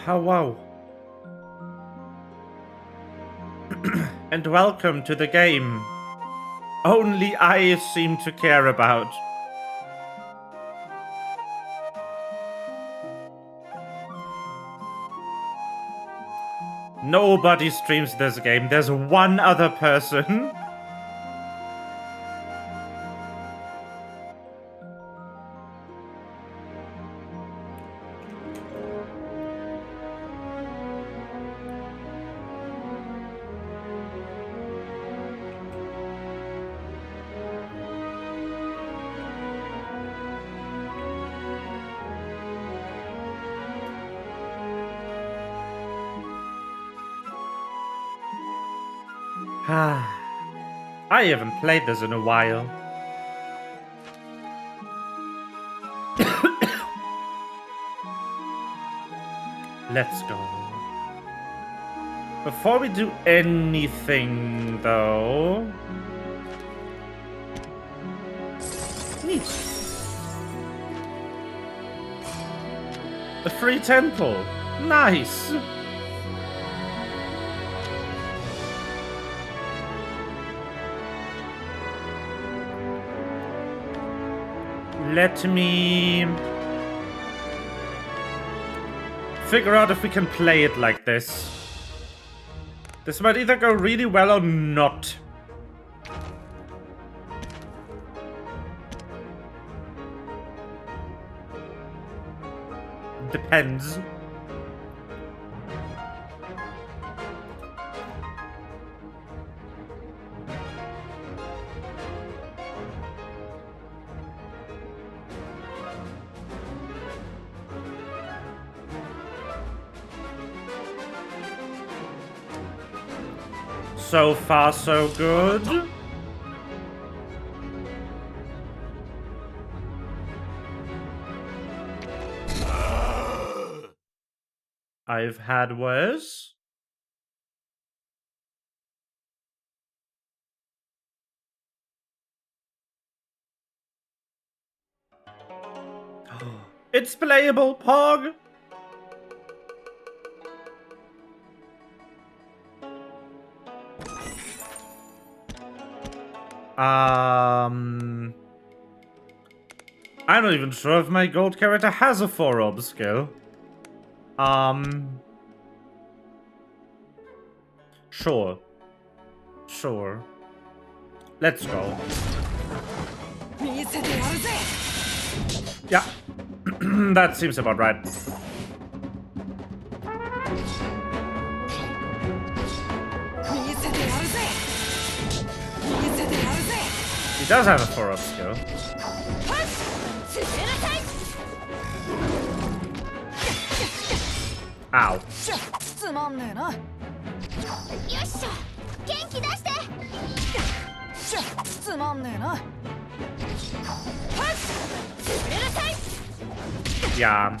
Hello. And welcome to the game only I seem to care about. Nobody streams this game. There's one other person. I haven't played this in a while. Let's go. Before we do anything, though... Neat. A free temple. Nice. Let me figure out if we can play it like this. This might either go really well or not. Depends. So far, so good. I've had worse. It's playable, Pog. I'm not even sure if my gold character has a 4-orb skill. Sure. Sure. Let's go. Yeah. That seems about right. He does have a 4-up skill. Ow. Yeah.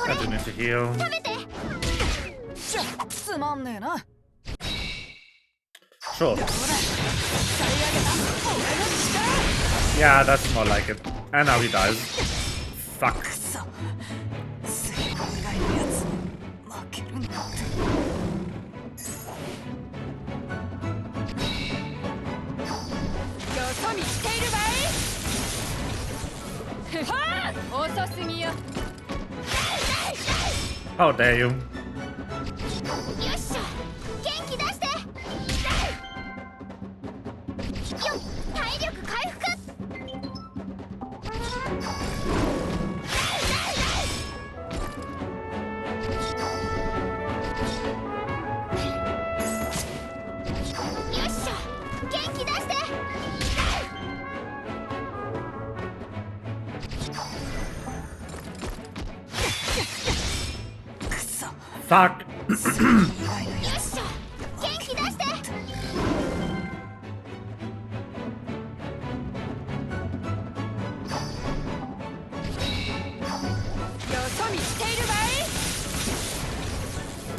I do need to heal. Sure. Yeah, that's more like it. And now he dies. Fuck. How dare you? Fuck.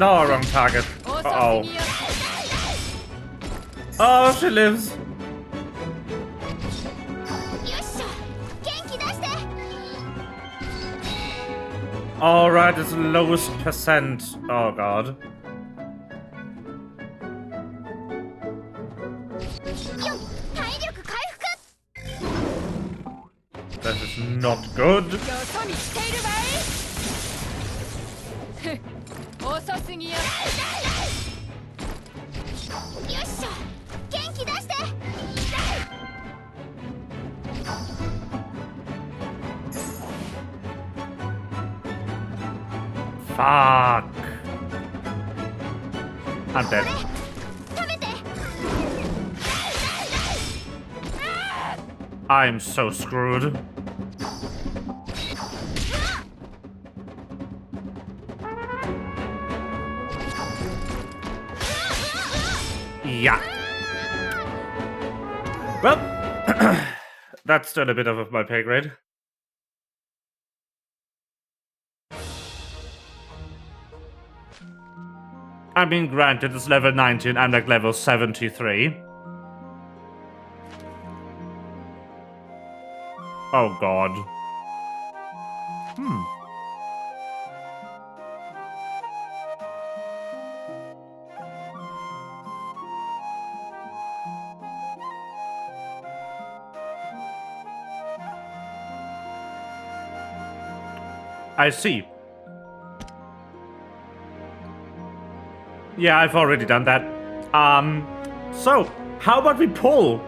No, wrong target. Uh-oh. Oh, she lives. Alright, it's lowest percent. Oh god. That is not good. Fuck. I'm dead. I'm so screwed. Yeah. Well, that's still a bit of my pay grade. I mean, granted, it's level 19, I'm like level 73. Oh god. I see. Yeah, I've already done that. So, how about we pull?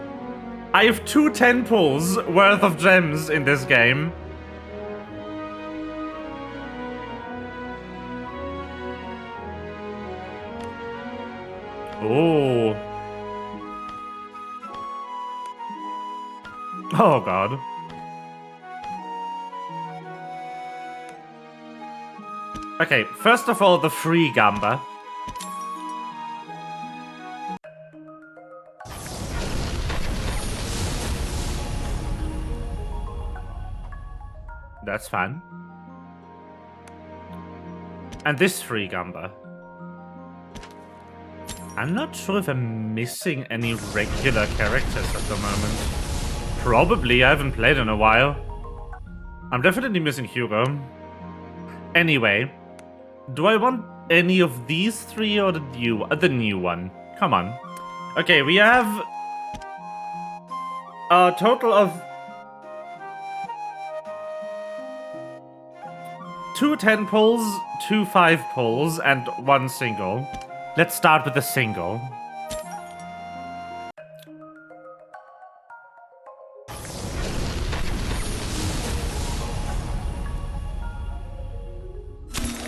I have 2 10 pulls worth of gems in this game. Oh. Oh god. Okay, first of all, the free Gamba. That's fine. And this free Gamba. I'm not sure if I'm missing any regular characters at the moment. Probably, I haven't played in a while. I'm definitely missing Hugo. Anyway, do I want any of these 3 or the new one? Come on. Okay, we have a total of 2 10 pulls, 2 5 pulls, and 1 single. Let's start with the single.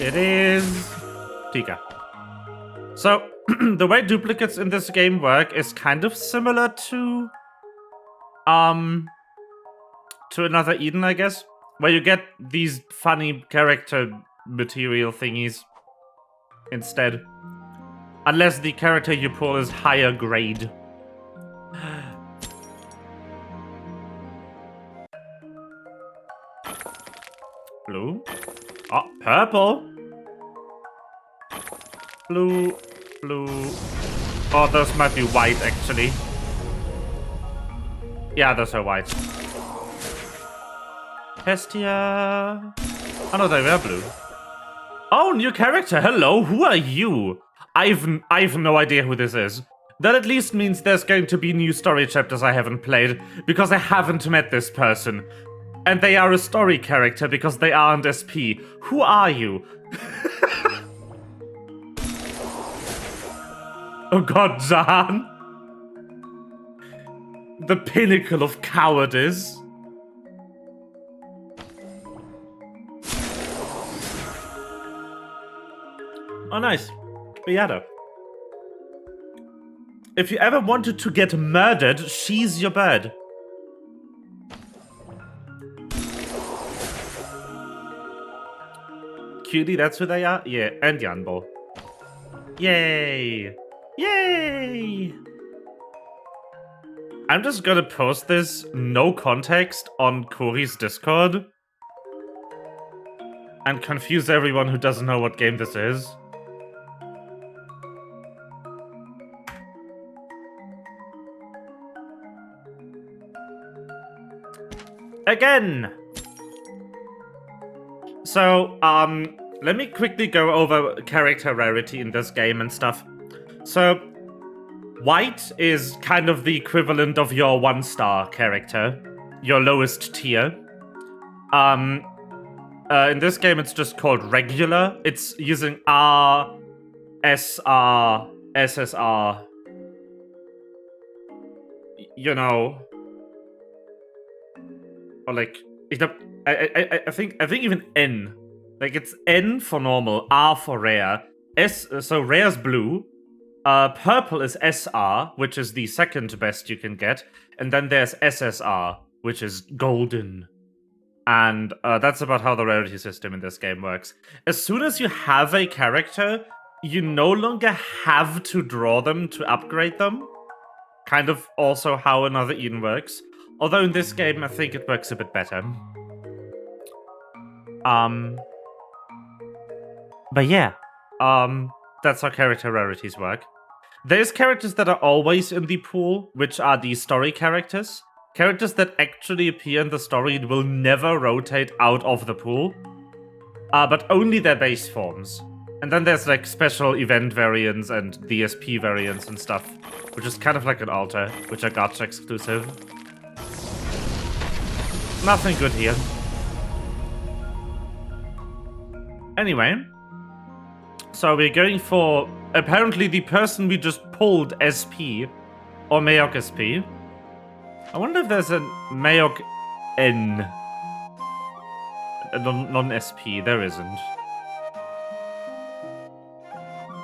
It is Tika. So, the way duplicates in this game work is kind of similar to Another Eden, I guess, where you get these funny character material thingies instead. Unless the character you pull is higher grade. Blue. Oh, purple. Blue. Blue. Oh, those might be white, actually. Yeah, those are white. Hestia. Oh no, they were blue. Oh, new character. Hello, who are you? I've no idea who this is. That at least means there's going to be new story chapters I haven't played, because I haven't met this person. And they are a story character because they aren't SP. Who are you? Oh god, Zahn. The pinnacle of cowardice. Oh, nice. Beata. If you ever wanted to get murdered, she's your bird. Cutie, that's who they are? Yeah, and Yanbo. Yay! Yay! I'm just gonna post this, no context, on Corey's Discord. And confuse everyone who doesn't know what game this is. again. So, let me quickly go over character rarity in this game and stuff. So, white is kind of the equivalent of your 1-star character, your lowest tier. In this game, it's just called regular. It's using R, SR, SSR. You know, or like, I think even N. Like, it's N for normal, R for rare. So rare's blue. Purple is SR, which is the second best you can get. And then there's SSR, which is golden. And that's about how the rarity system in this game works. As soon as you have a character, you no longer have to draw them to upgrade them. Kind of also how another Eden works. Although in this game, I think it works a bit better. But yeah, that's how character rarities work. There's characters that are always in the pool, which are the story characters. Characters that actually appear in the story and will never rotate out of the pool. But only their base forms. And then there's like special event variants and DSP variants and stuff, which is kind of like an altar, which are gacha exclusive. Nothing good here. Anyway, so we're going for apparently the person we just pulled SP, or Mayok SP. I wonder if there's a Mayok N. Non-SP, there isn't.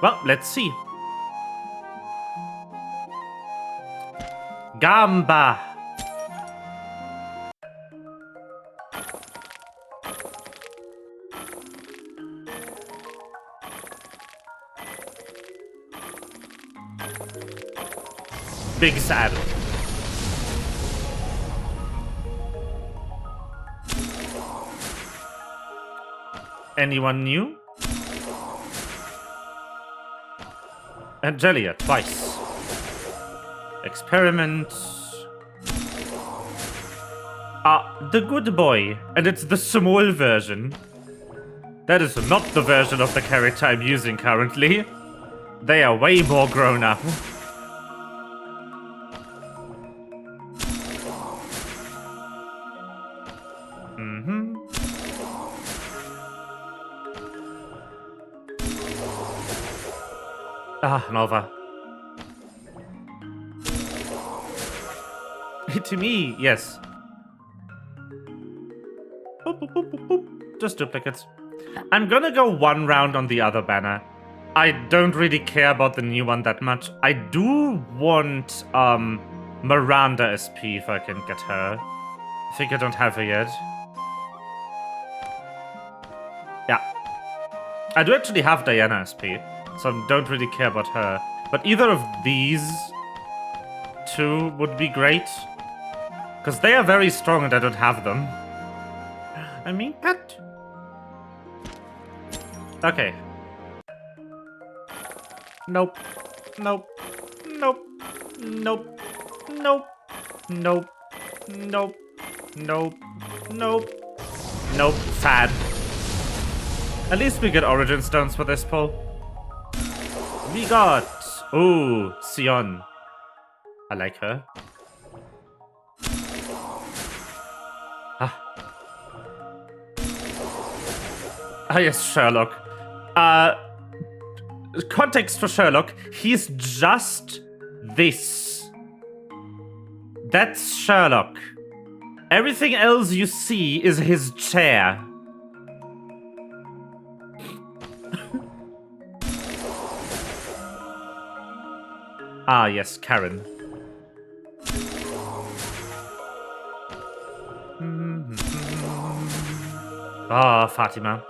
Well, let's see. Gamba! Big sad. Anyone new? Angelia, twice. Experiment. The good boy. And it's the small version. That is not the version of the character I'm using currently. They are way more grown up. Nova. To me, yes. Boop, boop, boop, boop, boop. Just duplicates. I'm gonna go one round on the other banner. I don't really care about the new one that much. I do want Miranda SP if I can get her. I think I don't have her yet. Yeah. I do actually have Diana SP. So I don't really care about her. But either of these two would be great. Because they are very strong and I don't have them. I mean, cut. Okay. Nope. Nope. Nope. Nope. Nope. Nope. Nope. Nope. Nope. Nope. Sad. At least we get origin stones for this pull. We got... Ooh, Sion. I like her. Yes, Sherlock. Context for Sherlock. He's just this. That's Sherlock. Everything else you see is his chair. Yes, Karen. Fatima.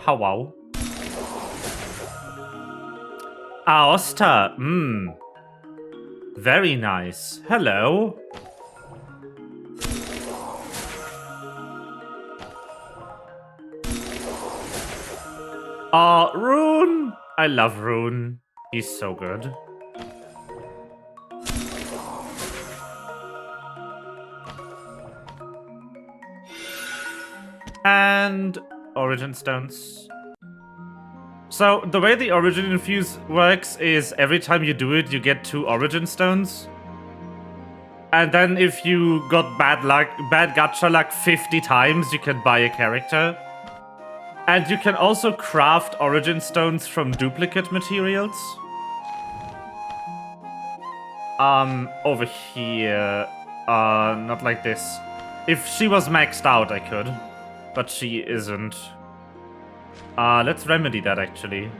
Hello. Osta. Very nice. Hello. Rune. I love Rune. He's so good. and origin stones. So the way the origin infuse works is every time you do it, you get 2 origin stones. And then if you got bad gacha luck 50 times, you can buy a character. And you can also craft origin stones from duplicate materials. Over here. Not like this. If she was maxed out, I could. But she isn't. Let's remedy that, actually.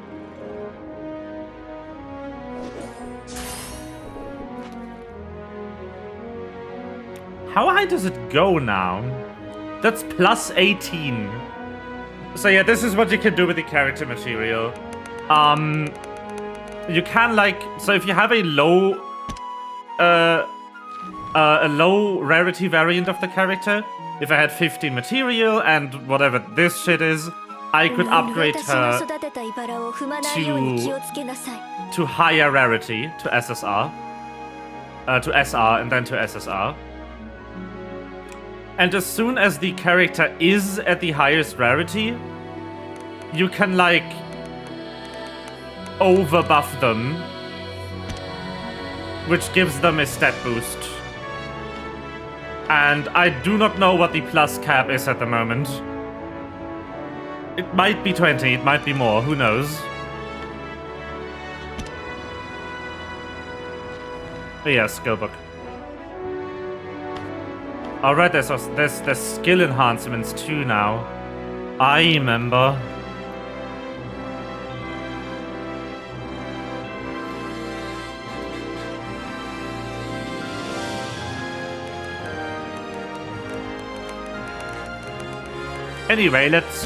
How high does it go now? That's plus 18. So yeah, this is what you can do with the character material. You can, like... So if you have a low rarity variant of the character, if I had 15 material and whatever this shit is, I could upgrade her to higher rarity, to SSR. To SR and then to SSR. And as soon as the character is at the highest rarity, you can, like, overbuff them, which gives them a stat boost. And I do not know what the plus cap is at the moment. It might be 20, it might be more, who knows? Yeah, skill book. Alright, there's skill enhancements too now. I remember. Anyway, let's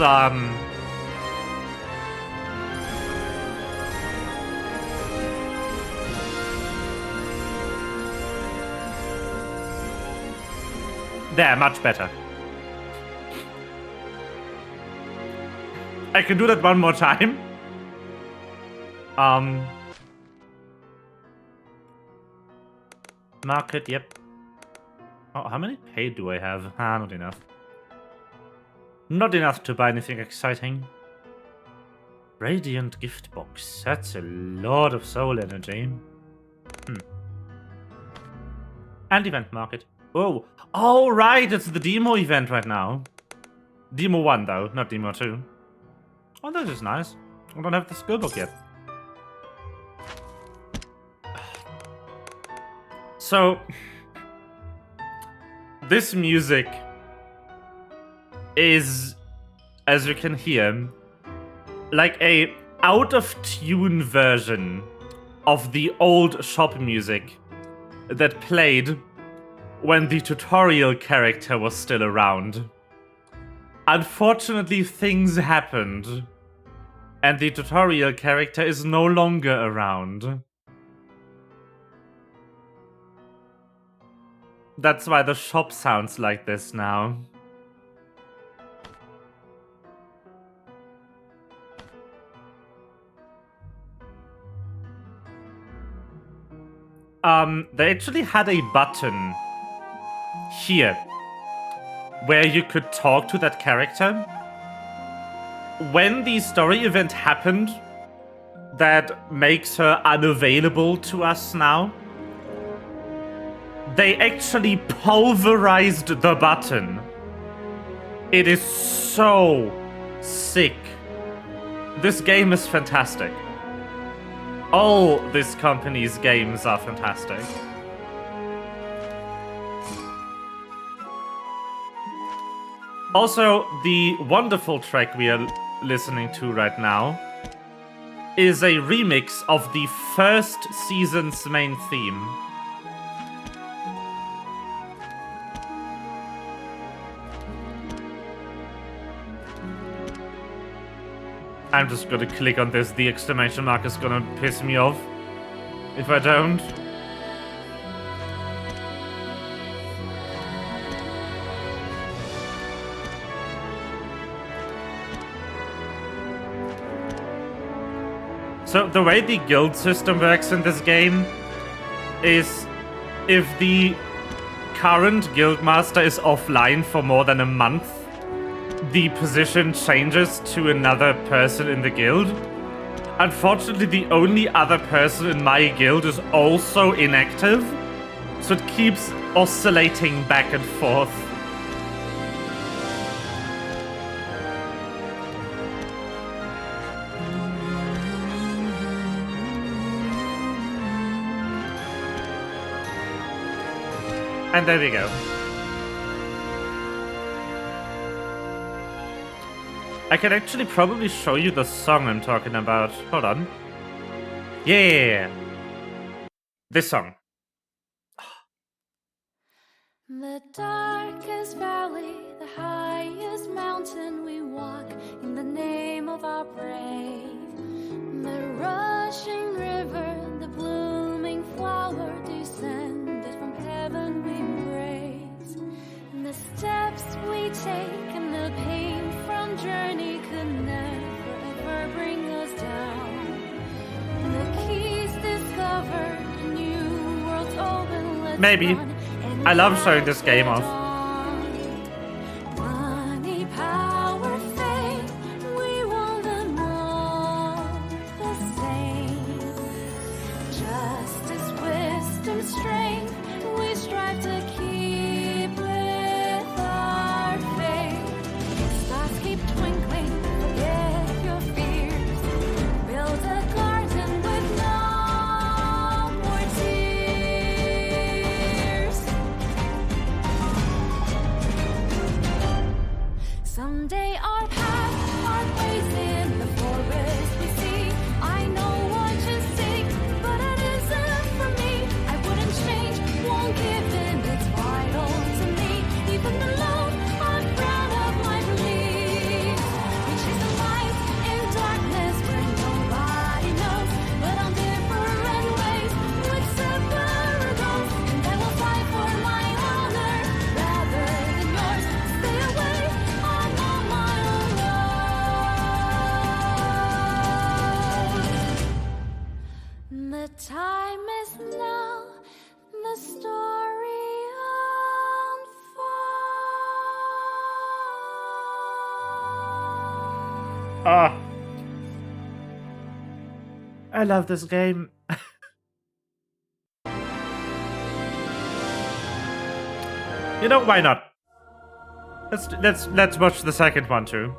there, much better. I can do that one more time. Market, yep. Oh, how many paid do I have? Not enough. Not enough to buy anything exciting. Radiant gift box. That's a lot of soul energy. And event market. Oh, oh right, it's the demo event right now. Demo 1 though, not demo 2. Oh, that is nice. I don't have the skill book yet. So, this music is, as you can hear, like a out-of-tune version of the old shop music that played when the tutorial character was still around. Unfortunately, things happened, and the tutorial character is no longer around. That's why the shop sounds like this now. They actually had a button here where you could talk to that character. When the story event happened that makes her unavailable to us now, they actually pulverized the button. It is so sick. This game is fantastic. All this company's games are fantastic. Also, the wonderful track we are listening to right now is a remix of the first season's main theme. I'm just gonna click on this. The exclamation mark is gonna piss me off if I don't. So the way the guild system works in this game is if the current guildmaster is offline for more than a month, the position changes to another person in the guild. Unfortunately, the only other person in my guild is also inactive, so it keeps oscillating back and forth. And there we go. I can actually probably show you the song I'm talking about. Hold on. Yeah. This song. The darkest valley, the highest mountain we walk in the name of our brave. The rushing river, the blooming flower descended from heaven we embrace. And the steps we take and the pain from journey could never ever bring us down. And the keys discovered, new worlds open. Let's Maybe. run. I love showing this game off. Money, power, fame, we want them all the same. Justice, wisdom, strength, we strive to keep with our faith. Stars keep twinkling, forget your fears. Build a garden with no more tears. Someday our path, our ways in the forest we see. I know what you seek, but it isn't for me. I wouldn't change, won't give in, it's vital to me. Even alone, I'm proud of my beliefs. We chase the light in darkness where nobody knows. But on different ways, with separate goals. And I will fight for my honor rather than yours. Stay away, I'm on my own road. The time is now, the story unfolds. Ah. I love this game. You know, why not? Let's watch the second one too.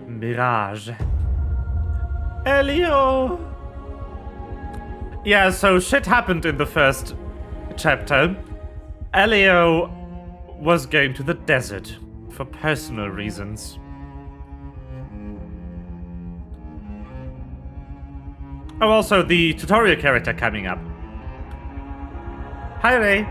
Mirage. Elio! Yeah, so shit happened in the first chapter. Elio was going to the desert for personal reasons. Oh, also the tutorial character coming up. Hi, Ray.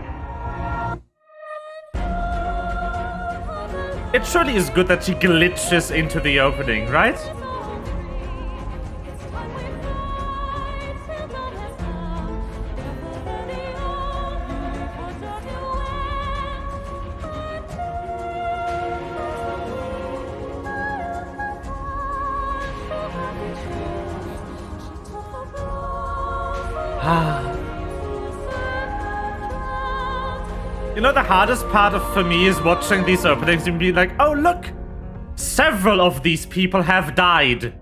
It surely is good that she glitches into the opening, right? You know, the hardest part for me is watching these openings and being like, oh, look! Several of these people have died.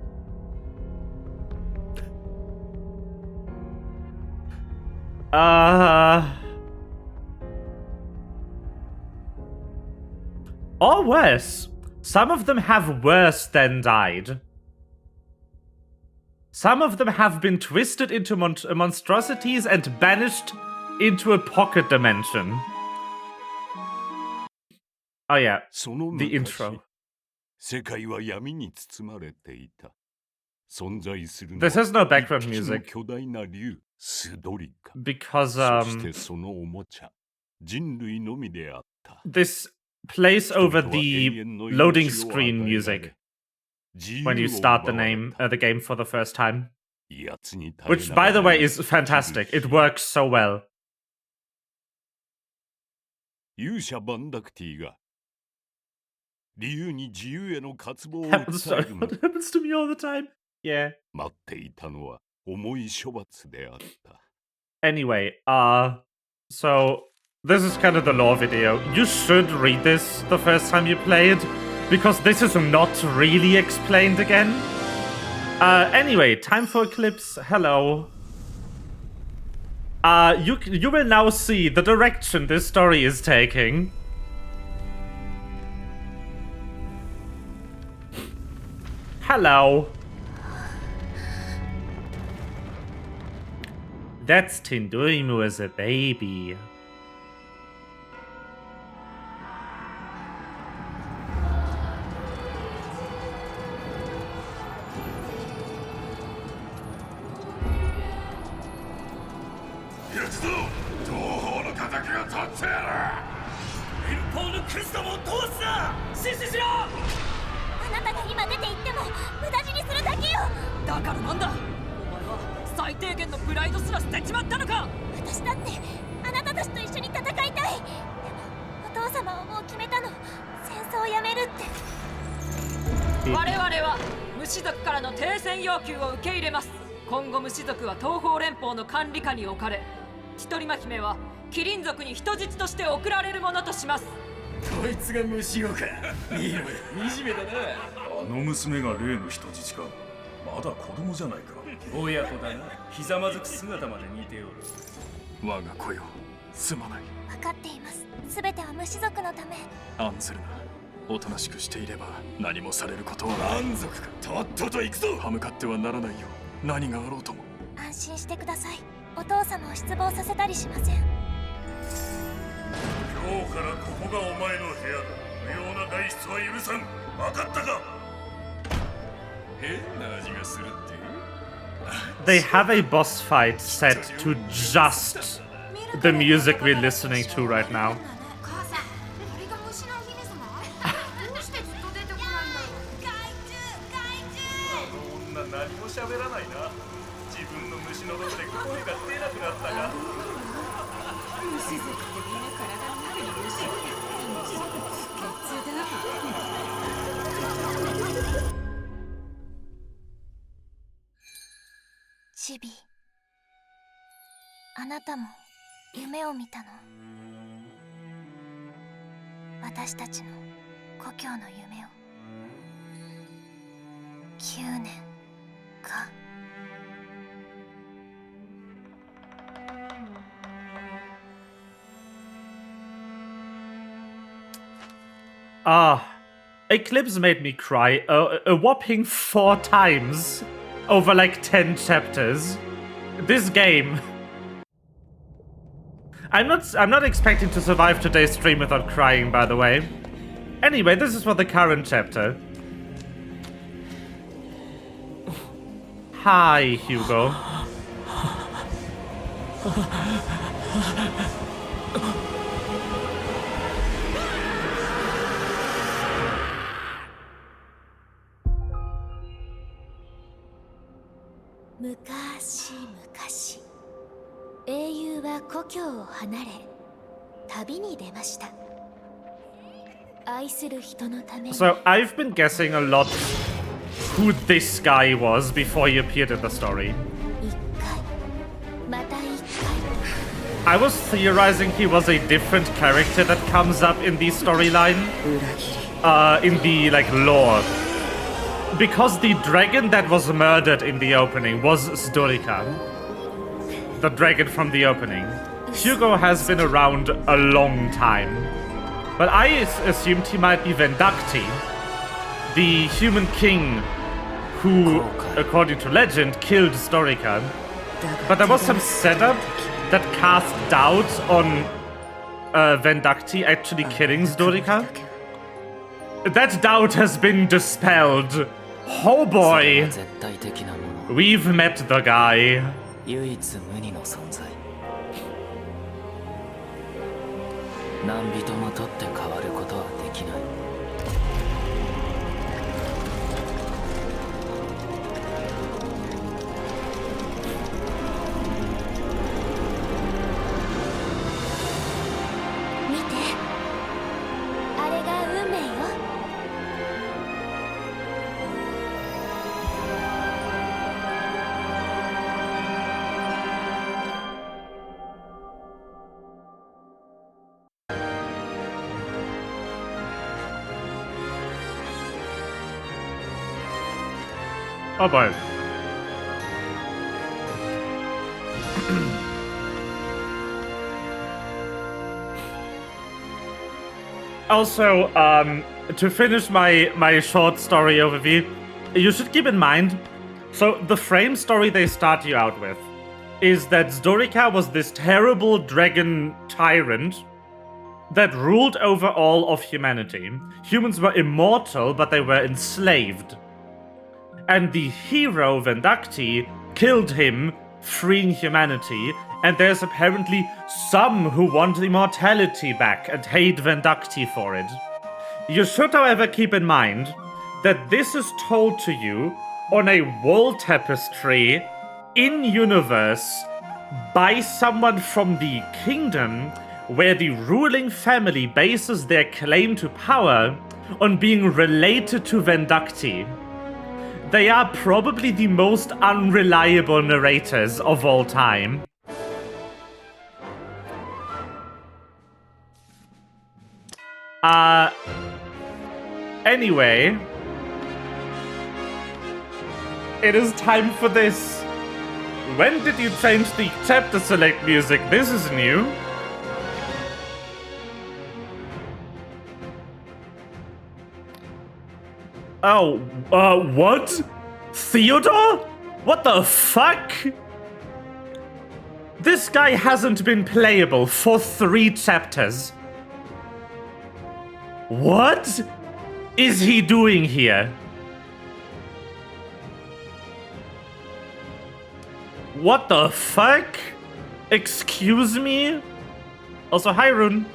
Or worse. Some of them have worse than died. Some of them have been twisted into monstrosities and banished into a pocket dimension. Oh yeah, the intro. This has no background music. Because, this plays over the loading screen music when you start the game for the first time. Which, by the way, is fantastic. It works so well. What happens to me all the time? Yeah. Anyway, so This is kind of the lore video. You should read this the first time you play it, because this is not really explained again. Anyway, time for Eclipse. Hello. You will now see the direction this story is taking. Hello. That's Tinduimu as a baby. They have a boss fight set to just the music we're listening to right now. Chibi, あなたも夢を見たの？私たちの故郷の夢を。9年か。Eclipse made me cry a whopping 4 times over like 10 chapters. This game. I'm not expecting to survive today's stream without crying, by the way. Anyway, this is for the current chapter. Hi, Hugo. So I've been guessing a lot who this guy was before he appeared in the story. I was theorizing he was a different character that comes up in the storyline, in the like lore. Because the dragon that was murdered in the opening was Sdorica. The dragon from the opening. Hugo has been around a long time. But I assumed he might be Vendacti, the human king who, according to legend, killed Sdorica. But there was some setup that cast doubt on Vendacti actually killing Sdorica. That doubt has been dispelled. Oh boy! We've met the guy. Oh boy. Also, to finish my short story overview, you should keep in mind, so the frame story they start you out with is that Sdorica was this terrible dragon tyrant that ruled over all of humanity. Humans were immortal, but they were enslaved. And the hero, Vendacti, killed him, freeing humanity, and there's apparently some who want immortality back and hate Vendacti for it. You should, however, keep in mind that this is told to you on a wall tapestry in-universe by someone from the kingdom where the ruling family bases their claim to power on being related to Vendacti. They are probably the most unreliable narrators of all time. Anyway, it is time for this. When did you change the chapter select music? This is new. Oh, what? Theodore? What the fuck? This guy hasn't been playable for 3 chapters. What is he doing here? What the fuck? Excuse me? Also, hi, Rune.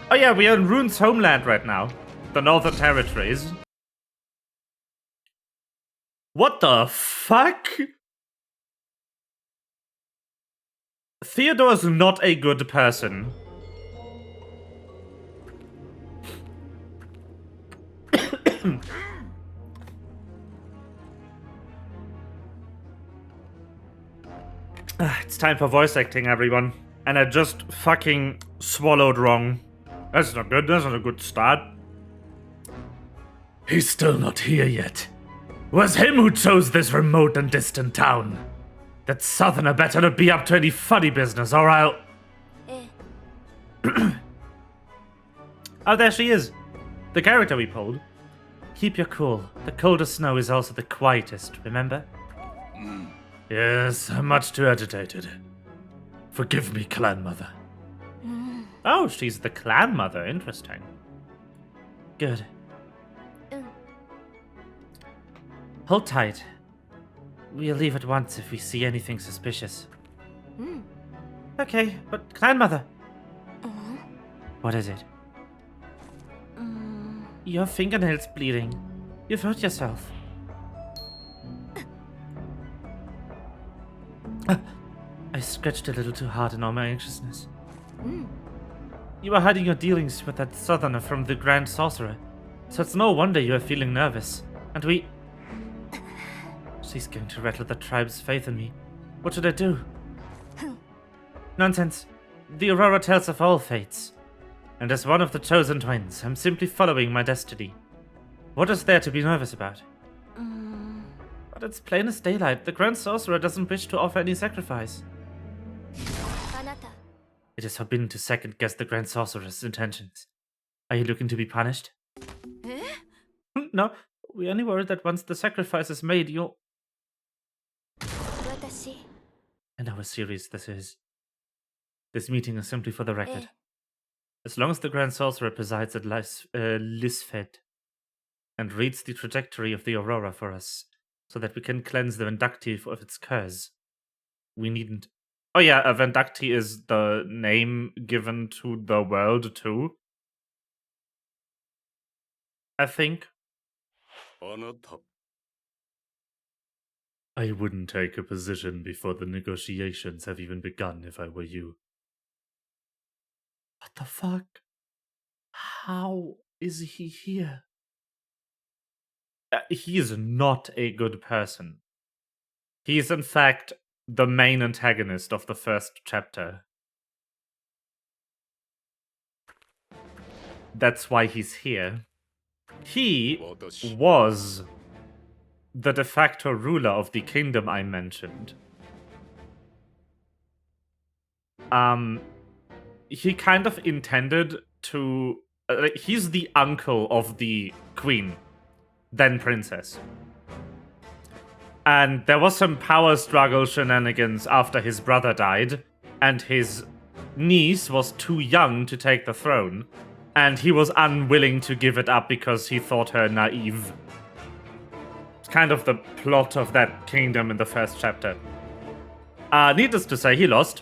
Oh yeah, we are in Rune's homeland right now. The Northern Territories. What the fuck? Theodore's not a good person. It's time for voice acting, everyone. And I just fucking swallowed wrong. That's not good. That's not a good start. He's still not here yet. It was him who chose this remote and distant town. That southerner better not be up to any funny business, or I'll... Oh, there she is. The character we pulled. Keep your cool. The coldest snow is also the quietest, remember? Yes, I'm much too agitated. Forgive me, clan mother. Oh, she's the clan mother. Interesting. Good. Hold tight. We'll leave at once if we see anything suspicious. Okay, but clan mother. What is it? Your fingernail's bleeding. You've hurt yourself. I scratched a little too hard in all my anxiousness. You are hiding your dealings with that southerner from the Grand Sorcerer, so it's no wonder you are feeling nervous. And we... She's going to rattle the tribe's faith in me. What should I do? Nonsense. The Aurora tells of all fates. And as one of the chosen twins, I'm simply following my destiny. What is there to be nervous about? But it's plain as daylight. The Grand Sorcerer doesn't wish to offer any sacrifice. It is forbidden to second-guess the Grand Sorcerer's intentions. Are you looking to be punished? No, we only worry that once the sacrifice is made, you'll... I know how serious this is. This meeting is simply for the record. As long as the Grand Sorcerer presides at Lisfed and reads the trajectory of the Aurora for us, so that we can cleanse the Vendacti of its curse, we needn't... Oh yeah, Vendacti is the name given to the world too. I think. I wouldn't take a position before the negotiations have even begun if I were you. What the fuck? How is he here? He is not a good person. He is in fact the main antagonist of the first chapter. That's why he's here. He was the de facto ruler of the kingdom I mentioned, he kind of intended to... he's the uncle of the queen, then princess. And there was some power struggle shenanigans after his brother died, and his niece was too young to take the throne, and he was unwilling to give it up because he thought her naive. It's kind of the plot of that kingdom in the first chapter. Needless to say, he lost.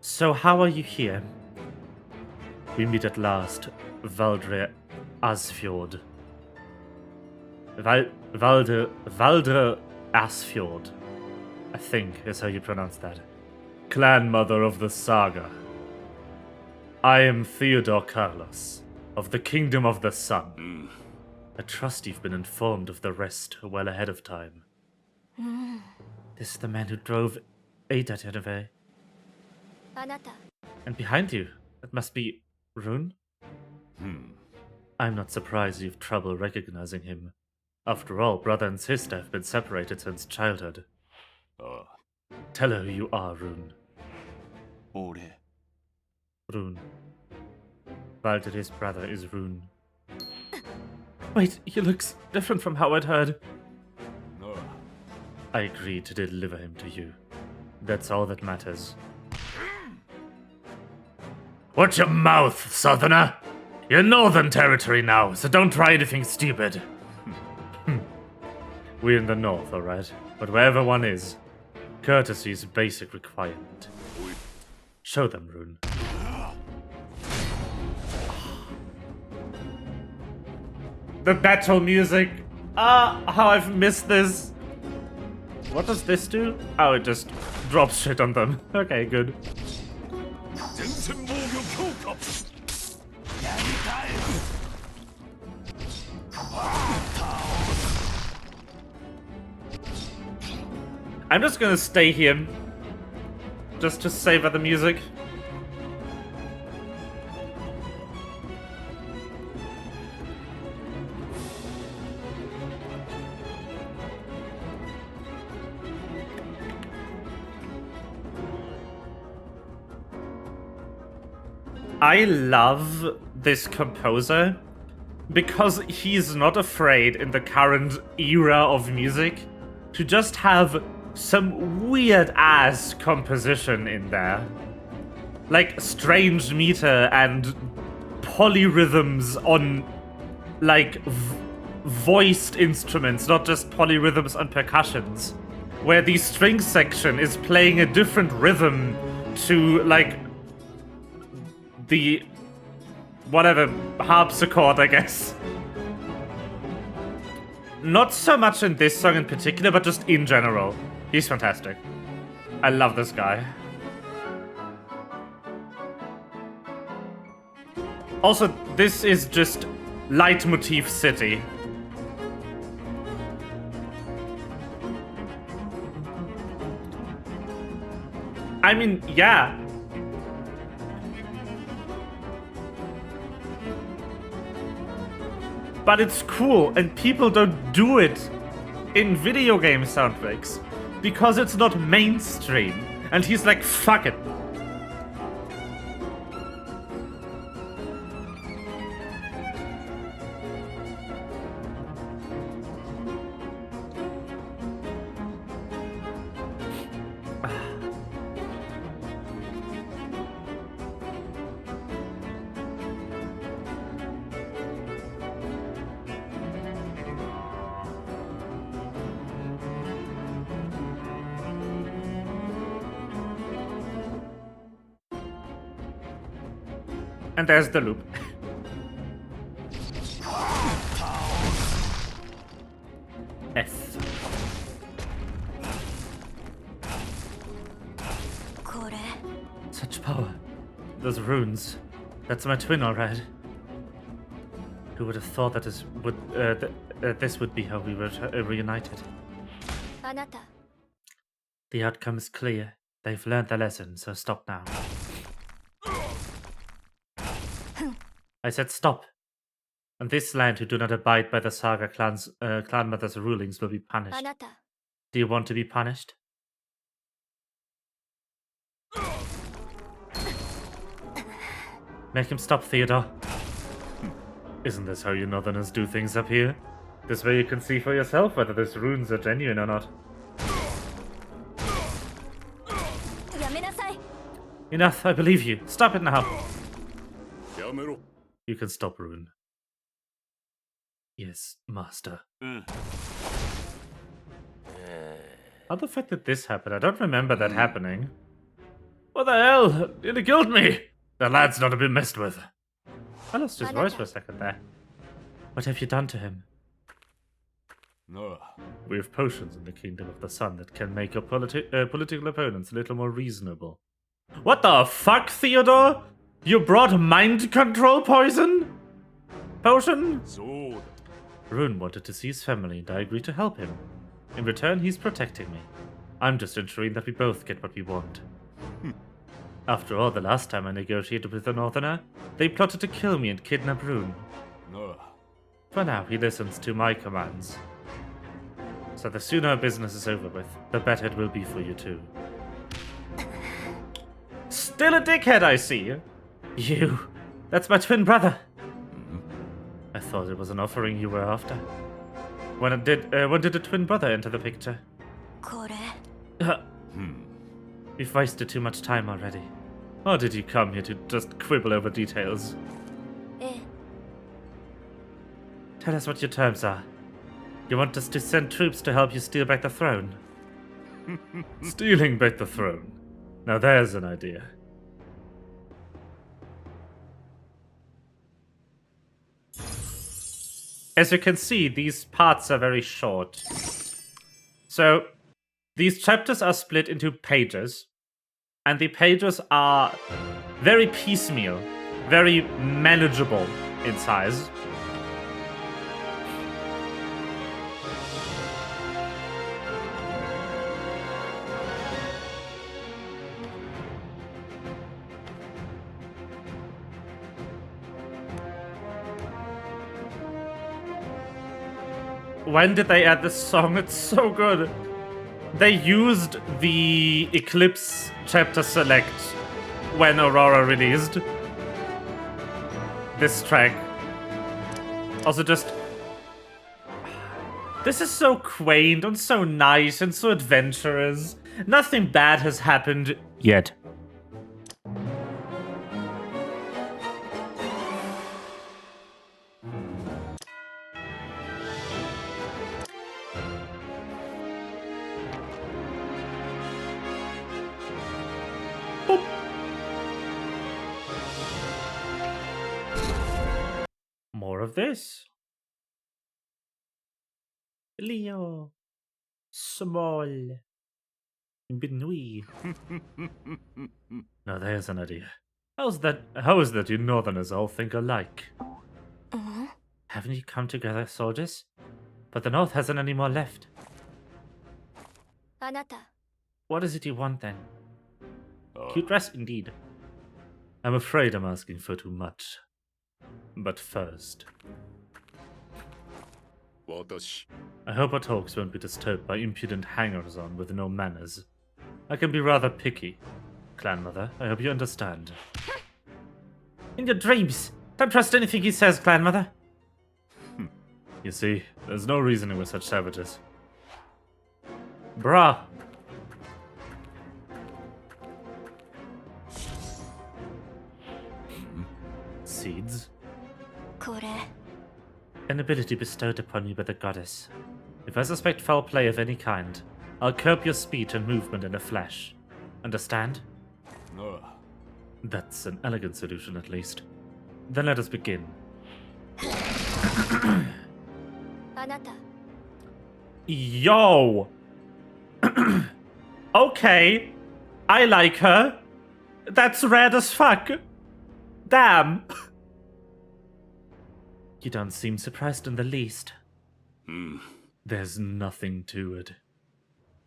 So how are you here? We meet at last, Valdre Asfjord. Valdre Asfjord, I think is how you pronounce that. Clan mother of the saga. I am Theodore Carlos, of the Kingdom of the Sun. I trust you've been informed of the rest well ahead of time. This is the man who drove Ada away. And behind you, that must be Rune? I'm not surprised you've trouble recognizing him. After all, brother and sister have been separated since childhood. Tell her who you are, Rune. Rune. Valdere's brother is Rune. Wait, he looks different from how I'd heard. I agreed to deliver him to you. That's all that matters. Watch your mouth, Southerner! You're Northern Territory now, so don't try anything stupid. We're in the North, alright? But wherever one is, courtesy is a basic requirement. Show them, Rune. The battle music! How I've missed this! What does this do? Oh, it just drops shit on them. Okay, good. I'm just gonna stay here, just to savor the music. I love this composer because he's not afraid in the current era of music to just have some weird ass composition in there. Like strange meter and polyrhythms on like voiced instruments, not just polyrhythms on percussions, where the string section is playing a different rhythm to like the whatever harpsichord, I guess. Not so much in this song in particular, but just in general. He's fantastic. I love this guy. Also, this is just Leitmotif City. I mean, yeah. But it's cool, and people don't do it in video game soundtracks because it's not mainstream. And he's like, fuck it. And there's the loop. F. Such power. Those runes. That's my twin, alright. Who would have thought that this would be how we were reunited? The outcome is clear. They've learned their lesson, so stop now. I said stop. And this land who do not abide by the Saga clan mother's rulings will be あ punished. なた Do you want to be punished? Make him stop, Theodore. Isn't this how you Northerners do things up here? This way you can see for yourself whether these runes are genuine or not. やめなさい Enough, I believe you. Stop it now. やめろ。 You can stop, Rune. Yes, master. How the fuck did this happen? I don't remember that happening. What the hell? Nearly killed me! That lad's not to be messed with. I lost his voice for a second there. What have you done to him? なあ、 We have potions in the Kingdom of the Sun that can make your political opponents a little more reasonable. What the fuck, Theodore? You brought mind control poison? Potion? そうだ。 Rune wanted to see his family and I agreed to help him. In return, he's protecting me. I'm just ensuring that we both get what we want. After all, the last time I negotiated with the Northerner, they plotted to kill me and kidnap Rune. なあ、 For now, he listens to my commands. So the sooner our business is over with, the better it will be for you too. Still a dickhead, I see. You. That's my twin brother. I thought it was an offering you were after. When did the twin brother enter the picture? これ We've wasted too much time already. Or did you come here to just quibble over details? ええ Tell us what your terms are. You want us to send troops to help you steal back the throne? Stealing back the throne. Now there's an idea. As you can see, these parts are very short. So, these chapters are split into pages. And the pages are very piecemeal, very manageable in size. When did they add this song? It's so good. They used the Eclipse chapter select when Aurora released this track. Also just... This is so quaint and so nice and so adventurous. Nothing bad has happened yet. More of this. Leo. Small. Benui. Now there's an idea. How is that you Northerners all think alike? Haven't you come together, soldiers? But the North hasn't any more left. あなた What is it you want then? ああ、 Cute dress indeed. I'm afraid I'm asking for too much. But first, 私、 I hope our talks won't be disturbed by impudent hangers-on with no manners. I can be rather picky. Clan Mother, I hope you understand. In your dreams! Don't trust anything he says, Clan Mother. You see, there's no reasoning with such savages. Bruh! Seeds? これ An ability bestowed upon you by the goddess. If I suspect foul play of any kind, I'll curb your speech and movement in a flash. Understand? なあ、 That's an elegant solution, at least. Then let us begin. あなた Yo! Okay. I like her. That's rad as fuck. Damn. You don't seem surprised in the least. うん、 There's nothing to it.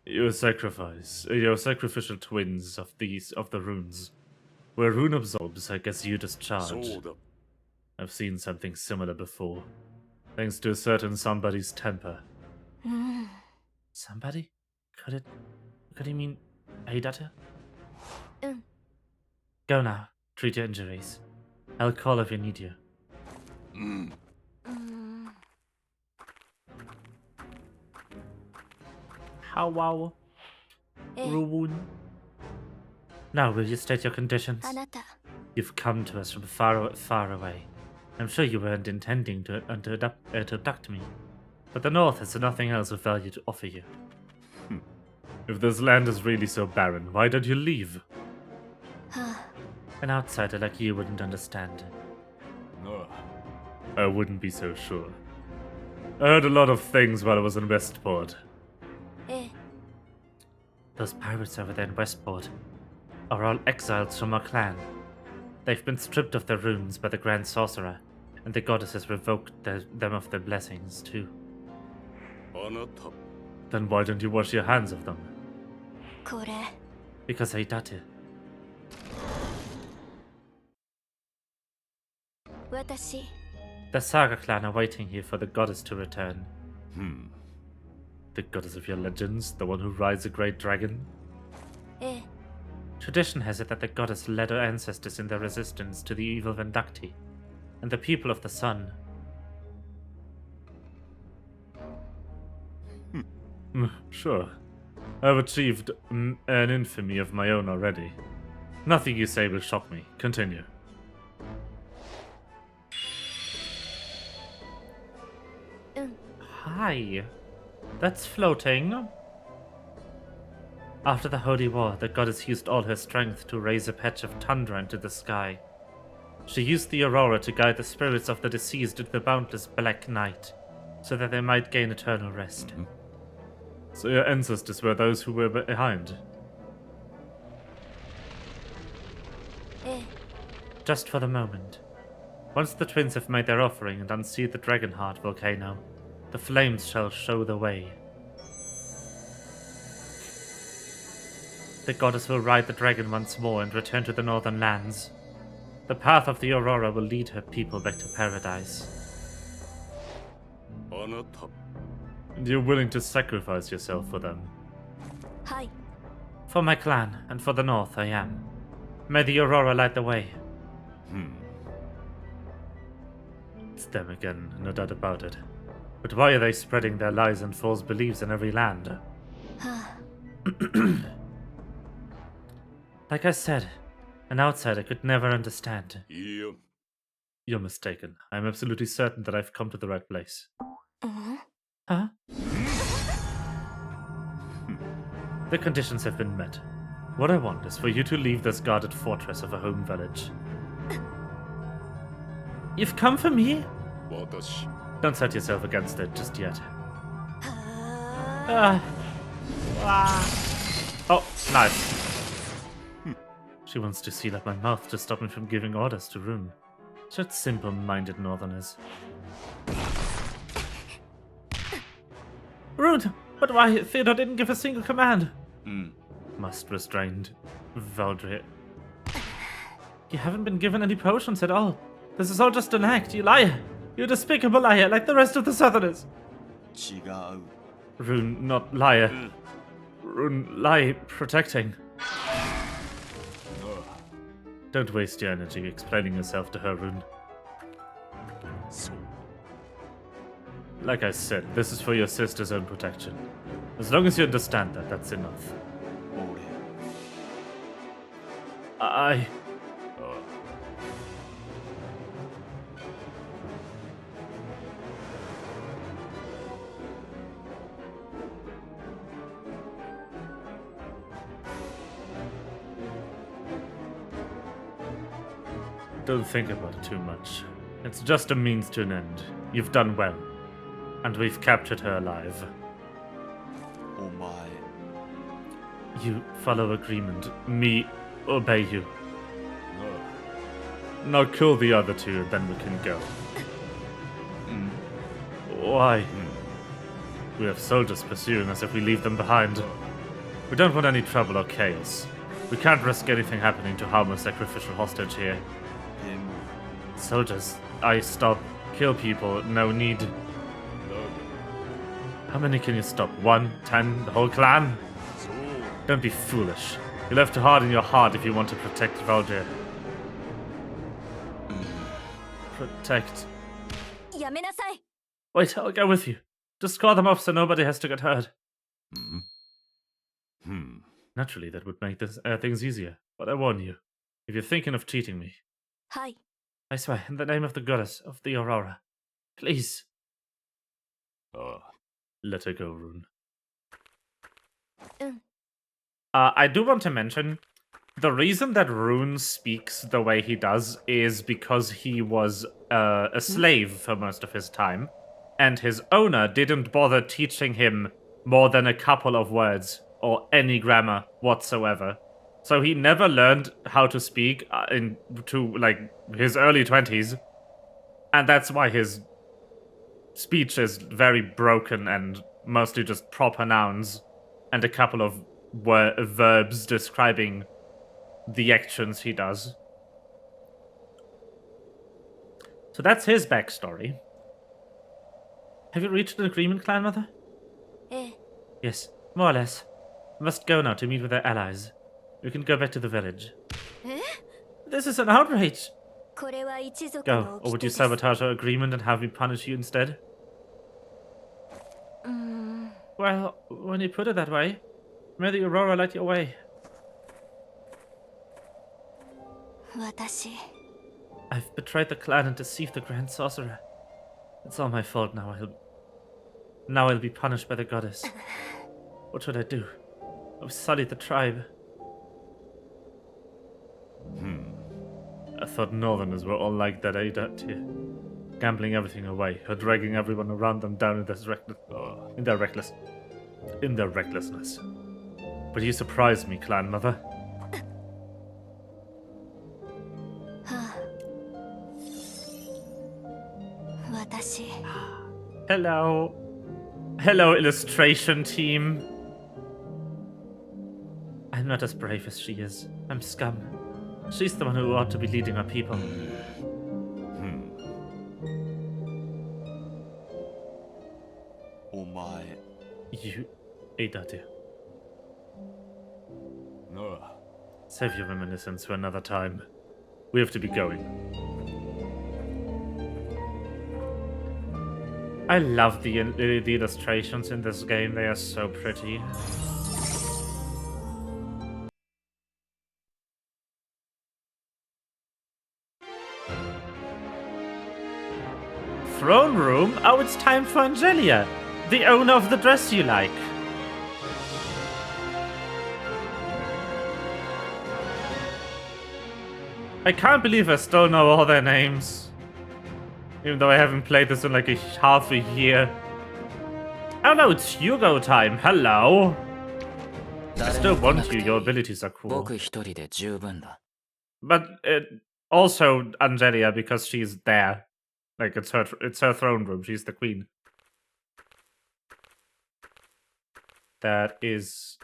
Your sacrificial twins of the runes. Where rune absorbs, I guess you discharge. そうだ。I've seen something similar before. Thanks to a certain somebody's temper. Somebody? Could he mean Aidata? Go now. Treat your injuries. I'll call if you need you. How wow. Ruin. Now, will you state your conditions? あなた You've come to us from far away. I'm sure you weren't intending to abduct me. But the North has nothing else of value to offer you. If this land is really so barren, why don't you leave? An outsider like you wouldn't understand. I wouldn't be so sure. I heard a lot of things while I was in Westport. ええ Those pirates over there in Westport are all exiles from our clan. They've been stripped of their runes by the Grand Sorcerer, and the goddess has revoked them of their blessings too. あなた Then why don't you wash your hands of them? これ Because Aidate. 私 The Saga clan are waiting here for the goddess to return. The goddess of your legends, the one who rides a great dragon? ええ Tradition has it that the goddess led her ancestors in their resistance to the evil Vendacti, and the people of the sun. Sure. I've achieved an infamy of my own already. Nothing you say will shock me. Continue. Hi. That's floating. After the Holy War, the goddess used all her strength to raise a patch of tundra into the sky. She used the Aurora to guide the spirits of the deceased into the boundless black night, so that they might gain eternal rest. So your ancestors were those who were behind? ええ Just for the moment. Once the twins have made their offering and unsealed the Dragonheart volcano, the flames shall show the way. The goddess will ride the dragon once more and return to the northern lands. The path of the Aurora will lead her people back to paradise. あなた And you're willing to sacrifice yourself for them. はい For my clan, and for the North, I am. May the Aurora light the way. It's them again, no doubt about it. But why are they spreading their lies and false beliefs in every land? はあ Like I said, an outsider could never understand. いいよ You're mistaken. I'm absolutely certain that I've come to the right place. うん Huh? The conditions have been met. What I want is for you to leave this guarded fortress of a home village. You've come for me? 私 Don't set yourself against it just yet. は Oh, nice. She wants to seal up my mouth to stop me from giving orders to Rune. Such simple-minded northerners. Rune! But why? Theodore didn't give a single command. Must restrained. Valdry. You haven't been given any potions at all. This is all just an act. You liar. You despicable liar, like the rest of the Southerners. 違う Rune, not liar. Rune, lie, protecting. Don't waste your energy explaining yourself to her, Rune. そう Like I said, this is for your sister's own protection. As long as you understand that, that's enough. 俺 I... Don't think about it too much. It's just a means to an end. You've done well. And we've captured her alive. お前 You follow agreement. Me obey you. な Now kill the other two and then we can go. Why? We have soldiers pursuing us if we leave them behind. We don't want any trouble or chaos. We can't risk anything happening to harm a sacrificial hostage here. でも Soldiers I stop, kill people, no need. How many can you stop? 1, 10, the whole clan? Don't be foolish. You'll have to harden your heart if you want to protect Valdir. Protect. やめなさい。 Wait, I'll go with you. Just score them off so nobody has to get hurt. Naturally, that would make things easier. But I warn you, if you're thinking of cheating me, はい。 I swear, in the name of the goddess of the Aurora, please. Let her go, Rune. うん。 I do want to mention, the reason that Rune speaks the way he does is because he was a slave for most of his time, and his owner didn't bother teaching him more than a couple of words or any grammar whatsoever. So he never learned how to speak into like his early 20s, and that's why his speech is very broken and mostly just proper nouns and a couple of verbs describing the actions he does. So that's his backstory. Have you reached an agreement, Clan Mother? ええ。 Yes, more or less. We must go now to meet with our allies. We can go back to the village. え This is an outrage! これは一族 Go, の or would 掟 you です。 sabotage our agreement and have me punish you instead? うーん。 Well, when you put it that way, may the Aurora light your way. 私。 I've betrayed the clan and deceived the Grand Sorcerer. It's all my fault now. I'll be punished by the goddess. What should I do? I've sullied the tribe. I thought Northerners were all like that, eh, here? Gambling everything away, or dragging everyone around them down in their recklessness. But you surprised me, Clan Mother. はあ。私。 Hello. Hello, illustration team. I'm not as brave as she is. I'm scum. She's the one who ought to be leading our people. You ate that, dear. Save your reminiscence for another time. We have to be going. I love the illustrations in this game. They are so pretty. Throne room? Oh, it's time for Angelia, the owner of the dress you like. I can't believe I still know all their names. Even though I haven't played this in like half a year. Oh no, it's Hugo time. Hello. I still want you. Your abilities are cool. 僕一人で十分だ。 But also Angelia because she's there. Like it's her throne room. She's the queen. That is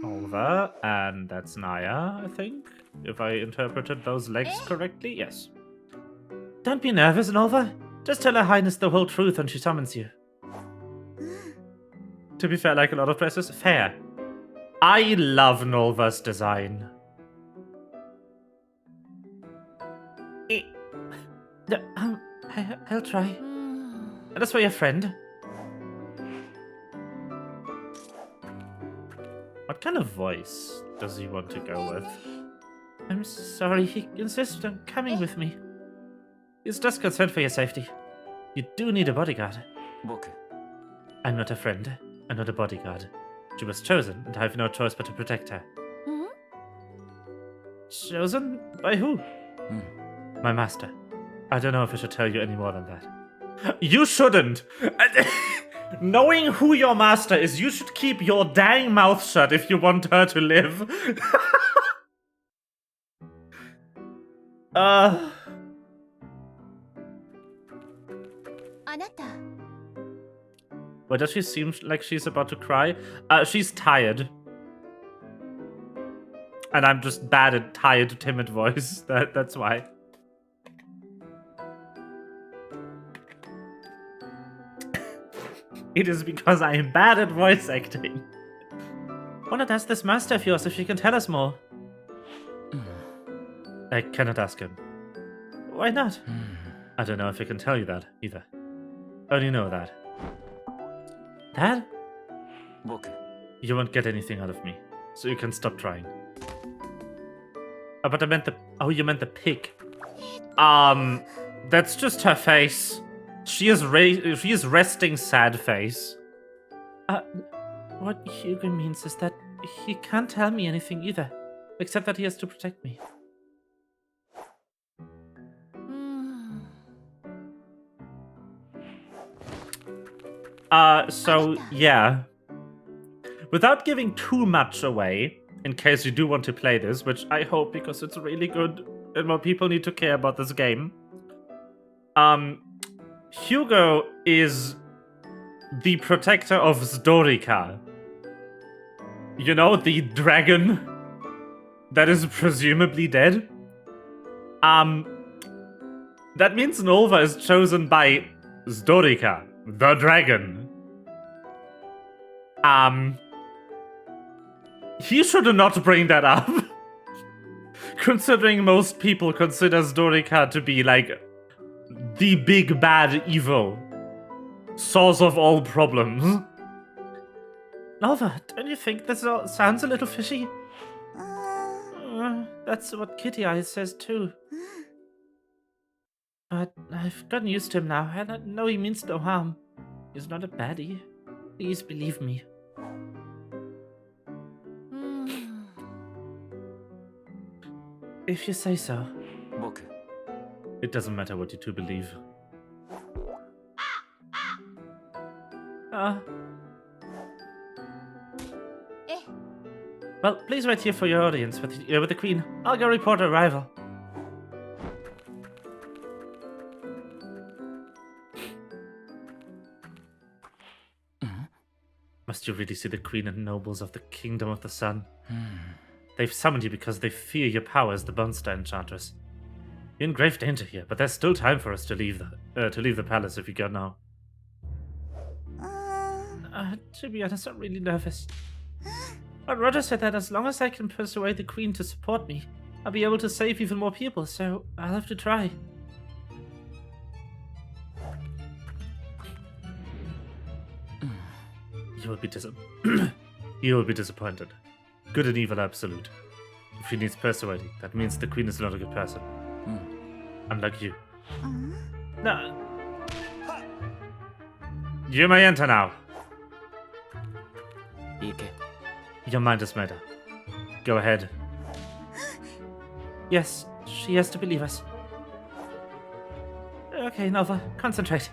Olva, and that's Naya, I think. If I interpreted those legs correctly, yes. Don't be nervous, Nova. Just tell Her Highness the whole truth when she summons you. To be fair, like a lot of dresses, fair. I love Nolva's design. I'll try. And as for your friend. What kind of voice does he want to go with? I'm sorry, he insisted on coming with me. He's just concerned for your safety. You do need a bodyguard. 僕、 I'm not a friend. I'm not a bodyguard. She was chosen, and I have no choice but to protect her. Chosen? By who? My master. I don't know if I should tell you any more than that. You shouldn't! Knowing who your master is, you should keep your dang mouth shut if you want her to live. あなた。 Why does she seem like she's about to cry? She's tired. And I'm just bad at tired, timid voice. That's why. It is because I am bad at voice acting. Wanna ask this master of yours if he can tell us more. I cannot ask him. Why not? I don't know if he can tell you that, either. Only know that. Dad? 僕 You won't get anything out of me, so you can stop trying. Oh, but I meant the... Oh, you meant the pig. That's just her face. She is resting sad face. What Hugo means is that he can't tell me anything either, except that he has to protect me. So, yeah. Without giving too much away, in case you do want to play this, which I hope because it's really good and more people need to care about this game. Hugo is the protector of Sdorica. You know, the dragon that is presumably dead. That means Nova is chosen by Sdorica, the dragon. He should not bring that up. Considering most people consider Sdorica to be, like, the big bad evil. Source of all problems. Nova, don't you think this all sounds a little fishy? That's what Kitty Eyes says too. But I've gotten used to him now, and I know he means no harm. He's not a baddie. Please believe me. If you say so. 僕 It doesn't matter what you two believe. Well, please wait here for your audience with the Queen. I'll go report her arrival. Must you really see the Queen and nobles of the Kingdom of the Sun? They've summoned you because they fear your power as the Monster Enchantress. You're in grave danger here, but there's still time for us to leave the palace if you go now. To be honest, I'm really nervous. Aurora said that as long as I can persuade the Queen to support me, I'll be able to save even more people, so I'll have to try. You will be disappointed. Good and evil absolute. If he needs persuading, that means the Queen is not a good person. Unlike you. No. You may enter now. 行け Your mind is made up. Go ahead. Yes, she has to believe us. Okay, Nova, concentrate.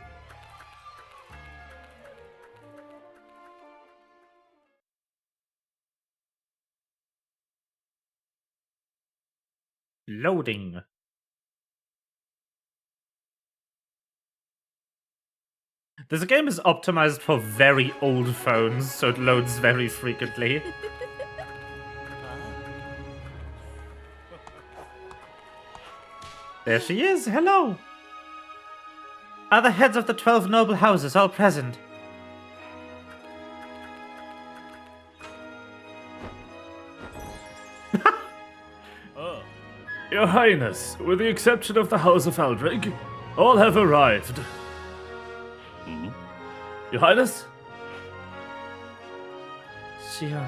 Loading. This game is optimized for very old phones, so it loads very frequently. There she is, hello! Are the heads of the 12 noble houses all present? Your Highness, with the exception of the House of Eldrick, all have arrived. Your Highness? Sion.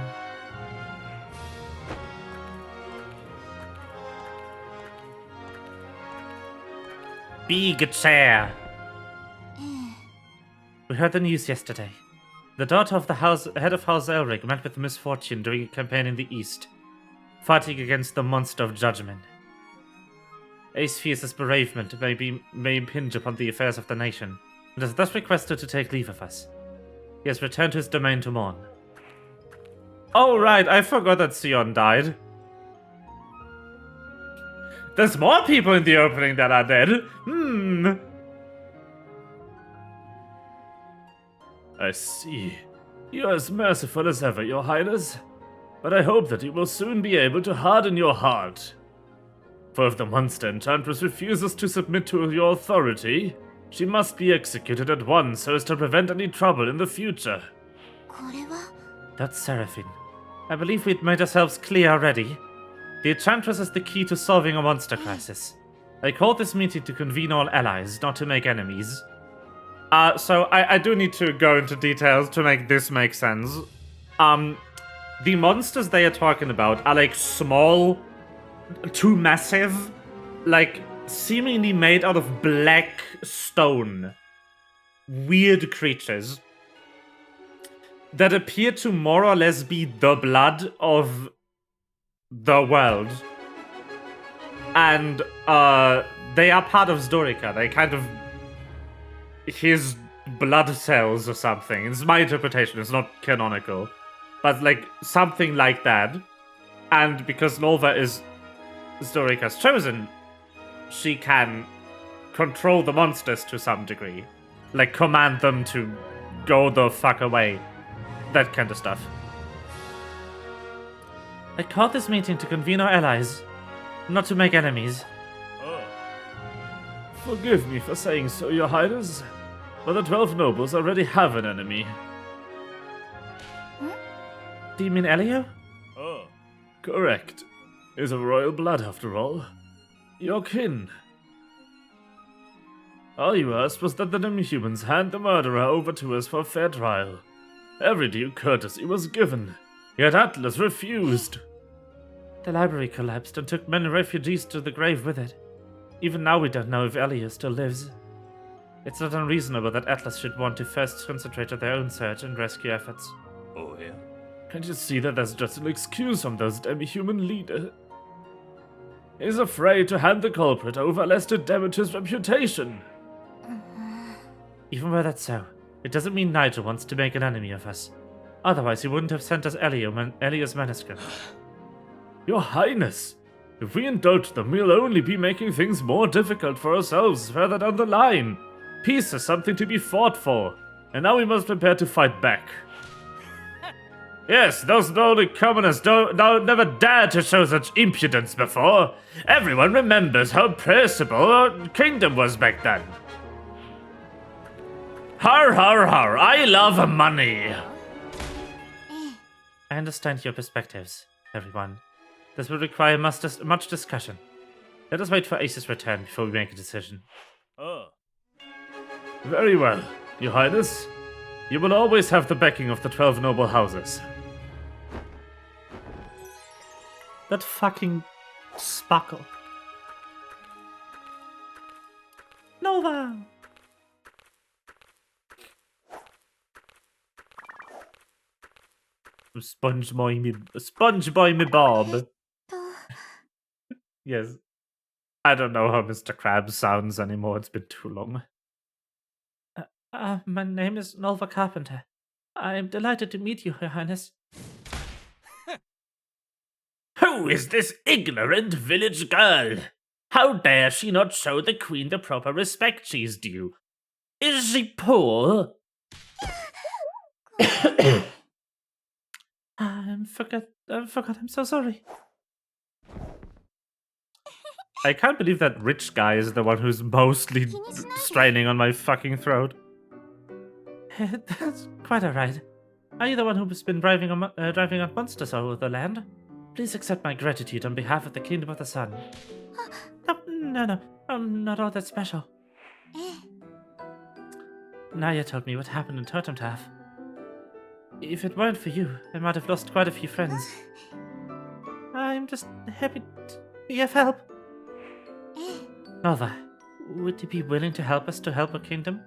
Big chair. We heard the news yesterday. The daughter of the head of House Elric met with misfortune during a campaign in the east, fighting against the monster of judgment. Ace fears his bereavement may impinge upon the affairs of the nation, and has thus requested to take leave of us. He has returned to his domain to mourn. Oh right, I forgot that Sion died. There's more people in the opening that are dead. I see. You are as merciful as ever, Your Highness. But I hope that you will soon be able to harden your heart. For if the Monster Enchantress refuses to submit to your authority, She must be executed at once so as to prevent any trouble in the future. これは That's Seraphine. I believe we'd made ourselves clear already. The Enchantress is the key to solving a monster crisis. I called this meeting to convene all allies, not to make enemies. So I do need to go into details to make this make sense. The monsters they are talking about are like small, too massive, like seemingly made out of black stone. Weird creatures that appear to more or less be the blood of the world. And they are part of Sdorica. They kind of his blood cells or something. It's my interpretation, it's not canonical. But like something like that. And because Nova is Sdorica's chosen, she can control the monsters to some degree. Like command them to go the fuck away. That kind of stuff. I called this meeting to convene our allies, not to make enemies. Forgive me for saying so, Your Highness, but the 12 nobles already have an enemy. Do you mean Elio? Correct. Is of royal blood, after all. Your kin. All you asked was that the demi-humans hand the murderer over to us for fair trial. Every due courtesy was given, yet Atlas refused. The library collapsed and took many refugees to the grave with it. Even now we don't know if Elio still lives. It's not unreasonable that Atlas should want to first concentrate on their own search and rescue efforts. Oh, yeah? Can't you see that that's just an excuse from those demi-human leader? He's afraid to hand the culprit over lest it damage his reputation. Even were that so, it doesn't mean Nigel wants to make an enemy of us. Otherwise he wouldn't have sent us Elio's manuscript. Your Highness, if we indulge them, we'll only be making things more difficult for ourselves further down the line. Peace is something to be fought for, and now we must prepare to fight back. Yes, those lowly commoners never dared to show such impudence before. Everyone remembers how oppressible our kingdom was back then. Har har har, I love money. I understand your perspectives, everyone. This will require much discussion. Let us wait for Ace's return before we make a decision. Very well, Your Highness. You will always have the backing of the 12 noble houses. That fucking sparkle. Nova! Sponge boy me Bob. Yes. I don't know how Mr. Krabs sounds anymore, it's been too long. My name is Nova Carpenter. I am delighted to meet you, Your Highness. Who is this ignorant village girl? How dare she not show the queen the proper respect she's due? Is she poor? I forgot, I'm so sorry. I can't believe that rich guy is the one who's mostly straining on my fucking throat. That's quite alright. Are you the one who's been driving on monsters all over the land? Please accept my gratitude on behalf of the Kingdom of the Sun. No, I'm not all that special. Naya told me what happened in Totem Taff. If it weren't for you, I might have lost quite a few friends. I'm just happy to be of help. Nova, would you be willing to help us to help a kingdom?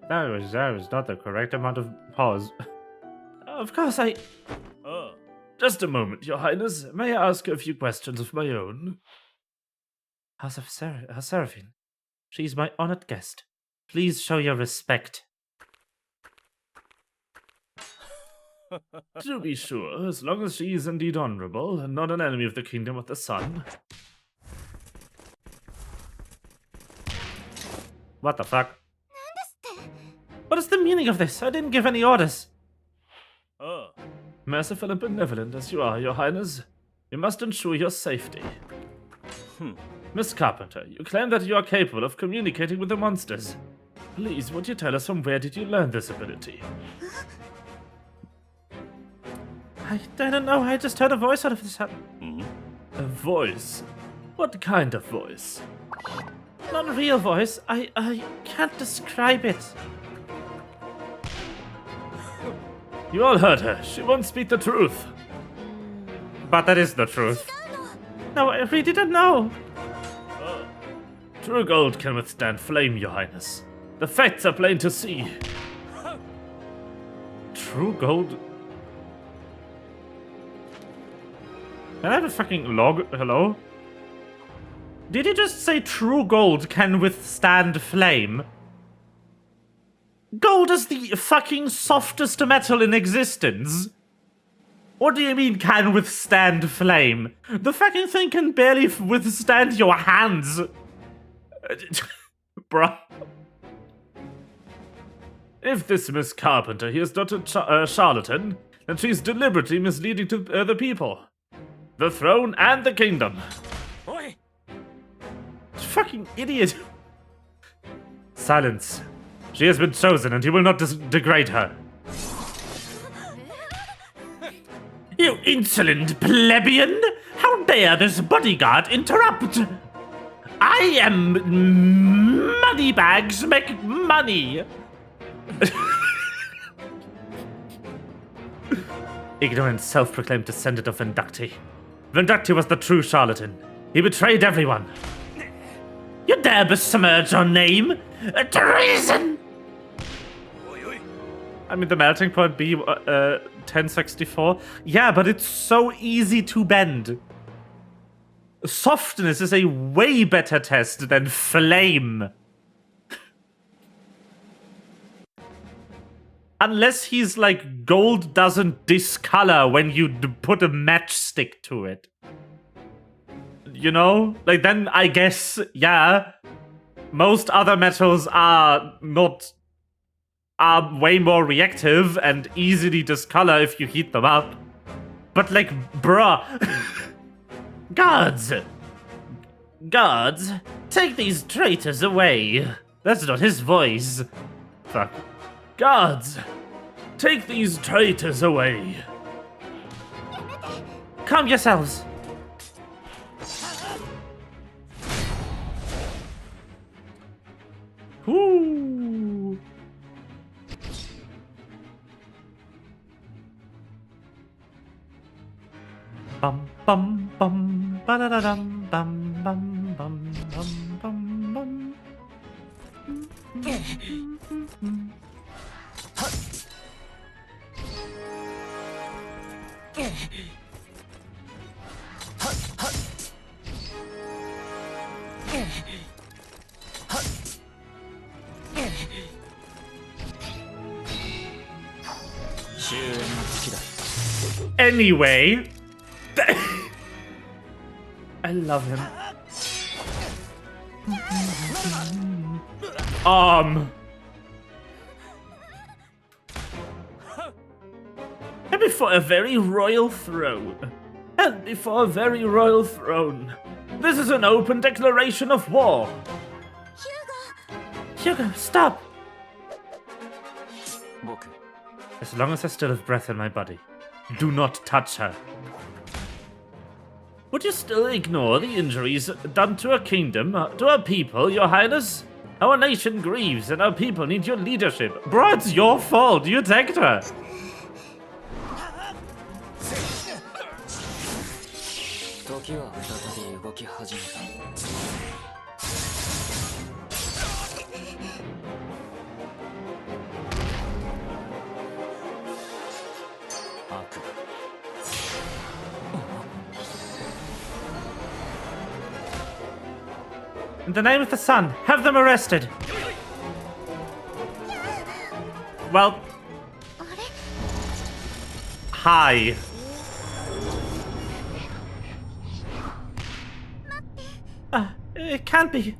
That was not the correct amount of pause. Of course, Just a moment, Your Highness. May I ask a few questions of my own? House of Seraphine. She's my honored guest. Please show your respect. To be sure, as long as she is indeed honorable and not an enemy of the Kingdom of the Sun. What the fuck? What is the meaning of this? I didn't give any orders. Merciful and benevolent as you are, Your Highness, you must ensure your safety. Miss Carpenter, you claim that you are capable of communicating with the monsters. Please, would you tell us from where did you learn this ability? I don't know, I just heard a voice out of this hat. A voice? What kind of voice? Not a real voice. I can't describe it. You all heard her. She won't speak the truth. But that is the truth. No, No, we didn't know. True gold can withstand flame, your highness. The facts are plain to see. True gold. Can I have a fucking log? Hello? Did you just say true gold can withstand flame? Gold is the fucking softest metal in existence. What do you mean can withstand flame? The fucking thing can barely withstand your hands. Bruh. If this Miss Carpenter here is not a charlatan, then she's deliberately misleading to the people. The throne and the kingdom. Fucking idiot. Silence. She has been chosen and you will not degrade her. You insolent plebeian! How dare this bodyguard interrupt? I am Moneybags make money. Ignorant, self-proclaimed descendant of Venducti. Venducti was the true charlatan. He betrayed everyone. You dare besmirch your name? Treason! I mean, the melting point be 1064. Yeah, but it's so easy to bend. Softness is a way better test than flame. Unless he's like, gold doesn't discolor when you put a matchstick to it. You know? Like, then I guess, yeah, most other metals are way more reactive and easily discolor if you heat them up. But like, bruh. Guards! Guards, take these traitors away. That's not his voice. Fuck. Guards, take these traitors away. Calm yourselves. Ooh. Bum bum bum ba da da dum bum bum bum bum bum bum. Anyway, I love him. And before a very royal throne. And before a very royal throne. This is an open declaration of war. Hugo, stop! As long as I still have breath in my body, do not touch her. Would you still ignore the injuries done to our kingdom, to our people, your highness? Our nation grieves and our people need your leadership. Bro, it's your fault. You attacked her. In the name of the sun, have them arrested. Well, hi. It can't be.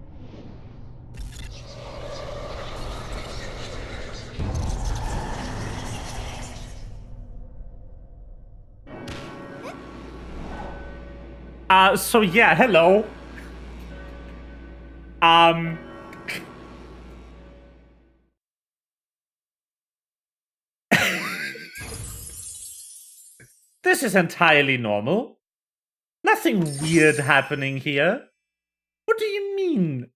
So yeah, hello. This is entirely normal. Nothing weird happening here. What do you mean?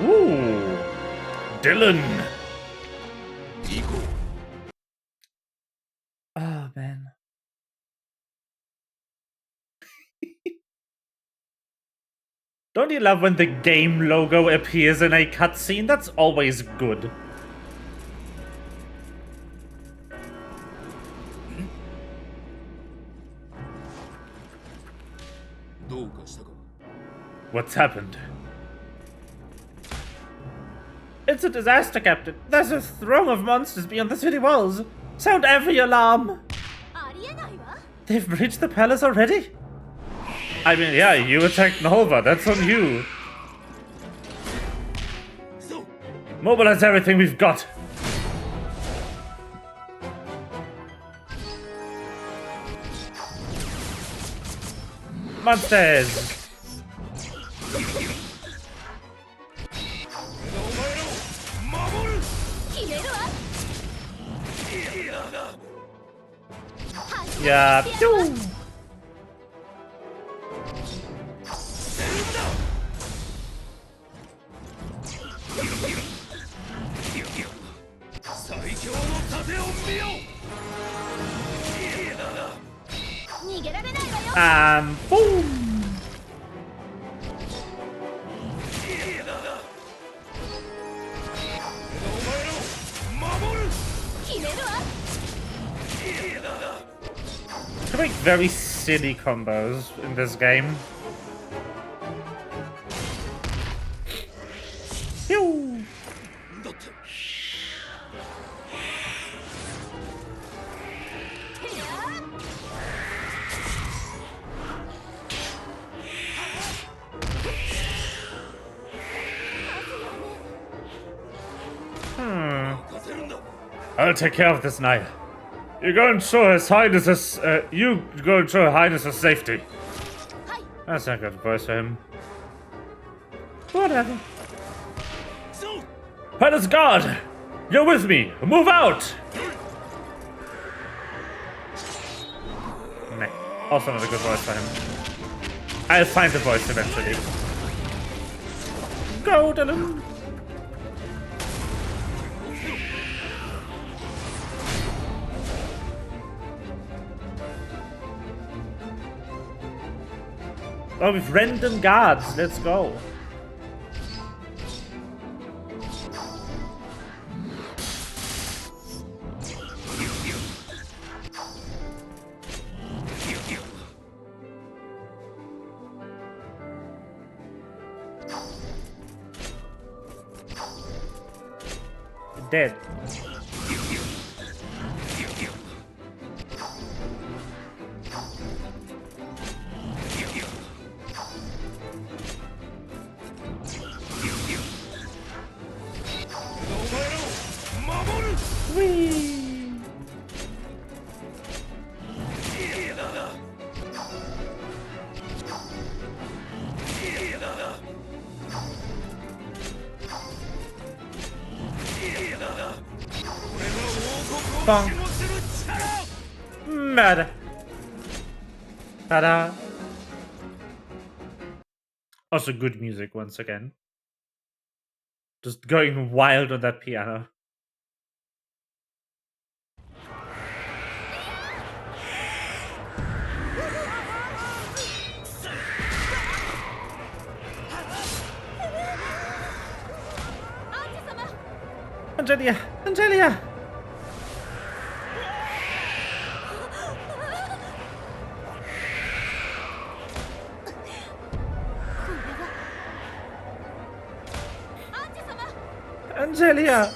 Ooh. Dylan. Oh, man. Don't you love when the game logo appears in a cutscene? That's always good. What's happened? It's a disaster, Captain. There's a throng of monsters beyond the city walls. Sound every alarm. They've breached the palace already? I mean, yeah, you attacked Nova. That's on you. Mobilize everything we've got. Monsters! Yeah. Pew! Boom! To make very silly combos in this game. Pew! I'll take care of this, Naya. You go and show His Highness's, you go and show Her Highness's safety. That's not good voice for him. Whatever. Palace Guard! You're with me! Move out! Meh. Also not a good voice for him. I'll find the voice eventually. Go, Dylan! Oh, with random guards. Let's go. Dead. Bonk. Murder. Ta-da. Also good music once again. Just going wild on that piano. Angelia! Angelia! Angelia!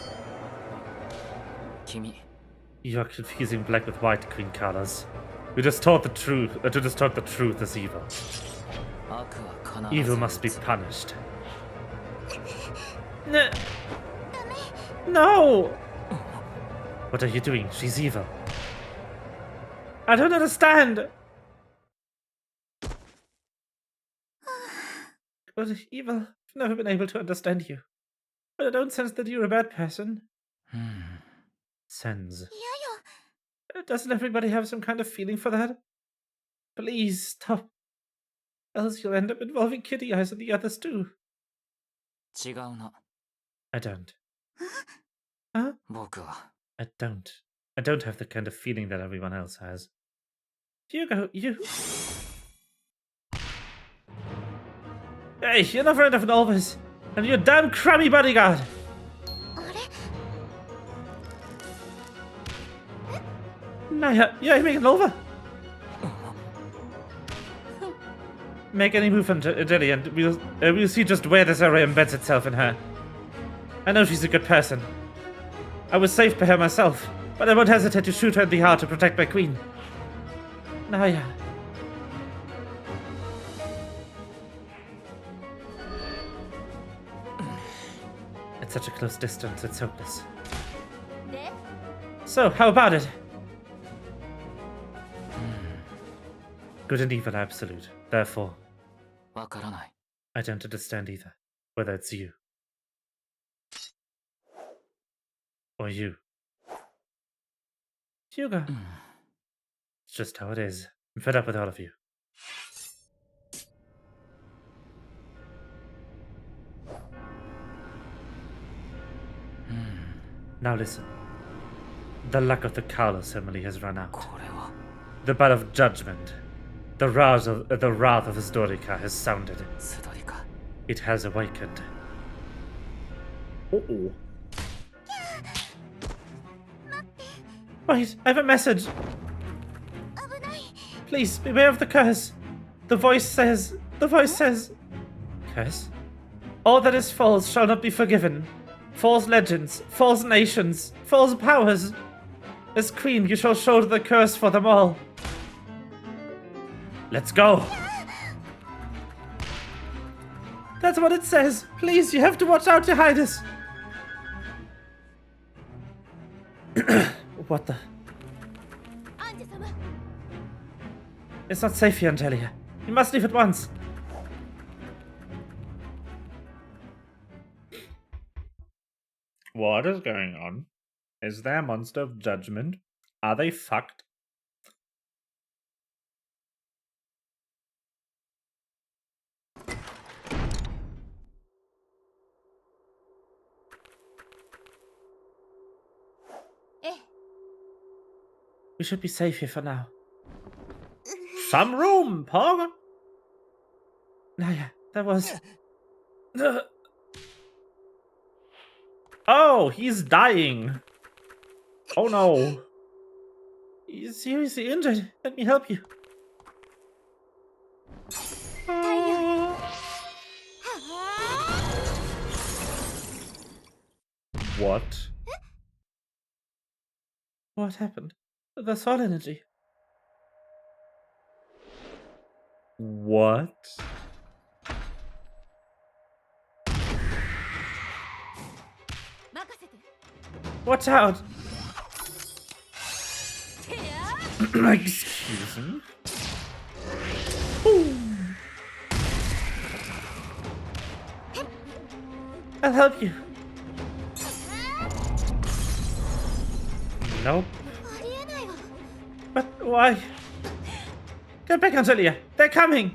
You're confusing black with white, Queen Colors. We just taught the truth. To distort the truth is evil. Evil must be punished. No! What are you doing? She's evil. I don't understand. But evil, I've never been able to understand you. But I don't sense that you're a bad person. Sense. 嫌よ Doesn't everybody have some kind of feeling for that? Please stop. Else you'll end up involving Kitty Eyes and the others too. 違うな I don't. Huh? 僕は I don't. I don't have the kind of feeling that everyone else has. Hugo, you... Hey, you're not friend of an Elvis. And you're a damn crummy bodyguard. あれ Naya, you're aiming an over. Make any move on Jelly and we'll see just where this array embeds itself in her. I know she's a good person. I was saved by her myself, but I won't hesitate to shoot her in the heart to protect my queen. Naya. At such a close distance, it's hopeless. で So, how about it? Good and evil are absolute. Therefore, わからない I don't understand either. Whether it's you. Or you. Hugo. It's just how it is. I'm fed up with all of you. Now listen. The luck of the Carlos family has run out. これは The bell of judgment. The wrath of Sdorica has sounded. スドリカ It has awakened. Uh-oh. Wait, I have a message. 危ない Please, beware of the curse. The voice says... Curse? All that is false shall not be forgiven. False legends, false nations, false powers. As queen, you shall shoulder the curse for them all. Let's go. That's what it says. Please, you have to watch out, Your Highness. What the? アンジェ様 It's not safe here, Angelia. You must leave at once. What is going on? Is there a monster of judgment? Are they fucked? We should be safe here for now. Some room, Pog. Naya, that was... Oh, he's dying. Oh no. He's seriously injured. Let me help you. What? What happened? The soul energy. What? Watch out! Excuse me. Ooh. I'll help you. Nope. But why? Get back, Angelia. They're coming.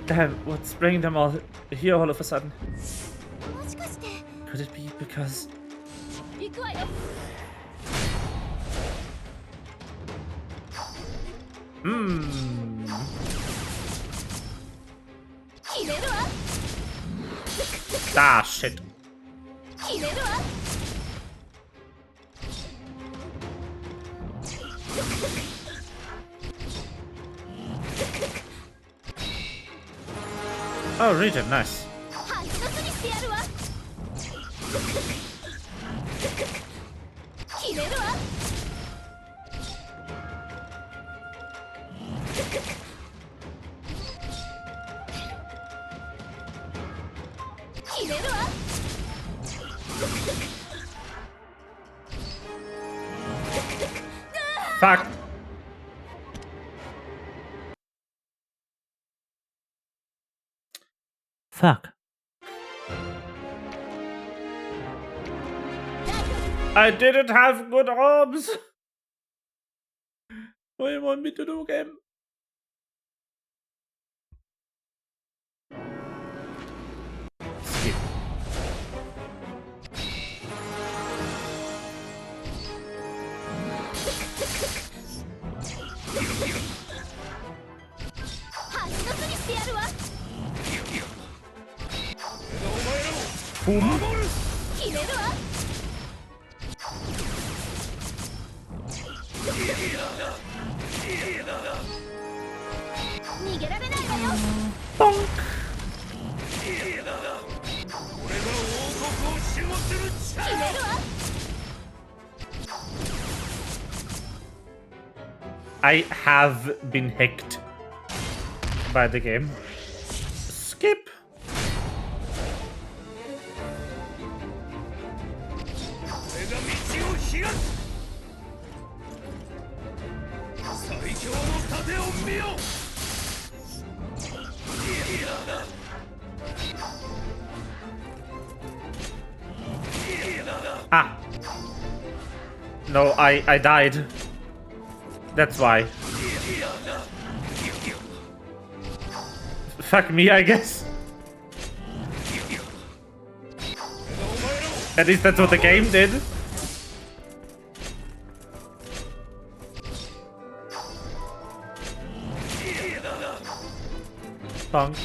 Damn, what's bringing them all here all of a sudden? Could it be because... Ah, shit. Oh, Regent, nice. Fuck. Fuck. I didn't have good arms. What do you want me to do again? Skip. Boom. Bonk. I have been hacked by the game. Skip. Ah. No, I died. That's why. Fuck me, I guess. At least that's what the game did. Bonk.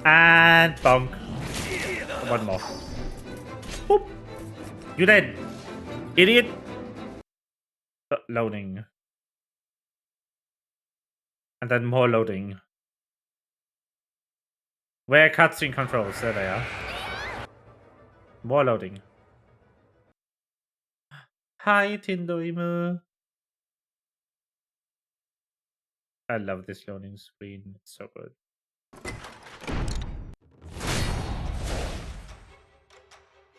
And bonk. One more. Boop. You dead. Idiot. Loading. And then more loading. Where are cutscene controls? There they are. More loading. Hi, Tindoimu. I love this loading screen. It's so good.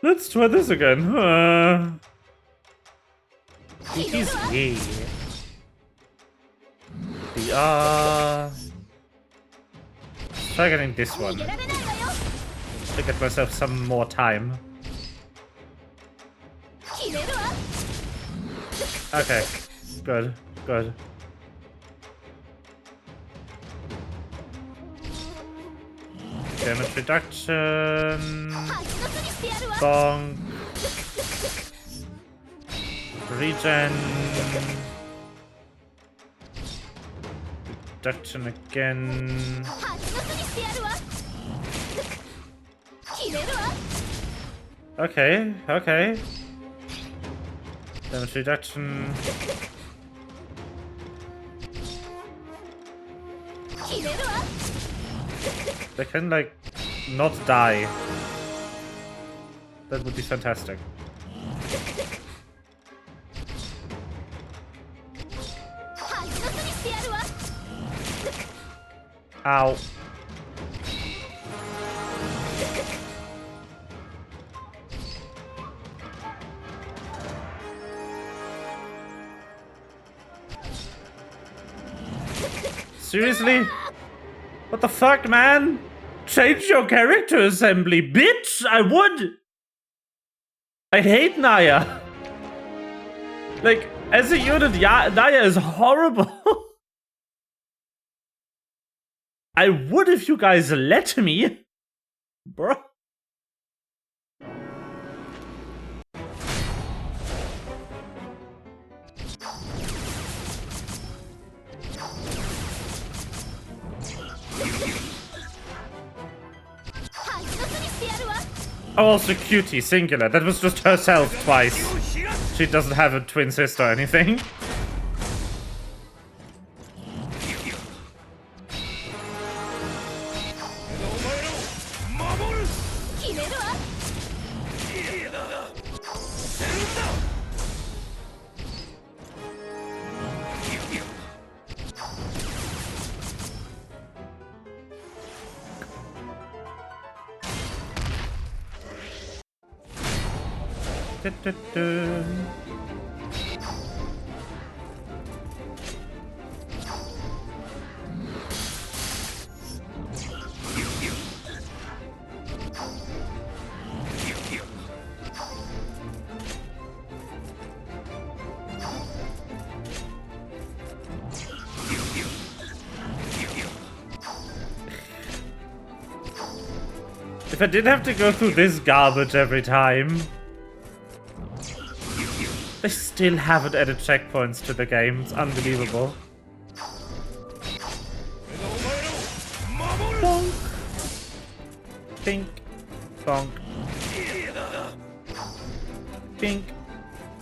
Let's try this again. It is me. Let's try getting this one. To get myself some more time. Okay. Good. Good. Damage reduction. Bonk. Regen. Reduction again. Okay, okay. Damage reduction. They can, like, not die. That would be fantastic. Ow. Seriously? What the fuck, man? Change your character assembly, bitch! I would! I hate Naya. Like, as a unit, Naya is horrible. I would if you guys let me. Bro. Oh, also cutie, singular. That was just herself twice. She doesn't have a twin sister or anything. Du-du-du. If I did have to go through this garbage every time. They still haven't added checkpoints to the game. It's unbelievable. Bonk. Bink. Bonk. Bink.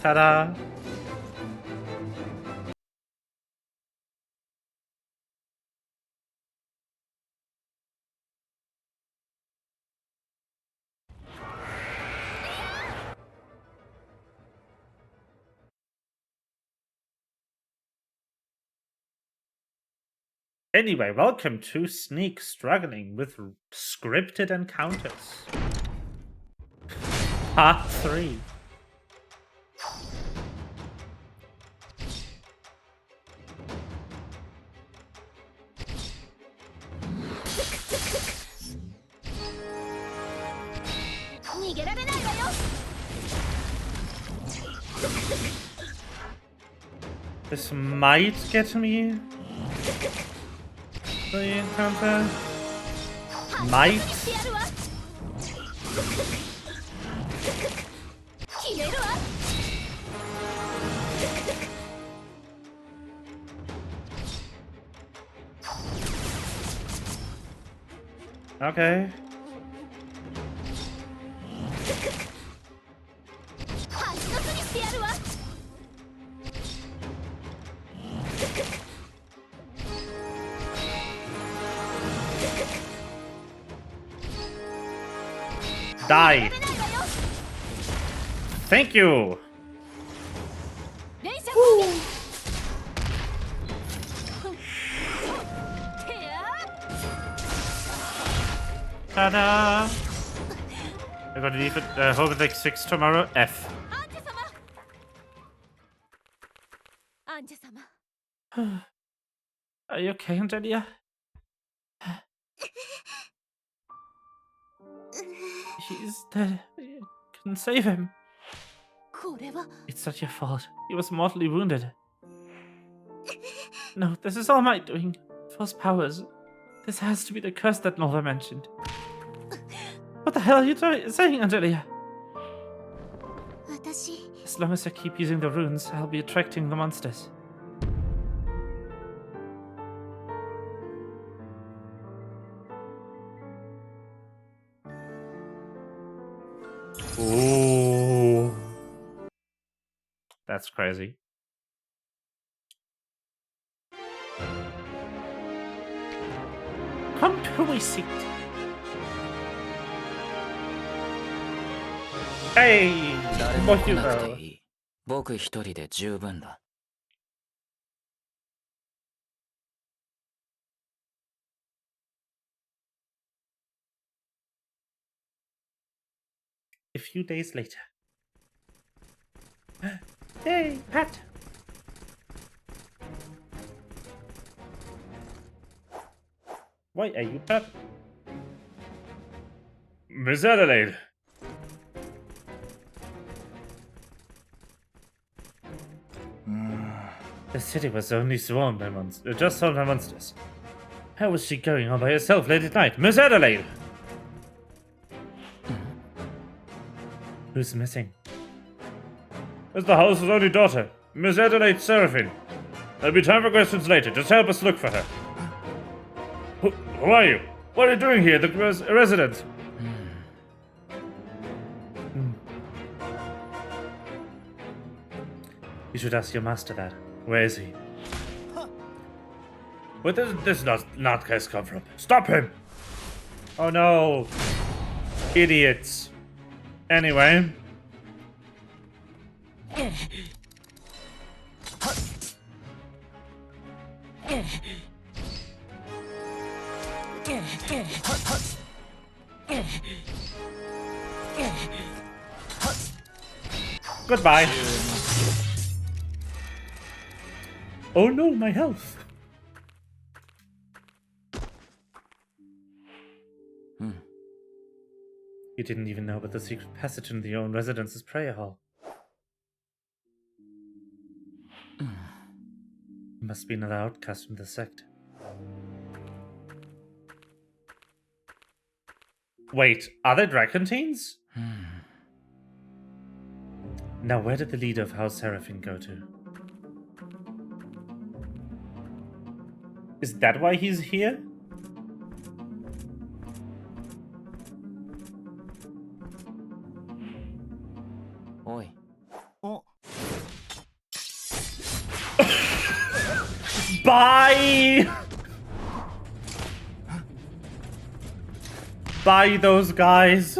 Ta-da. Anyway, welcome to Sneak struggling with scripted encounters. Part 3. This might get me the encounter. Might. Okay. Die. Thank you. Ta-da! We're gonna leave it home at like 6 tomorrow. F. Are you okay, Angelia? He's dead. You couldn't save him. It's not your fault. He was mortally wounded. No, this is all my doing. False powers. This has to be the curse that Nova mentioned. What the hell are you saying, Angelia? As long as I keep using the runes, I'll be attracting the monsters. Ooh. That's crazy. Come to my seat. Hey! 誰も来なくていい。僕一人で十分だ。A few days later. Hey, Pat! Why are you Pat? Miss Adelaide! The city was only swarmed by monsters. Just swarmed by monsters. How was she going all by herself late at night? Miss Adelaide! Who's missing? It's the house's only daughter, Miss Adelaide Seraphine. There'll be time for questions later. Just help us look for her. Who are you? What are you doing here, the resident? You should ask your master that. Where is he? Where does this nutcase come from? Stop him! Oh no! Idiots. Anyway. Goodbye. Oh no, my health. You didn't even know about the secret passage in your own residence's prayer hall. You must be another outcast from the sect. Wait, are they Dracontines? Now, where did the leader of House Seraphine go to? Is that why he's here? Oi. お Bye! Bye, those guys.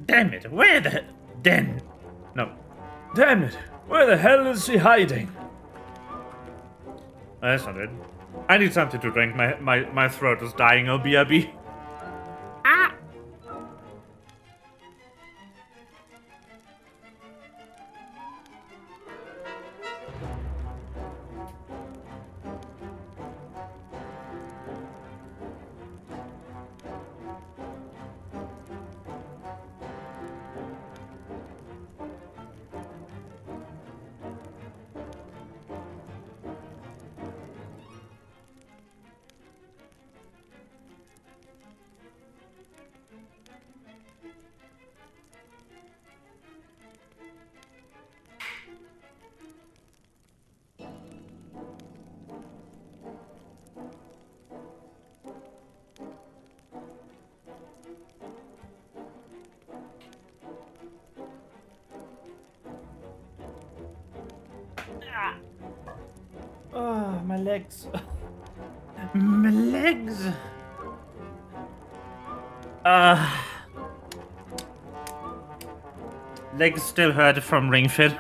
Damn it, where the... No. Damn it! Where the hell is she hiding? That's not it. I need something to drink. My throat is dying, oh BRB. Ah! Oh, my legs. My legs. Legs still hurt from Ring Fit.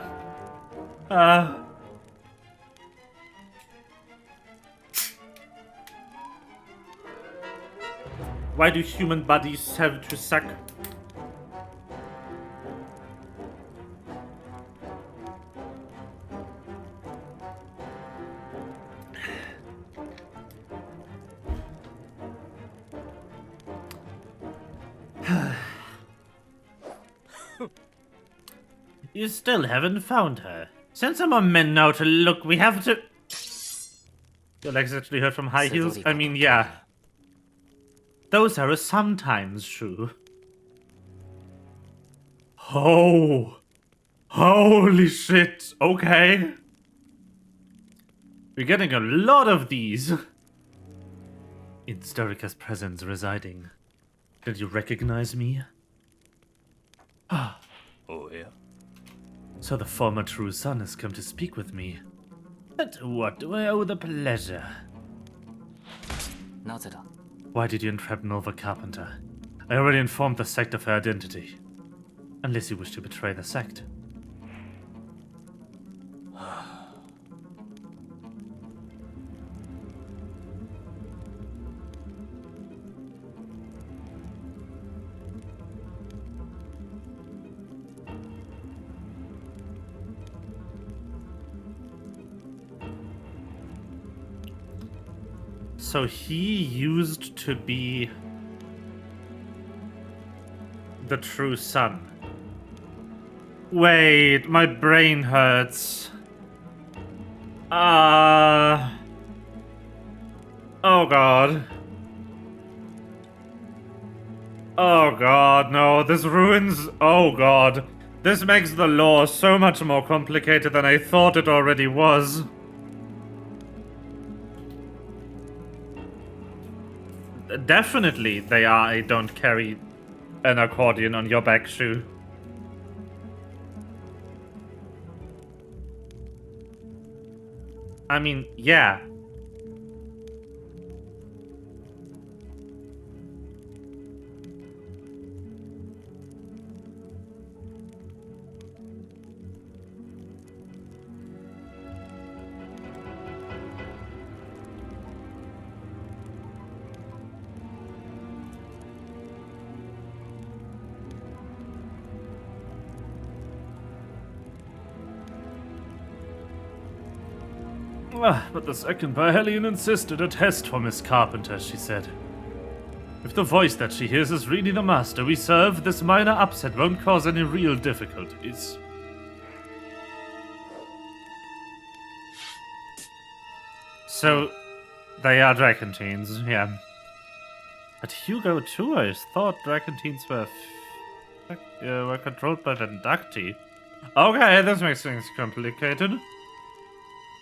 Why do human bodies have to suck? You still haven't found her. Send some more men now to look. We have to... Your legs actually hurt from high heels? I mean, yeah. Those are sometimes true. Oh. Holy shit. Okay. We're getting a lot of these. In Sdorica's presence residing. Did you recognize me? Ah. おや So the former true son has come to speak with me. But what do I owe the pleasure? なぜだ Why did you entrap Nova Carpenter? I already informed the sect of her identity. Unless you wish to betray the sect. So he used to be the true son. Wait, my brain hurts. Oh god. Oh god, no, this ruins... Oh god. This makes the lore so much more complicated than I thought it already was. Definitely they are a don't carry an accordion on your back shoe. I mean, yeah. But the second Parhelion insisted a test for Miss Carpenter, she said. If the voice that she hears is really the master we serve, this minor upset won't cause any real difficulties. So, they are Dracontines, yeah. But Hugo too, I thought Dracontines were controlled by the Ducti. Okay, this makes things complicated.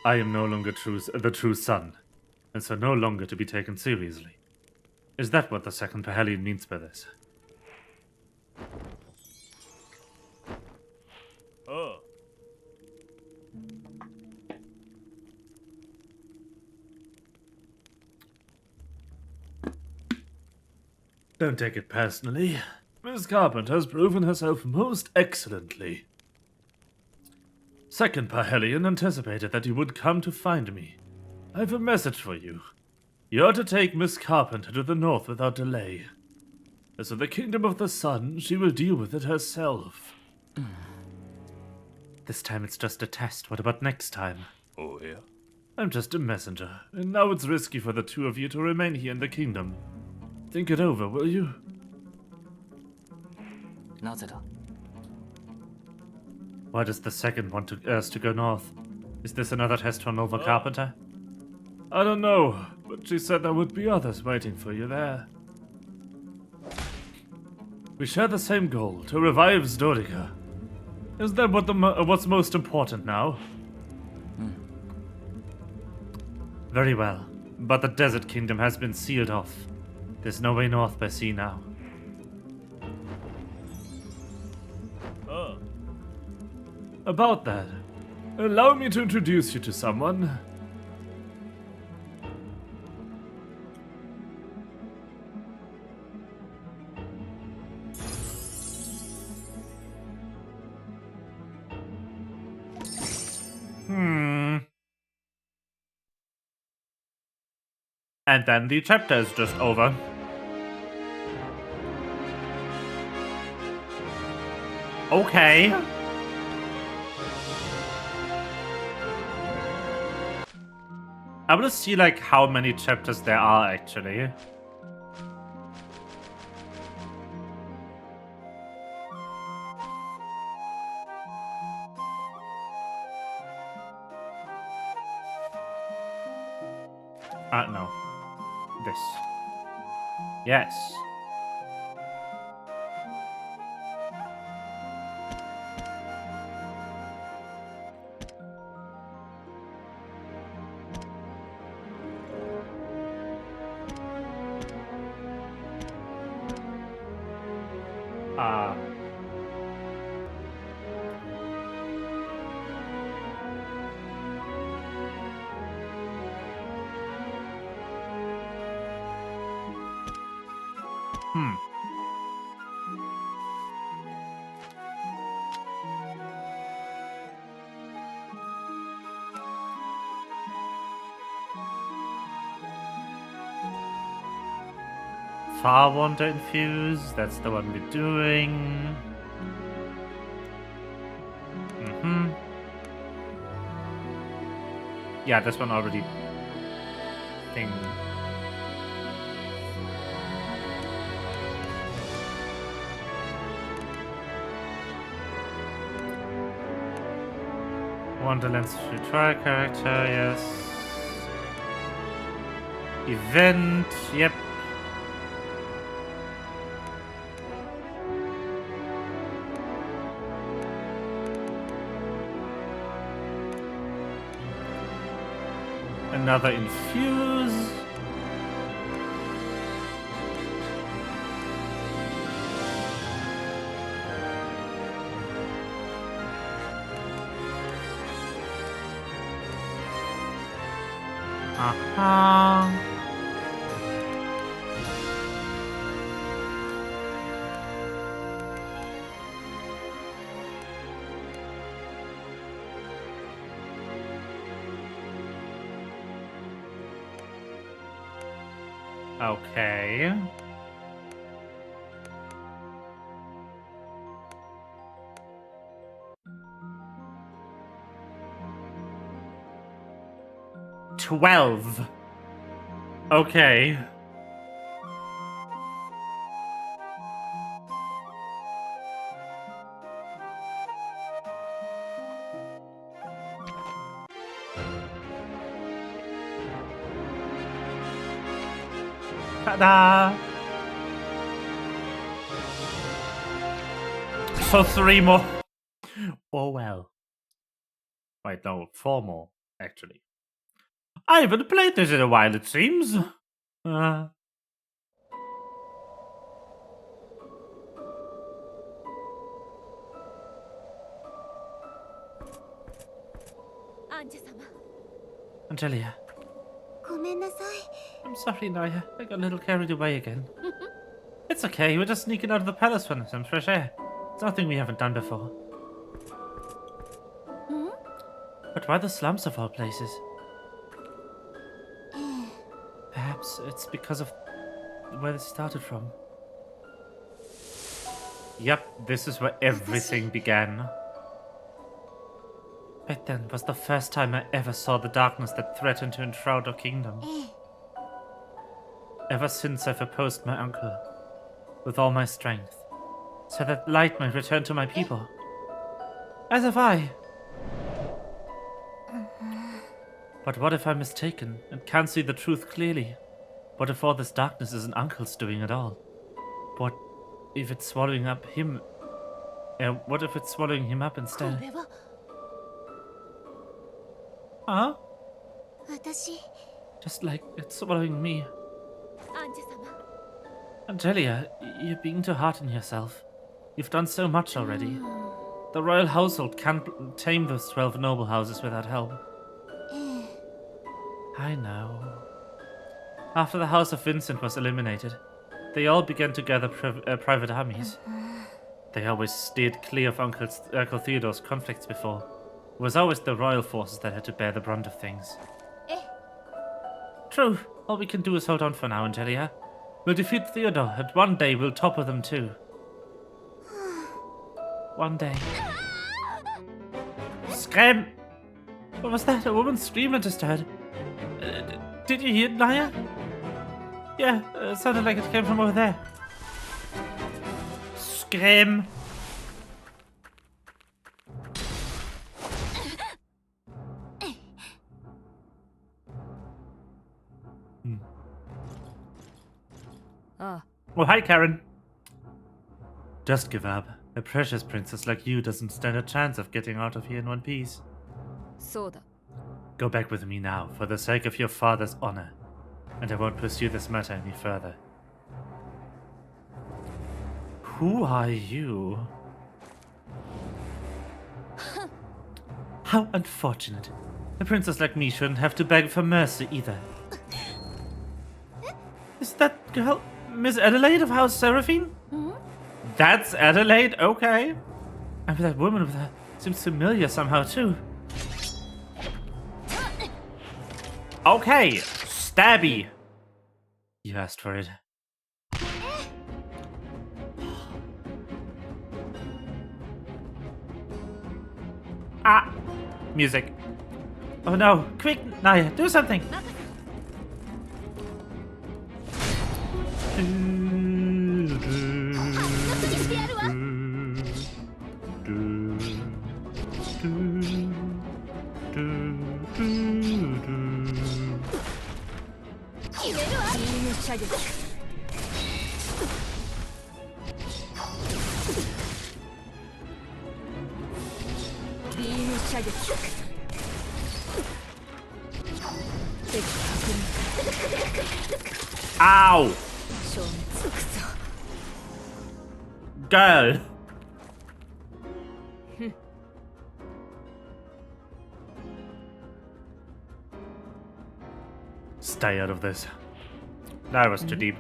I am no longer the true son, and so no longer to be taken seriously. Is that what the second Parhelion means by this? Oh. Don't take it personally. Miss Carpenter has proven herself most excellently. Second Parhelion anticipated that you would come to find me. I have a message for you. You're to take Miss Carpenter to the north without delay. As for the Kingdom of the Sun, she will deal with it herself. This time it's just a test. What about next time? Oh, yeah? I'm just a messenger, and now it's risky for the two of you to remain here in the kingdom. Think it over, will you? なぜだ Why does the second want us to go north? Is this another test for Nova Carpenter? I don't know, but she said there would be others waiting for you there. We share the same goal, to revive Sdorica. Is that what's most important now? Very well, but the Desert Kingdom has been sealed off. There's no way north by sea now. About that, allow me to introduce you to someone. And then the chapter is just over. Okay. I want to see like how many chapters there are actually. No. This. Yes. Far Wander Infuse, that's the one we're doing. Yeah, this one already thing. Wonderland's free trial character, yes. Event, yep. Another infuse. Okay. 12. Okay. Ta-da! So 3 more. Oh well. Wait, no, 4 more, actually. I haven't played this in a while, it seems. アンジュ様 Angelia, ごめんなさい I'm sorry, Naya. I got a little carried away again. It's okay, we're just sneaking out of the palace for some fresh air. It's nothing we haven't done before. But why the slums of all places? Perhaps it's because of where it started from. Yep, this is where everything began. Back then was the first time I ever saw the darkness that threatened to enshroud our kingdom. Ever since I've opposed my uncle with all my strength, so that light might return to my people. As have I. But what if I'm mistaken and can't see the truth clearly? What if all this darkness isn't Uncle's doing at all? What if it's swallowing up him? What if it's swallowing him up こ instead? れは Huh? 私 Just like it's swallowing me. アンジュ様 Angelia, you're being too hard on yourself. You've done so much already. The royal household can't tame those 12 noble houses without help. I know. After the House of Vincent was eliminated, they all began to gather private armies. They always steered clear of Uncle Theodore's conflicts before. It was always the royal forces that had to bear the brunt of things. True. All we can do is hold on for now, Angelia. We'll defeat Theodore, and one day we'll topple them too. One day. Scream! What was that? A woman's scream I just heard. Did you hear it, Naya? Yeah, it sounded like it came from over there. Scream! Oh, hi, Karen. Just give up. A precious princess like you doesn't stand a chance of getting out of here in one piece. そうだ Go back with me now, for the sake of your father's honor, and I won't pursue this matter any further. Who are you? How unfortunate. A princess like me shouldn't have to beg for mercy either. Is that girl Miss Adelaide of House Seraphine? That's Adelaide? Okay. And that woman with her seems familiar somehow too. Okay, stabby. You asked for it. Ah, music. Oh no, quick, Naya, do something. Ow! Girl! Stay out of this. That was too deep.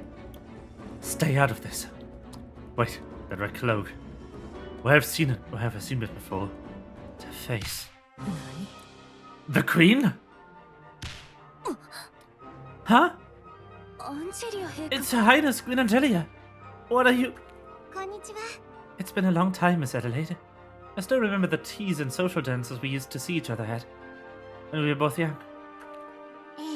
Stay out of this. Wait, that red cloak. Where have seen it? Where have I seen it before? It's her face. The Queen? Huh? アンジェリア陛下 It's Her Highness Queen Angelia. What are you? こんにちは It's been a long time, Miss Adelaide. I still remember the teas and social dances we used to see each other at when we were both young. ええ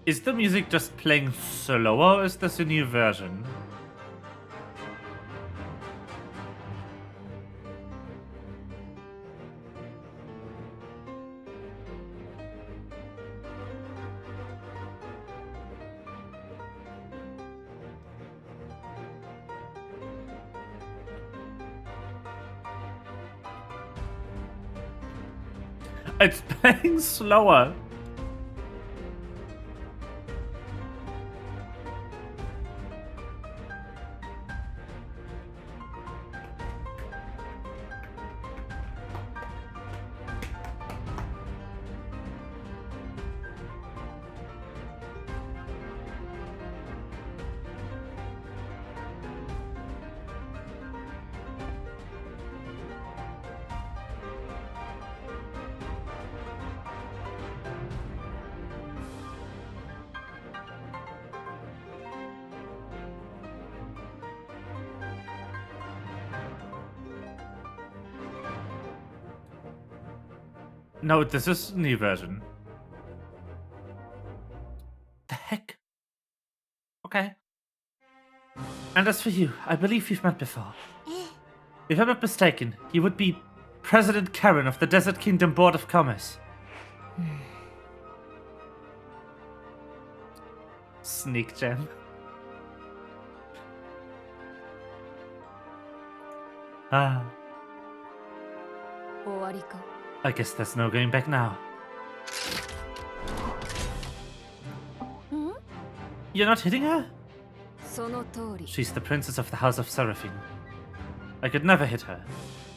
Is the music just playing slower, or is this a new version? It's playing slower. No, this is a new version. The heck? Okay. And as for you, I believe we've met before. If I'm not mistaken, you would be President Karen of the Desert Kingdom Board of Commerce. Sneak gem. Ah, 終わりか I guess there's no going back now. You're not hitting her? その通り She's the princess of the House of Seraphine. I could never hit her.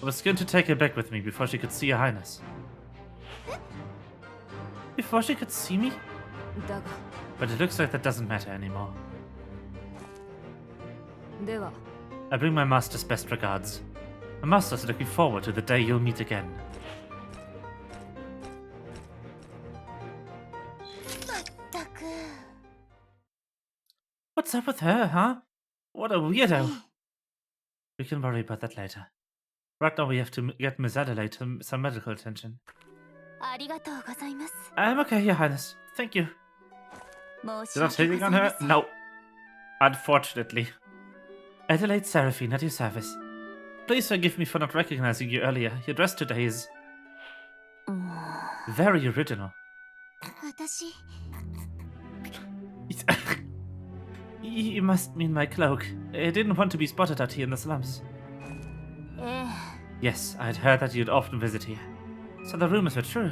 I was going to take her back with me before she could see Your Highness. Before she could see me? だが But it looks like that doesn't matter anymore. では I bring my master's best regards. My master's looking forward to the day you'll meet again. What's up with her, huh? What a weirdo. We can worry about that later. Right now we have to get Miss Adelaide some medical attention. ありがとうございます I'm okay, Your Highness. Thank you. 申し You're not 訳 hitting ご on ざいま her? せん No. Unfortunately. Adelaide Seraphine at your service. Please forgive me for not recognizing you earlier. Your dress today is うーん very original. 私 You must mean my cloak. I didn't want to be spotted out here in the slums. ええ Yes, I'd heard that you'd often visit here. So the rumors were true.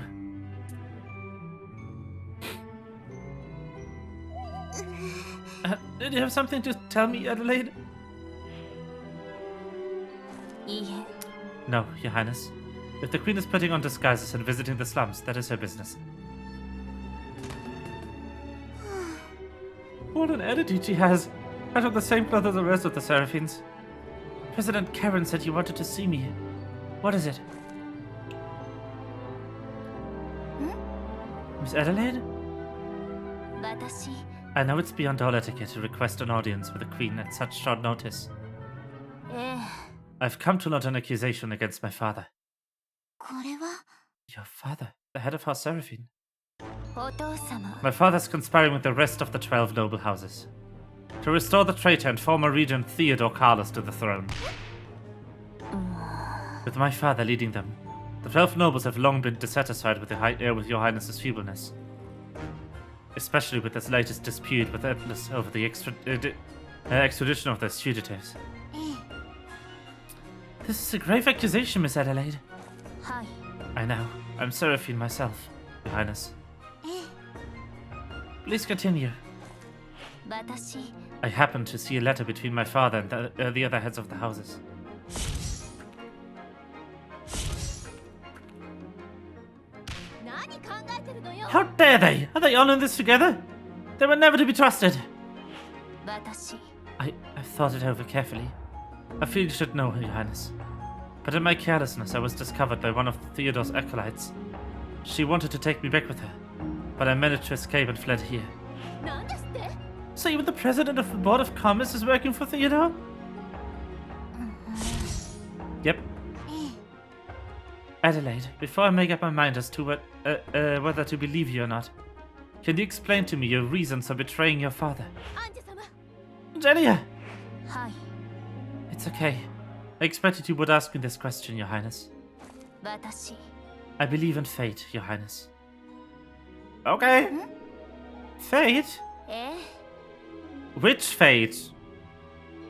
Did you have something to tell me, Adelaide? いいえ No, Your Highness. If the Queen is putting on disguises and visiting the slums, that is her business. What an attitude she has! Out of the same cloth as the rest of the Seraphines. President Karen said you wanted to see me. What is it? Miss Adelaide? 私 I know it's beyond all etiquette to request an audience with the Queen at such short notice. ええ I've come to lodge an accusation against my father. これは Your father? The head of House Seraphine? お父様 My father's conspiring with the rest of the 12 noble houses to restore the traitor and former regent Theodore Carlos to the throne. With my father leading them, the 12 nobles have long been dissatisfied with, with Your Highness's feebleness. Especially with this latest dispute with Atlas over the extradition of their fugitives. ええ This is a grave accusation, Miss Adelaide. はい I know. I'm Seraphine myself, Your Highness. ええ Please continue. 私 I happened to see a letter between my father and the other heads of the houses. 何考えてるのよ How dare they? Are they all in this together? They were never to be trusted. 私 I've thought it over carefully. I feel you should know, Your Highness. But in my carelessness, I was discovered by one of Theodore's acolytes. She wanted to take me back with her, but I managed to escape and fled here. なんですって So even the president of the Board of Commerce is working for Theodore? Yep. ええ Adelaide, before I make up my mind as to whether to believe you or not, Can you explain to me your reasons for betraying your father? アンジェ様 Angelia! はい It's okay. I expected you would ask me this question, Your Highness. 私 I believe in fate, Your Highness. Okay. Fate? え Which fate?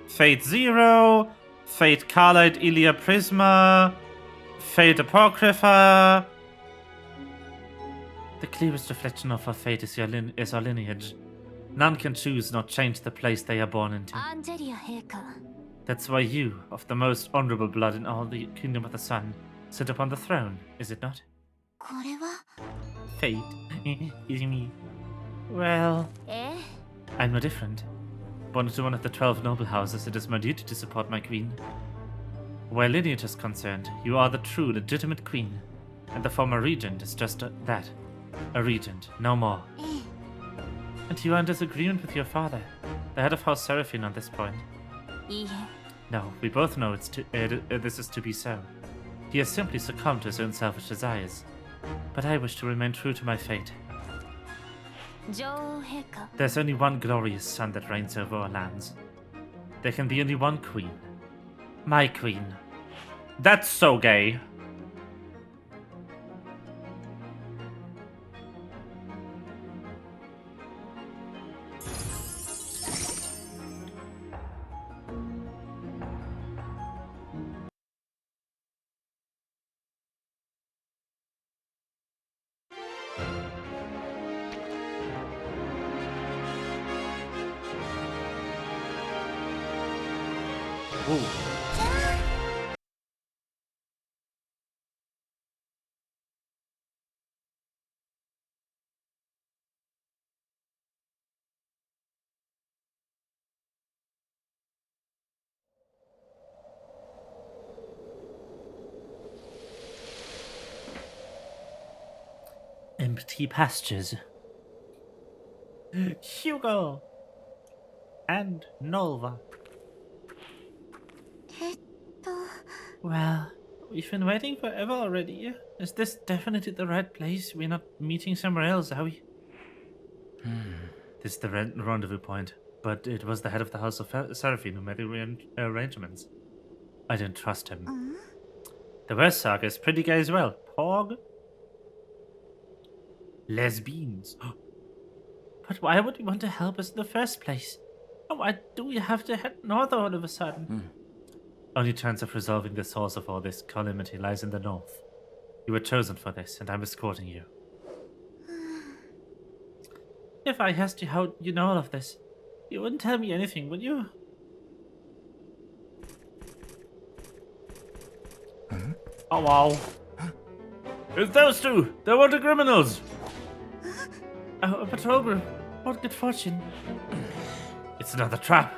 Fate Zero, Fate Carlite Ilia Prisma, Fate Apocrypha. The clearest reflection of our fate is our lineage. None can choose nor change the place they are born into. アンジェリア陛下 That's why you, of the most honorable blood in all the kingdom of the sun, sit upon the throne, is it not? これは Fate is me. Well, え I'm no different. Born into one of the 12 noble houses, it is my duty to support my queen. Where lineage is concerned, you are the true, legitimate queen, and the former regent is just that, a regent, no more. え And you are in disagreement with your father, the head of House Seraphine on this point. いいえ No, we both know this is to be so. He has simply succumbed to his own selfish desires. But I wish to remain true to my fate. 女王陛下 There's only one glorious sun that reigns over our lands. There can be only one queen. My queen. That's so gay. Empty pastures. Hugo! And Nova. えっと Well, we've been waiting forever already. Is this definitely the right place? We're not meeting somewhere else, are we? This is the rendezvous point, but it was the head of the House of Seraphine who made the arrangements. I didn't trust him. The West Saga is pretty gay as well. Pog. Lesbians. But why would you want to help us in the first place? And why do we have to head north all of a sudden? Only chance of resolving the source of all this calamity lies in the north. You were chosen for this, and I'm escorting you. If I asked you how you know all of this, you wouldn't tell me anything, would you? Oh wow. It's those two! They were the criminals! A patrol group. What good fortune. It's another trap.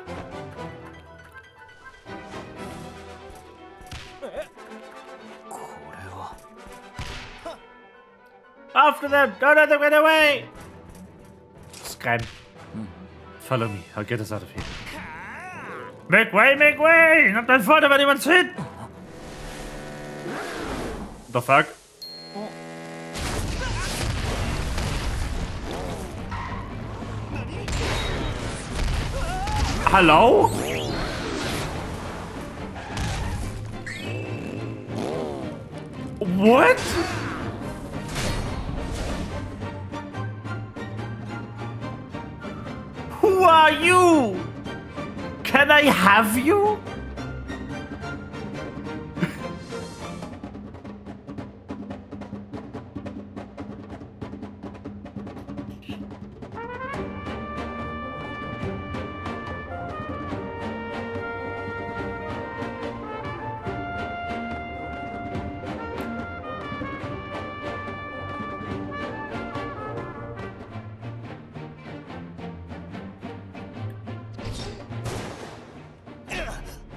After them! Don't let them get away! Scram. Follow me. I'll get us out of here. Make way! Make way! Not my fault if anyone's hit! The fuck? Hello? What? Who are you? Can I have you?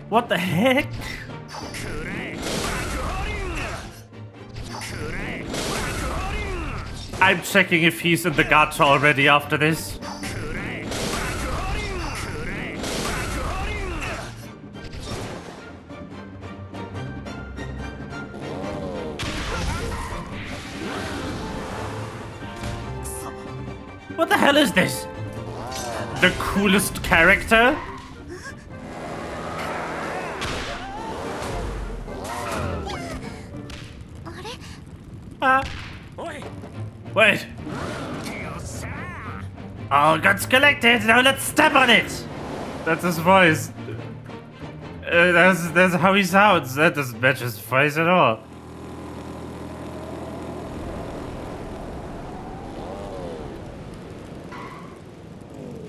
What the heck? I'm checking if he's in the gacha already after this. What the hell is this? The coolest character? Wait. All guns collected, now let's step on it! That's his voice. That's how he sounds. That doesn't match his voice at all.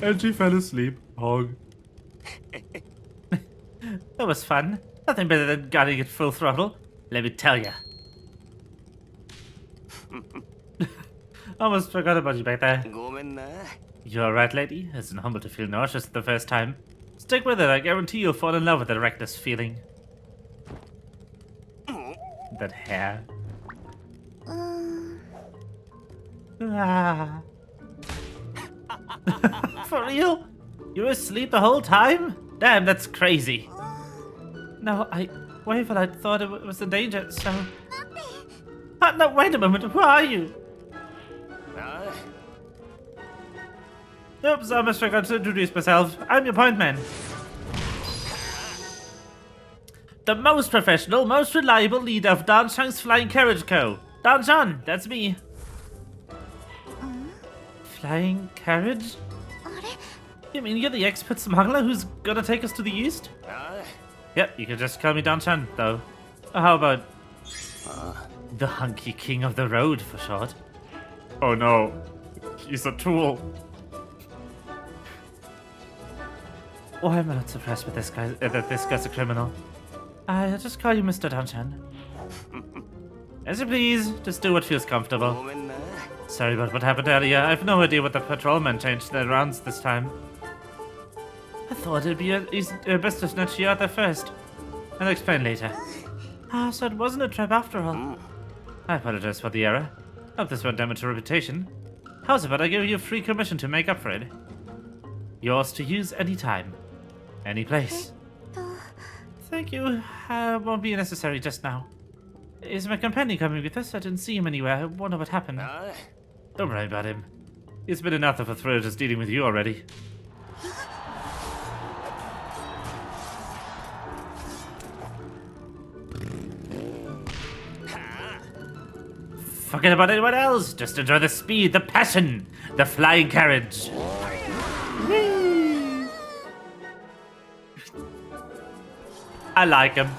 And she fell asleep. Hog. That was fun. Nothing better than gunning it full throttle. Let me tell ya. Almost forgot about you back there. ごめんな。 You're right, lady. It's humble to feel nauseous the first time. Stick with it. I guarantee you'll fall in love with the reckless feeling. That hair. Ah. For real? You were asleep the whole time? Damn, that's crazy. No, Wavel, I thought it was in danger, so... no, wait a moment. Who are you? Oops, I almost forgot to introduce myself. I'm your point man. The most professional, most reliable leader of Danshang's Flying Carriage Co. Danshan, that's me. Flying Carriage? You mean you're the expert smuggler who's gonna take us to the east? Yep, you can just call me Danshan, though. Or how about... the hunky king of the road, for short. Oh no, he's a tool. Why am I not surprised with this guy, that this guy's a criminal? I'll just call you Mr. Danshan. As you please, just do what feels comfortable. ごめんな。 Sorry about what happened earlier. I have no idea what the patrolmen changed their rounds this time. I thought it'd be best to snatch you out there first. I'll explain later. Ah, so it wasn't a trap after all. I apologize for the error. Hope this won't damage your reputation. How's about I give you a free commission to make up for it? Yours to use any time. Any place. Thank you. Won't be necessary just now. Is my companion coming with us? I didn't see him anywhere. I wonder what happened. Don't worry about him. It's been enough of a thrill just dealing with you already. Forget about anyone else. Just enjoy the speed, the passion, the flying carriage. Whee! I like him.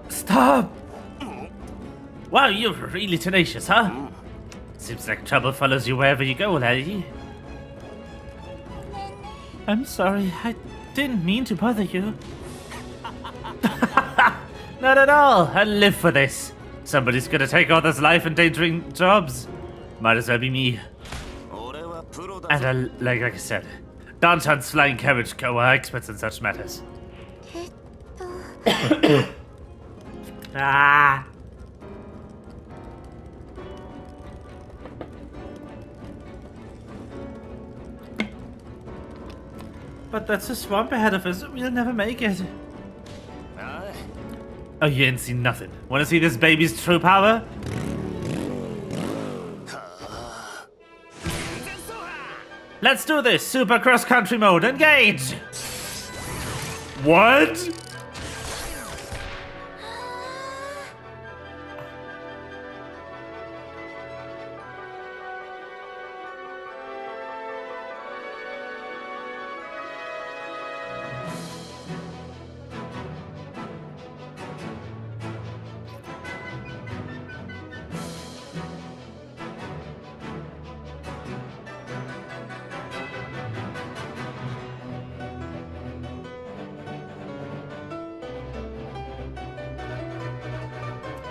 Stop! Wow, you're really tenacious, huh? Seems like trouble follows you wherever you go, lady. I'm sorry, I didn't mean to bother you. Not at all, I live for this. Somebody's gonna take all those life-endangering jobs. Might as well be me. 俺はプロだぞ。 And like I said, Danshan's Flying Carriage Co. are experts in such matters. Ah. But that's a swamp ahead of us. We'll never make it. Oh, you ain't seen nothing. Wanna see this baby's true power? Let's do this! Super cross-country mode, engage! What?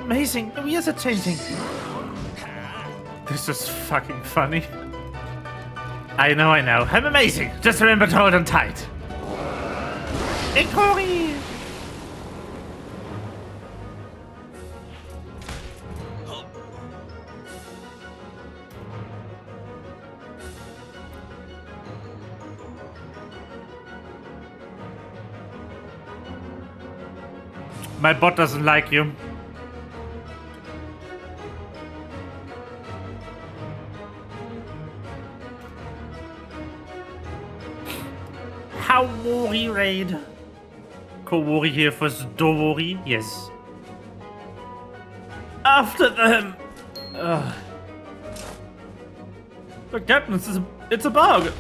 Amazing, the wheels are changing. This is fucking funny. I know. I'm amazing. Just remember to hold on tight. Ikori! My bot doesn't like you. Howori raid. Kowori here for Sdowori? Yes. After them. But Captain, it's a bug.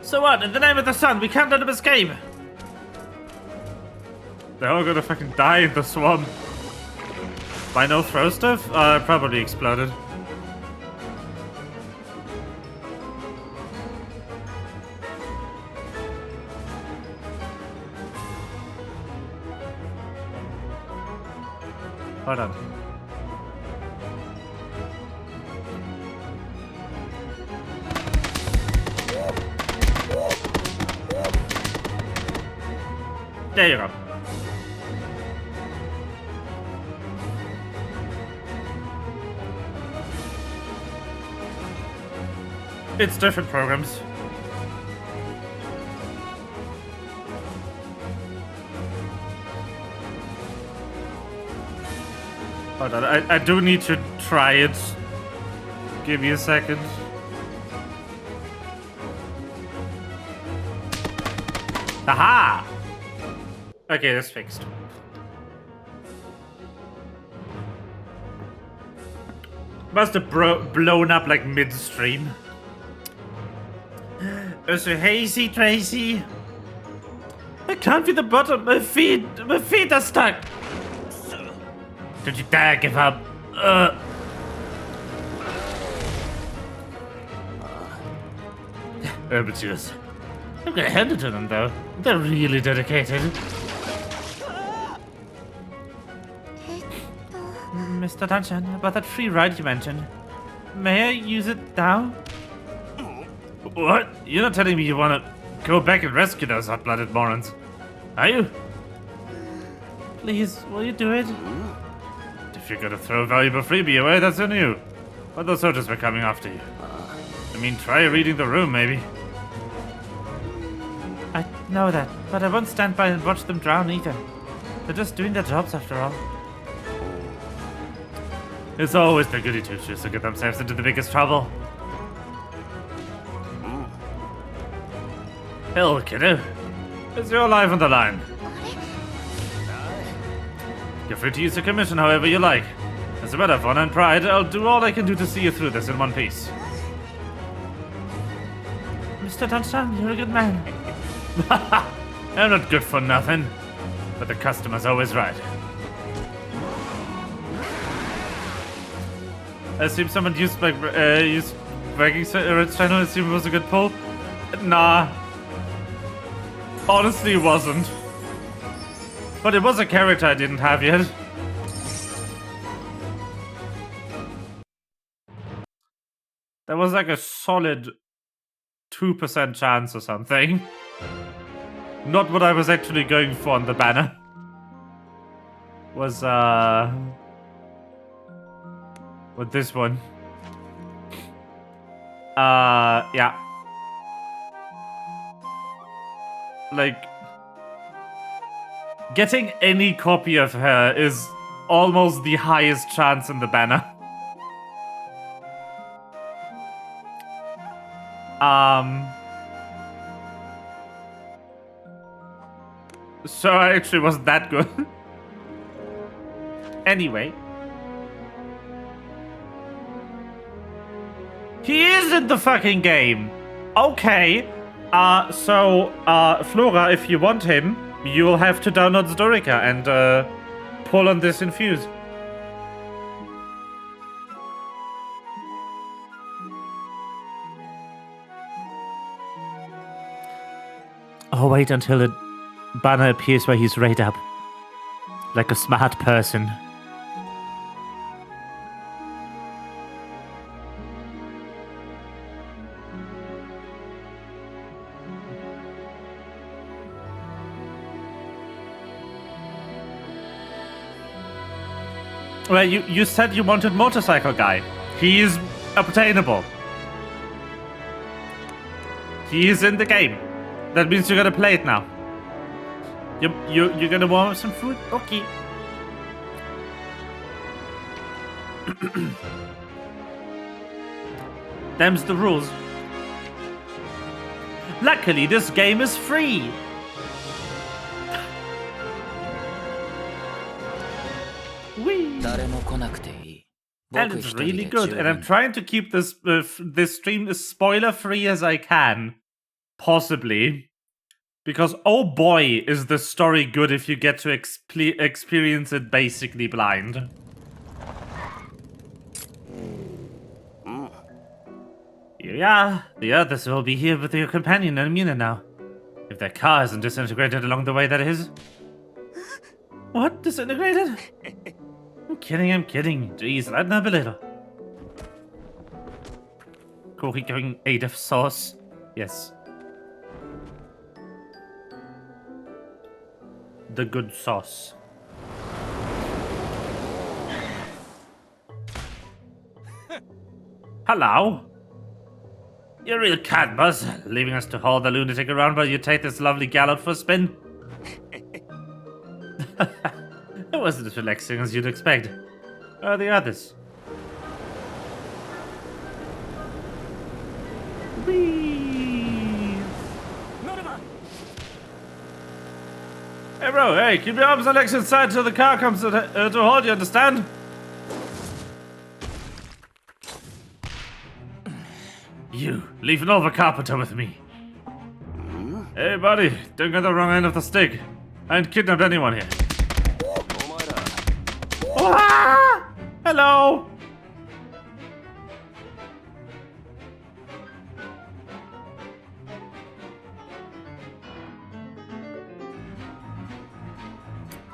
So what? In the name of the sun, we can't let him escape. They're all gonna fucking die in the swamp. By no throw stuff? Probably exploded. Hold on. There you go. It's different programs. Hold on, I do need to try it. Give me a second. Aha! Okay, that's fixed. Must have blown up like midstream. Oh, so hazy, Tracy. I can't feel the bottom. My feet are stuck. Don't you dare give up. Herbal juice. I'm gonna hand it to them though. They're really dedicated. Mr. Dungeon, about that free ride you mentioned. May I use it now? What? You're not telling me you want to go back and rescue those hot-blooded morons, are you? Please, will you do it? If you're gonna throw a valuable freebie away, that's on you. But those soldiers were coming after you. I mean, try reading the room, maybe. I know that, but I won't stand by and watch them drown either. They're just doing their jobs after all. It's always the goody two-shoes who get themselves into the biggest trouble. Hell, kiddo. Is your life on the line? You're free to use your commission however you like. As a matter of honor and pride, I'll do all I can do to see you through this in one piece. Mr. Dunstan, you're a good man. I'm not good for nothing, but the customer's always right. I assume someone used Bragging Red Channel, I assume it was a good pull. Nah. Honestly, it wasn't. But it was a character I didn't have yet. There was like a solid 2% chance or something. Not what I was actually going for on the banner. Was, with this one. Yeah. Like, getting any copy of her is almost the highest chance in the banner. So I actually wasn't that good. Anyway. He is in the fucking game. Okay. Flora, if you want him, you'll have to download Sdorica and, pull on this infuse. Oh, wait until a banner appears where he's right up. Like a smart person. Well, you said you wanted motorcycle guy. He is obtainable. He is in the game. That means you're gonna play it now. You're gonna warm up some food? Okay. Them's the rules. Luckily, this game is free. Whee! 誰も来なくていい。 And 僕 it's 一人 really で good. 十 And I'm 分 trying to keep this stream as spoiler free as I can, possibly, because oh boy, is the story good if you get to experience it basically blind. Here we are. The others will be here with your companion in a minute now. If their car isn't disintegrated along the way, that is. What? Disintegrated? I'm kidding. Jeez, lighten up a little. Coffee going ADF sauce. Yes. The good sauce. Hello? You're a real cat, Buzz, leaving us to haul the lunatic around while you take this lovely gal out for a spin. It wasn't as relaxing as you'd expect. Where are the others? Whee! Hey bro, hey, keep your arms on the exit side till the car comes to a halt, you understand? You, leave Nova Carpenter with me. Hey buddy, don't get the wrong end of the stick. I ain't kidnapped anyone here. Ah! Hello!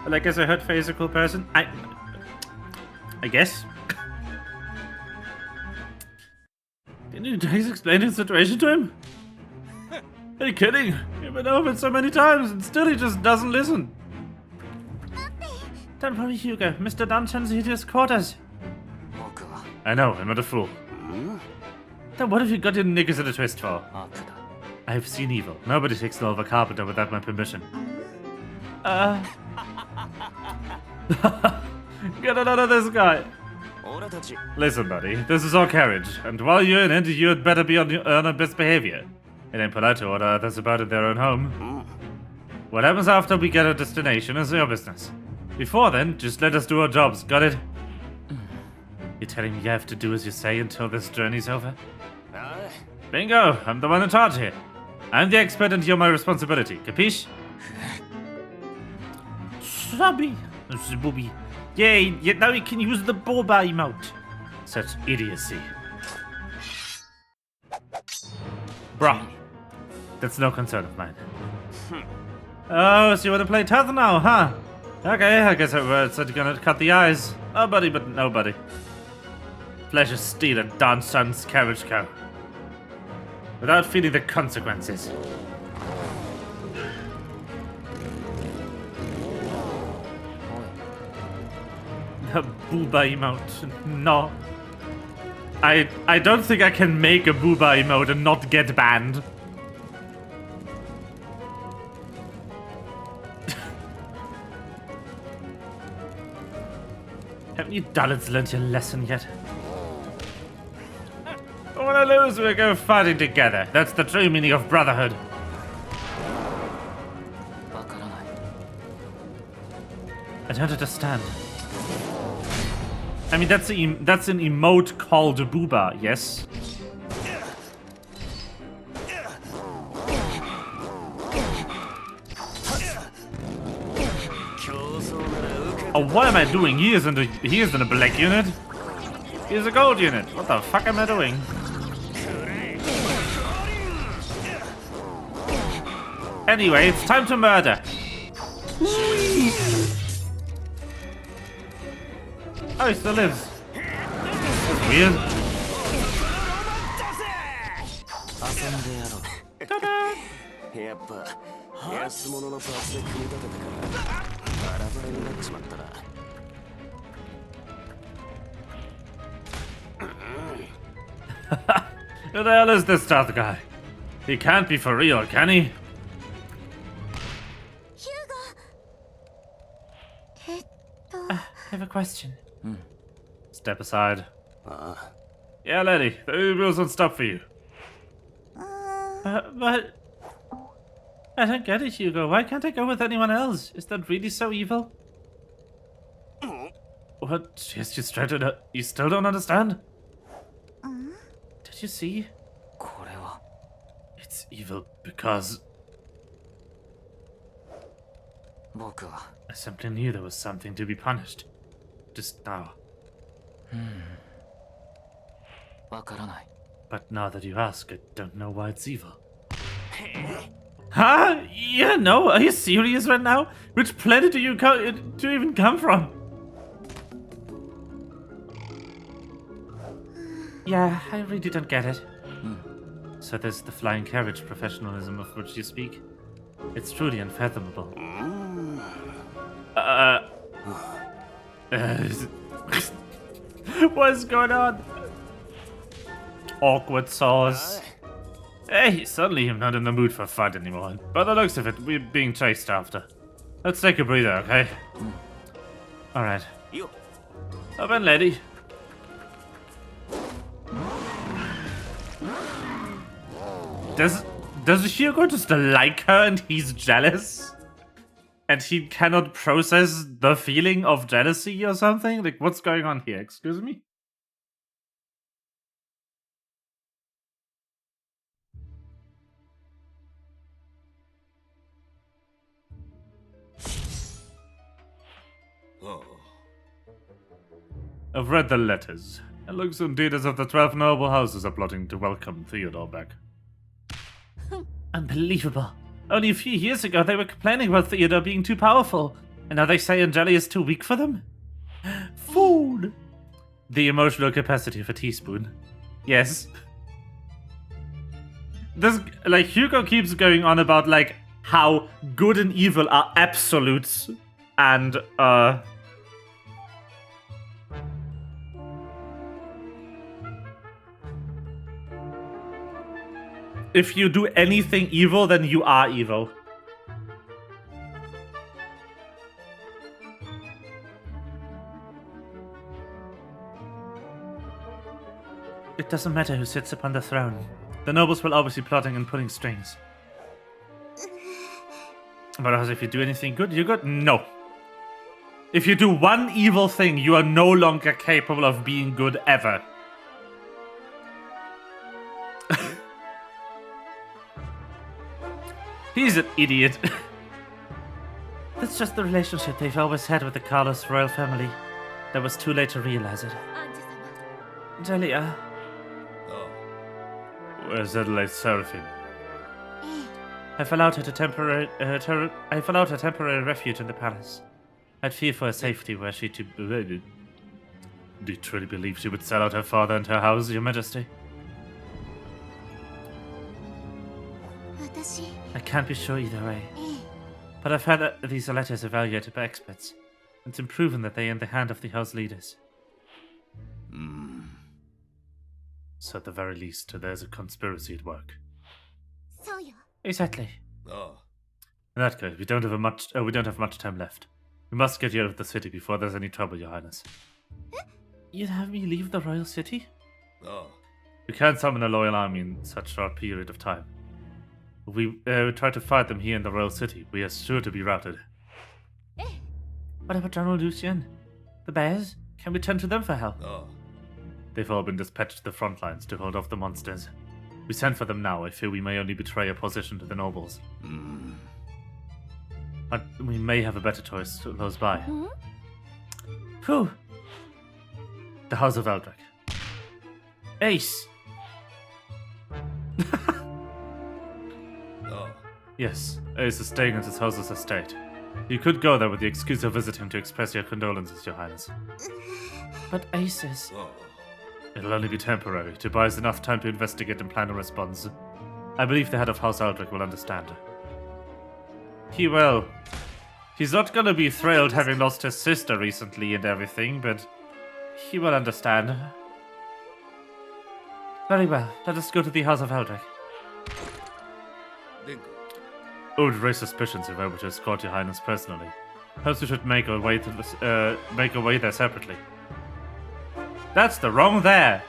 Well, I guess I hurt physical person. I guess. Didn't you guys explain the situation to him? Are you kidding? You've been over it so many times and still he just doesn't listen. Don't worry, Hugo. Mr. Dunn sends you to his quarters. I know, I'm not a fool. Then what have you got your knickers in a twist for? 悪だ。 I've seen evil. Nobody takes Nova Carpenter without my permission. Get it out of this guy. 俺たち Listen, buddy, this is our carriage, and while you're in it, you'd better be on your best behavior. It ain't polite to order others about in their own home. What happens after we get our destination is your business. Before then, just let us do our jobs, got it? You're telling me you have to do as you say until this journey's over? あ Bingo, I'm the one in charge here. I'm the expert and you're my responsibility, capiche? Subby. Booby. Yay, now you can use the boba emote. Such idiocy. Bruh. That's no concern of mine. Oh, so you want to play tough now, huh? Okay, I guess I said you're gonna cut the eyes. Nobody but nobody. Flesh is steel and Don Sun's carriage cow. Without feeling the consequences. The booba emote. No. I don't think I can make a booba emote and not get banned. Haven't you dullets learned your lesson yet? When I lose, we go fighting together. That's the true meaning of brotherhood. わからない。 I don't understand. I mean, that's an emote called booba, yes? Oh, what am I doing? He isn't a black unit. He's a gold unit. What the fuck am I doing? Anyway, it's time to murder. Oh, he still lives. That's weird. 遊んでやろう。 Ta-da! やっぱ安物のパーツで組み立てたからバラバラになっちまったな Who the hell is this stealth guy? He can't be for real, can he? I have a question. Step aside. ああ Yeah, lady, the Ubers won't stop for you. But I don't get it, Hugo. Why can't I go with anyone else? Is that really so evil? What? Yes, you straight up. You still don't understand? Did you see? これは It's evil because 僕は I simply knew there was something to be punished. Just now. わからない。 But now that you ask, I don't know why it's evil. Huh? Yeah, no. Are you serious right now? Which planet do you even come from? Yeah, I really don't get it. So there's the flying carriage professionalism of which you speak. It's truly unfathomable. What's going on? Awkward sauce. Hey, suddenly I'm not in the mood for fun anymore. By the looks of it, we're being chased after. Let's take a breather, okay? Alright. いいよ Open, lady. Does Hugo just like her and he's jealous? And he cannot process the feeling of jealousy or something? Like, what's going on here? Excuse me? I've read the letters. It looks indeed as if the 12 noble houses are plotting to welcome Theodore back. Unbelievable. Only a few years ago they were complaining about Theodore being too powerful. And now they say Angeli is too weak for them? Food! The emotional capacity of a teaspoon. Yes. This, like, Hugo keeps going on about, like, how good and evil are absolutes. And, if you do anything evil, then you are evil. It doesn't matter who sits upon the throne. The nobles will always be plotting and pulling strings. But as if you do anything good, you're good? No. If you do one evil thing, you are no longer capable of being good ever. He's an idiot. That's just the relationship they've always had with the Carlos royal family. That was too late to realize it. Delia, Where's Adelaide Seraphine? I've allowed her temporary refuge in the palace. I'd fear for her safety were she to... Do you truly believe she would sell out her father and her house, Your Majesty? I can't be sure either way. But I've had these letters evaluated by experts. It's been proven that they are in the hand of the house leaders. So at the very least, there's a conspiracy at work. Exactly. In that case, we don't have much time left. We must get you out of the city before there's any trouble, Your Highness. You'd have me leave the royal city? We can't summon a loyal army in such a short period of time. If we try to fight them here in the royal city, we are sure to be routed. What about General Lucien? The bears? Can we turn to them for help? They've all been dispatched to the front lines to hold off the monsters. We send for them now. I fear we may only betray our position to the nobles. But we may have a better choice close by. Who? The House of Eldrick. Ace. Yes, Ace is staying at his house's estate. You could go there with the excuse of visiting to express your condolences, Your Highness. But Ace is... It'll only be temporary, to buy us enough time to investigate and plan a response. I believe the head of House Eldrick will understand. He will. He's not gonna be thrilled having lost his sister recently and everything, but he will understand. Very well. Let us go to the House of Eldrick. I would raise suspicions if I were to escort your highness personally. Perhaps we should make our way to this, make our way there separately. That's the wrong there.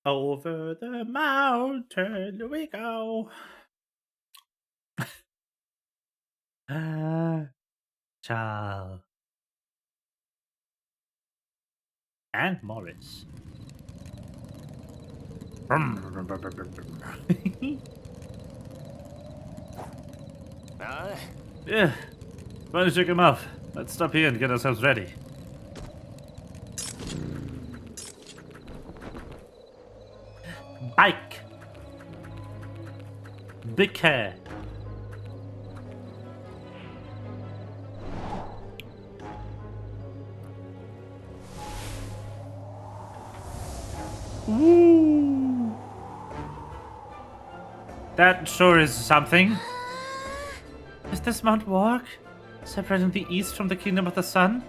Over the mountain we go. Child. And Morris. Yeah. Why don't you check him off? Let's stop here and get ourselves ready. Bike. Big care. Woo. That sure is something. Is this Mount Wark? Separating the east from the Kingdom of the Sun?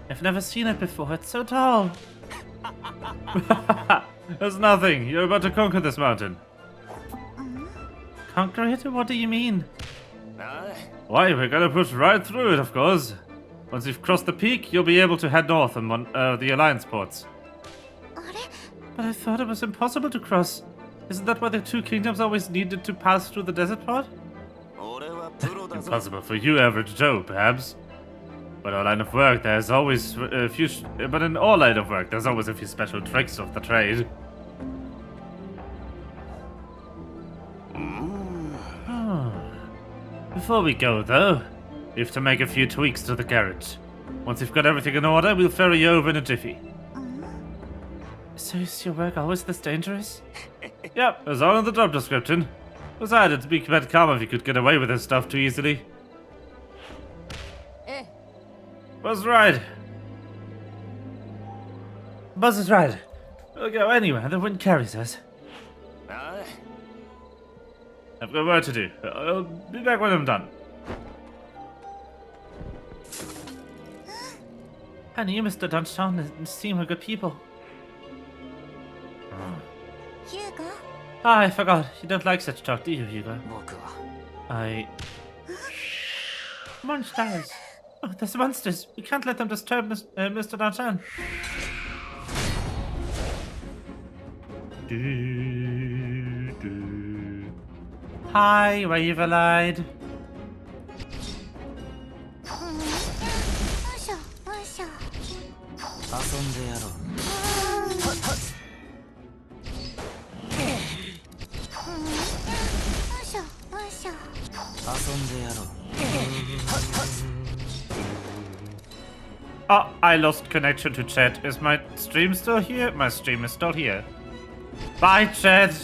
I've never seen it before. It's so tall. There's nothing. You're about to conquer this mountain. Conquer it? What do you mean? Why, we're gonna push right through it, of course. Once you've crossed the peak, you'll be able to head north on the Alliance ports. But I thought it was impossible to cross. Isn't that why the two kingdoms always needed to pass through the desert part? Impossible for you, average Joe, perhaps. But our line of work, there's always a few. But in all line of work, there's always a few special tricks of the trade. Before we go, though, we have to make a few tweaks to the carriage. Once you've got everything in order, we'll ferry you over in a jiffy. So is your work always this dangerous? Yep, it's all in the job description. Besides, it'd be quite calm if you could get away with this stuff too easily. Buzz right. Buzz is right. We'll go anywhere the wind carries us. I've got work to do. I'll be back when I'm done. Honey, you Mr. Dunstone seem like good people. Hugo? Ah, I forgot. You don't like such talk, do you, Hugo? 僕は I... Monsters! Oh, there's monsters! We can't let them disturb Mr. Danton. Hi, Wave-a-Lied. 遊んでやろう 遊んでやろう Oh, I lost connection to chat. Is my stream still here? My stream is still here. Bye, chat.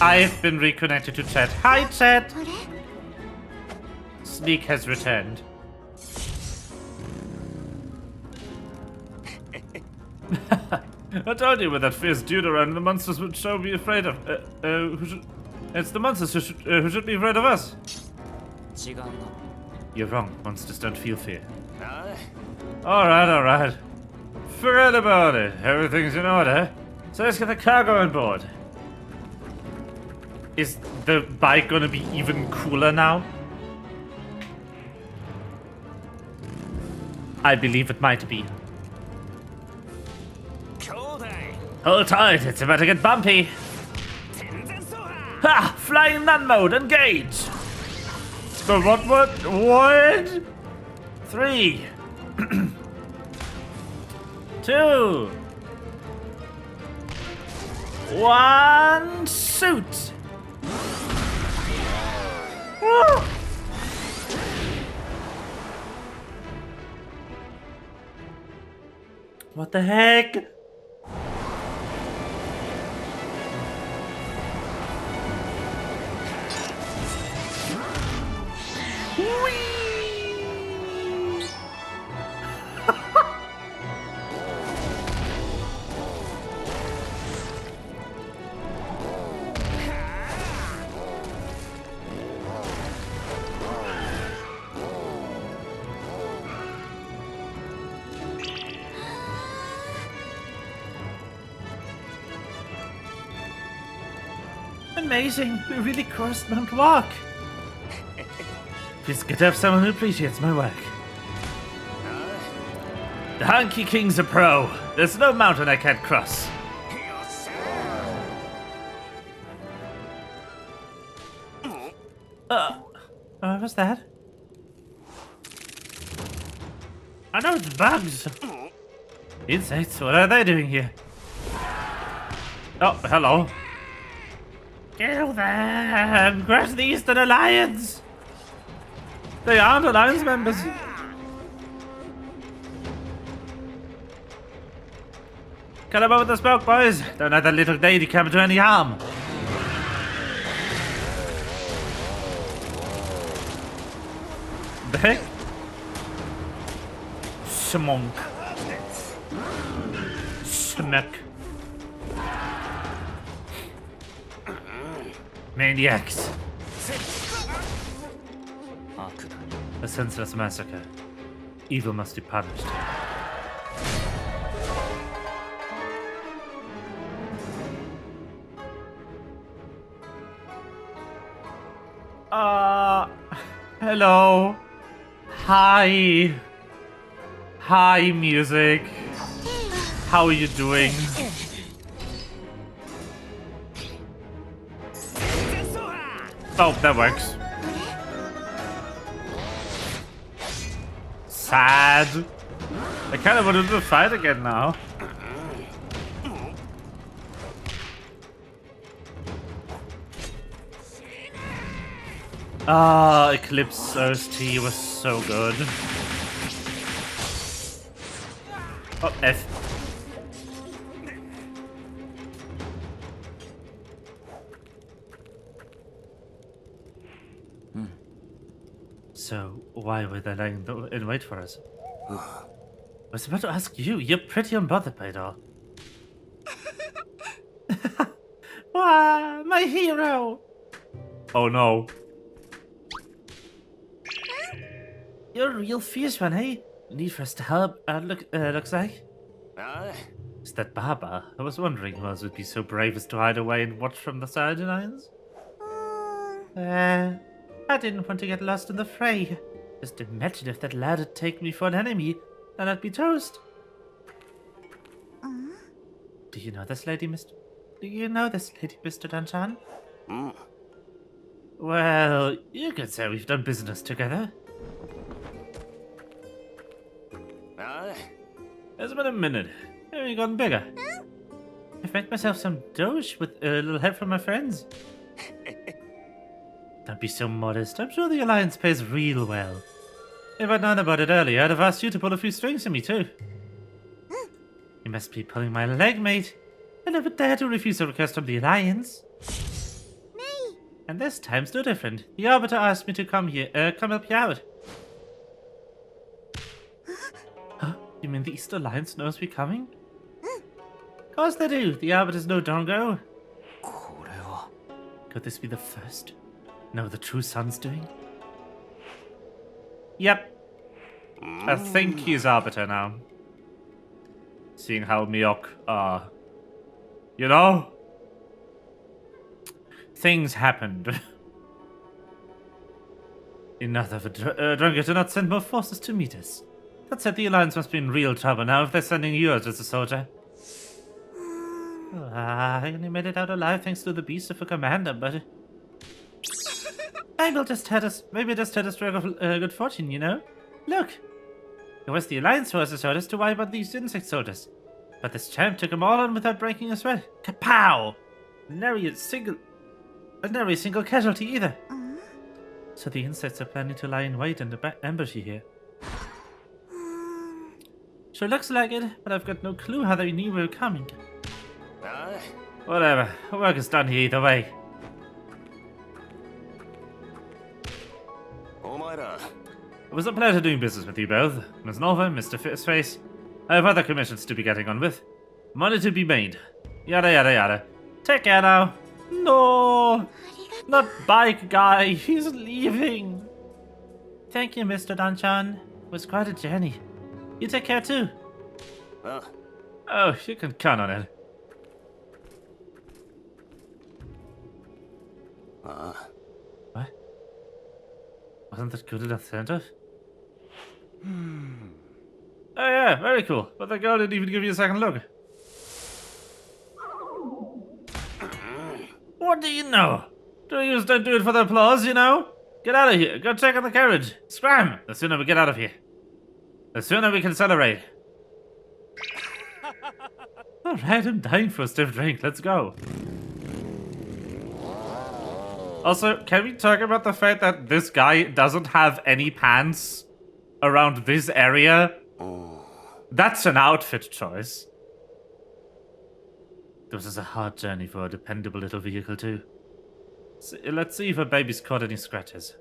I've been reconnected to chat. Hi, chat. Sneak has returned. I told you with that fierce dude around, the monsters would sure be afraid of. It's the monsters who should be afraid of us. 違うな You're wrong. Monsters don't feel fear. Alright, alright. Forget about it. Everything's in order. So let's get the cargo on board. Is the bike gonna be even cooler now? I believe it might be. Hold tight, it's about to get bumpy. Ha! Flying nun mode, engage! The what? 3 2 1 shoot! Woo! What the heck? Amazing! We really crossed Mount Walk! It's good to have someone who appreciates my work. The Hunky King's a pro. There's no mountain I can't cross. What was that? I know it's bugs. Insects, what are they doing here? Oh, hello. Kill them! Crush the Eastern Alliance! They aren't Alliance members. Cut them over the smoke, boys. Don't let that little lady come to any harm. The heck? Smonk. Smack. Maniacs. A senseless massacre. Evil must be punished. Hello. Hi. Hi, music. How are you doing? Oh, that works. Sad. I kind of want to do the fight again now. Eclipse OST was so good. Oh, F. So, why were they lying in wait for us? I was about to ask you. You're pretty unbothered by it all. Wow, my hero! Oh no. You're a real fierce one, hey? Need for us to help, looks like. Is that Baba? I was wondering who else would be so brave as to hide away and watch from the sidelines. I didn't want to get lost in the fray. Just imagine if that lad had taken me for an enemy, then I'd be toast. Do you know this lady, Mr. Danchan? Well, you could say we've done business together. It's been a minute. Maybe gotten bigger. I've made myself some doge with a little help from my friends. Don't be so modest. I'm sure the Alliance pays real well. If I'd known about it earlier, I'd have asked you to pull a few strings for me too. You must be pulling my leg, mate. I never dare to refuse a request from the Alliance. Me. And this time's no different. The Arbiter asked me to come here, come help you out. Huh? You mean the East Alliance knows we're coming? Of course they do. The Arbiter's no dongo. Could this be the first? No, the true son's doing? Yep. I think he's Arbiter now. Seeing how Miok are. You know? Things happened. Enough of a drunkard to not send more forces to meet us. That said, the Alliance must be in real trouble now if they're sending you out as a soldier. I only made it out alive thanks to the beast of a commander, but... maybe it just had a stroke of good fortune, you know? Look! It was the Alliance forces orders to wipe out these insect soldiers. But this champ took them all on without breaking a sweat. Kapow! Nary a single casualty either. So the insects are planning to lie in wait and ambush you here. Sure looks like it, but I've got no clue how they knew we were coming. あ Whatever, work is done here either way. あお前ら It was a pleasure doing business with you both, Miss Nova, Mr. Fistface. I have other commissions to be getting on with. Money to be made. Yada yada yada. Take care now. No! Not bike guy, he's leaving. Thank you, Mr. Danchan. It was quite a journey. You take care too. あ Oh, you can count on it. あ What? Wasn't that good enough incentive? Oh yeah, very cool. But the girl didn't even give you a second look. What do you know? Don't do it for the applause, you know? Get out of here. Go check on the carriage. Scram! The sooner we get out of here, the sooner we can celebrate. Alright, I'm dying for a stiff drink. Let's go. Also, can we talk about the fact that this guy doesn't have any pants around this area? That's an outfit choice. This is a hard journey for a dependable little vehicle too. Let's see if her baby's caught any scratches.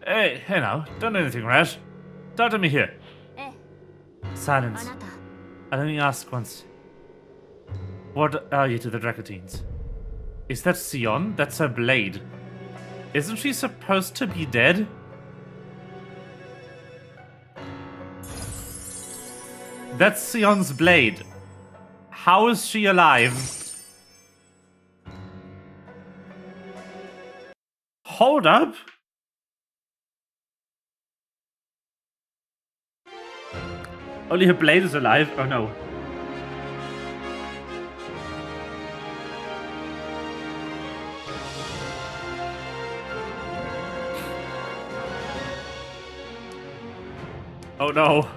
Hey now, don't do anything rash. Talk to me here. え Silence. あなた I'll only ask once. What are you to the Dracotines? Is that Sion? That's her blade. Isn't she supposed to be dead? That's Sion's blade. How is she alive? Hold up. Only her blade is alive? Oh no. Oh no.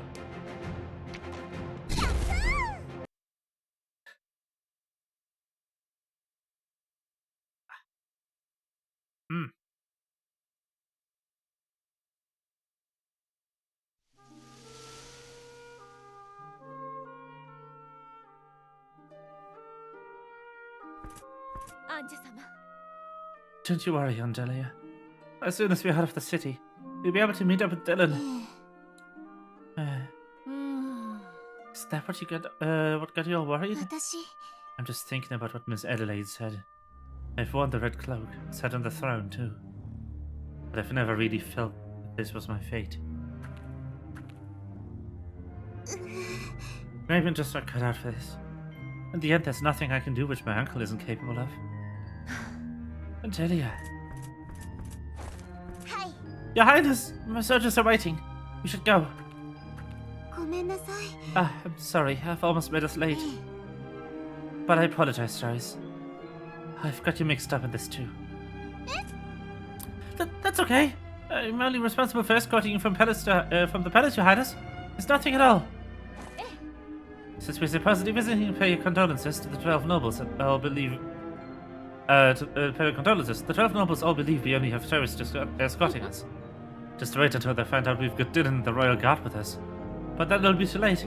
Hmm. Don't you worry, Angelia. As soon as we're out of the city, we'll be able to meet up with Dylan. Is that what you what got you all worried? 私 I'm just thinking about what Miss Adelaide said. I've worn the red cloak, sat on the throne too. But I've never really felt that this was my fate. Maybe I'm just not cut out for this. In the end, there's nothing I can do which my uncle isn't capable of. Angelia. はい Your Highness, my soldiers are waiting. We should go. ごめんなさい I'm sorry, I've almost made us late. But I apologize, Stars. I've got you mixed up in this too. That's okay. I'm only responsible for escorting you from the palace, Your Highness. It's nothing at all. Since we're supposedly visiting to pay your condolences to the 12 nobles, I'll believe... pay your condolences. The 12 nobles all believe we only have tourists escorting us. Just wait until they find out we've got Dylan and the royal guard with us. But then it'll be too late.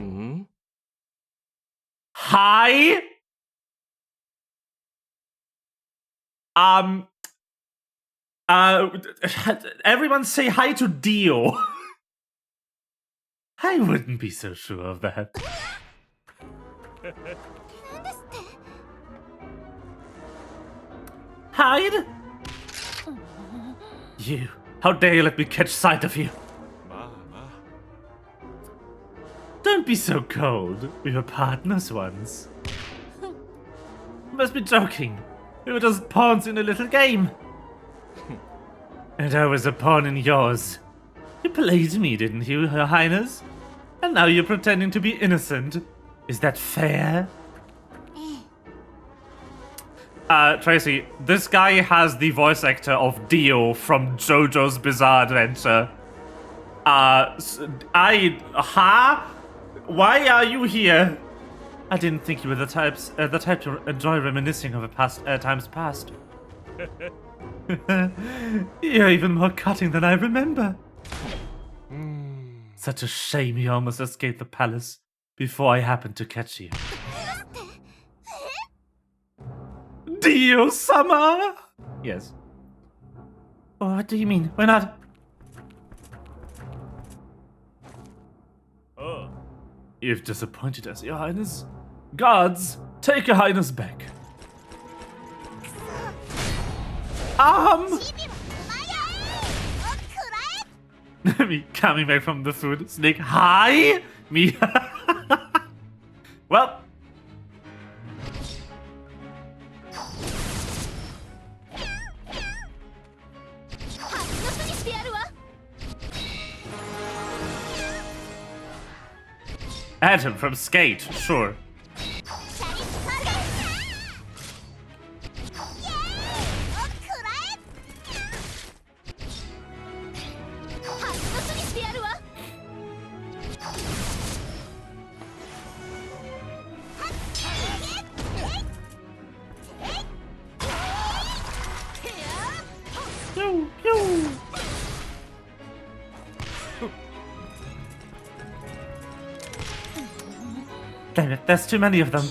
Hi? Everyone say hi to Dio. I wouldn't be so sure of that. Hide? You, how dare you let me catch sight of you? Don't be so cold. We were partners once. You must be joking. We were just pawns in a little game. And I was a pawn in yours. You played me, didn't you, Your Highness? And now you're pretending to be innocent. Is that fair? Tracy, this guy has the voice actor of Dio from JoJo's Bizarre Adventure. Why are you here? I didn't think you were the type to enjoy reminiscing of times past. You're even more cutting than I remember. Such a shame you almost escaped the palace before I happened to catch you. Dio-sama! Yes. Oh, what do you mean? We're not... Oh. You've disappointed us, Your Highness. Guards, take Your Highness back. Me coming back from the food. Snake, hi! Me. Well. Adam from Skate, sure. Pew, pew. Damn it, there's too many of them.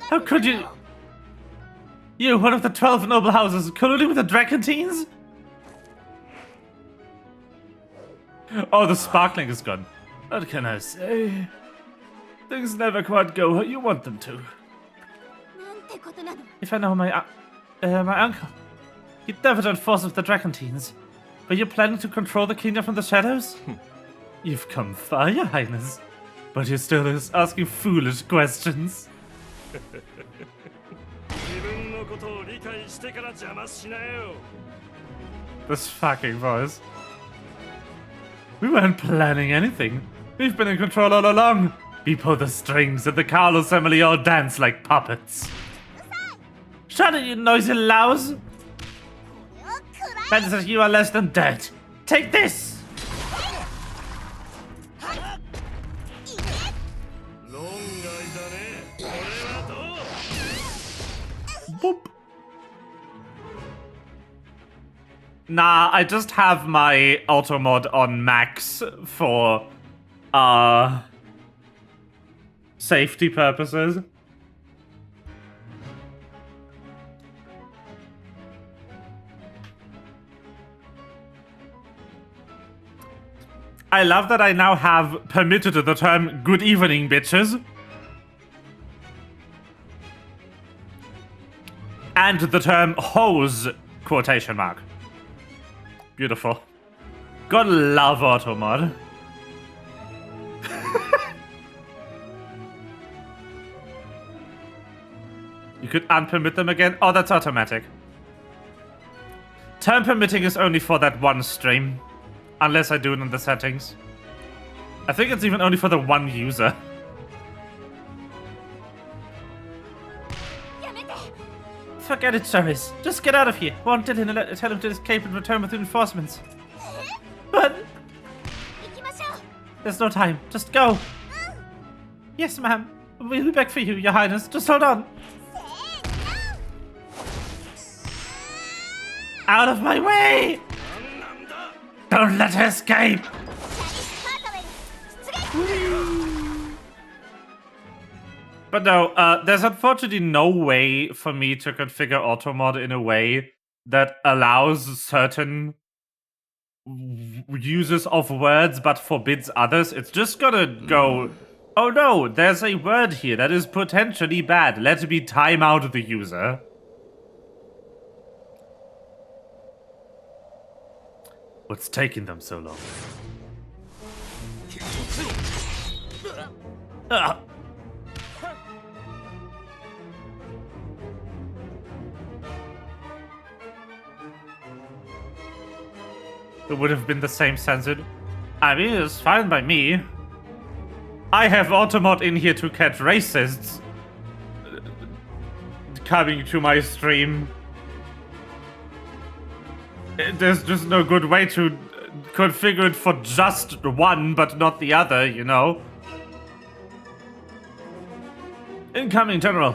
How could you? You, one of the 12 noble houses, colluding with the Dracantines? Oh, the sparkling is gone. What can I say? Things never quite go how you want them to. If I know my uncle, he never joined forces with the Dracantines. Were you planning to control the kingdom from the shadows? You've come far, Your Highness, but you're still asking foolish questions. This fucking voice. We weren't planning anything. We've been in control all along. We pull the strings and the Carlos family all dance like puppets. Shut it, you noisy louse! That is that you are less than dirt. Take this! Boop. Nah, I just have my auto mod on max for safety purposes. I love that I now have permitted the term "good evening, bitches." And the term "hose," quotation mark. Beautiful. Gotta love automod. You could unpermit them again? Oh, that's automatic. Term permitting is only for that one stream. Unless I do it in the settings. I think it's even only for the one user. Forget it, Jarvis. Just get out of here. Won't tell him to escape and return with reinforcements. But... there's no time. Just go. Yes, ma'am. We'll be back for you, Your Highness. Just hold on. Out of my way! Don't let her escape! But no, there's unfortunately no way for me to configure automod in a way that allows certain uses of words but forbids others. It's just gonna go, oh no, there's a word here that is potentially bad. Let me time out the user. What's taking them so long? It would have been the same censored. I mean, it's fine by me. I have automod in here to catch racists coming to my stream. There's just no good way to configure it for just one, but not the other, you know? Incoming, General.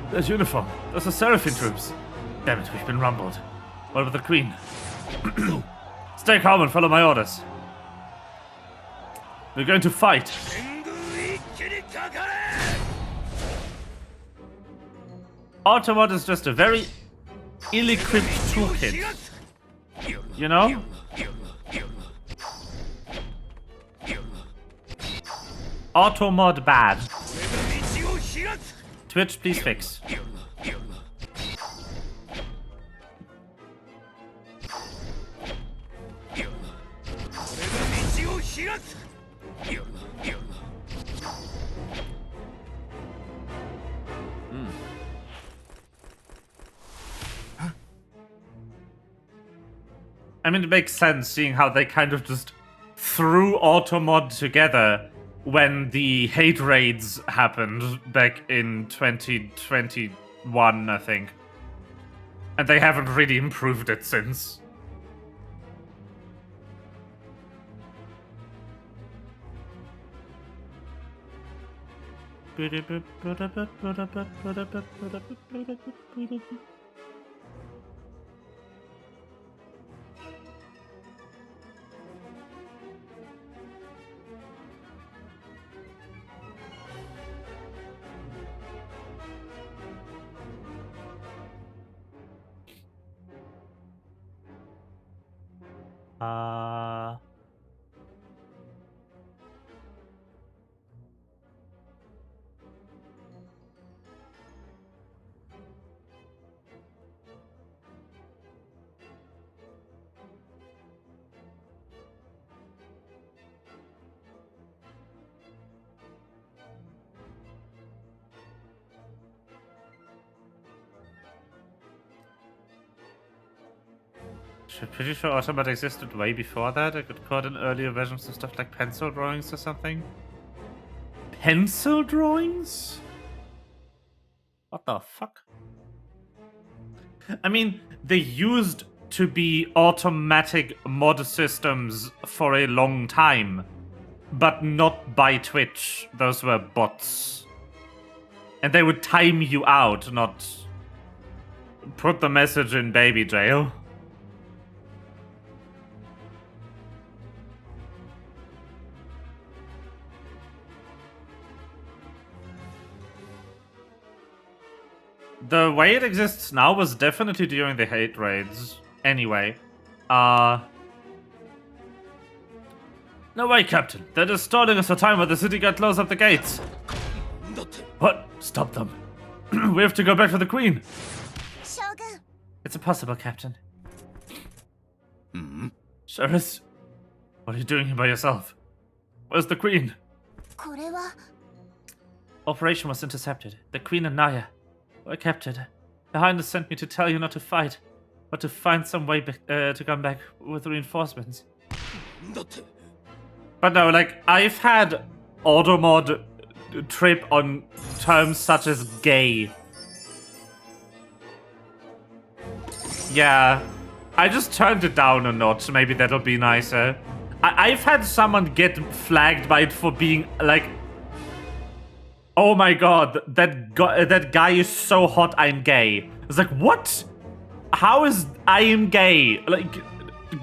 There's uniform. Those are Seraphim troops. Damn it, we've been rumbled. What about the Queen? Stay calm and follow my orders. We're going to fight. Automod is just a very ill-equipped toolkit. You know? Automod bad. Twitch, please fix. I mean, it makes sense seeing how they kind of just threw Automod together when the hate raids happened back in 2021, I think. And they haven't really improved it since. I'm pretty sure Automat existed way before that. I got caught in earlier versions of stuff like pencil drawings or something. Pencil drawings? What the fuck? I mean, they used to be automatic mod systems for a long time, but not by Twitch. Those were bots. And they would time you out, not put the message in baby jail. The way it exists now was definitely during the hate raids. Anyway, no way, Captain. They're just stalling us for time while the city guard close up the gates. What? Stop them. We have to go back for the Queen. Shogun. It's impossible, Captain. Sheriff, what are you doing here by yourself? Where's the Queen? これは Operation was intercepted. The Queen and Naya were captured. The Highness sent me to tell you not to fight, but to find some way to come back with reinforcements. But no, like, I've had Automod trip on terms such as gay. Yeah, I just turned it down a notch. Maybe that'll be nicer. I've had someone get flagged by it for being like, oh my god, that guy is so hot, I'm gay. It's like, what? How is I am gay? Like,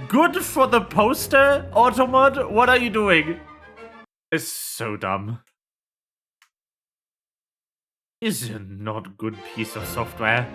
good for the poster, Automod? What are you doing? It's so dumb. Is a not good piece of software.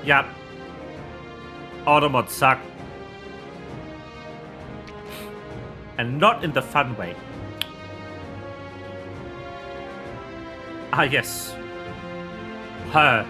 Yep. Automods suck. And not in the fun way. Ah, yes. Her.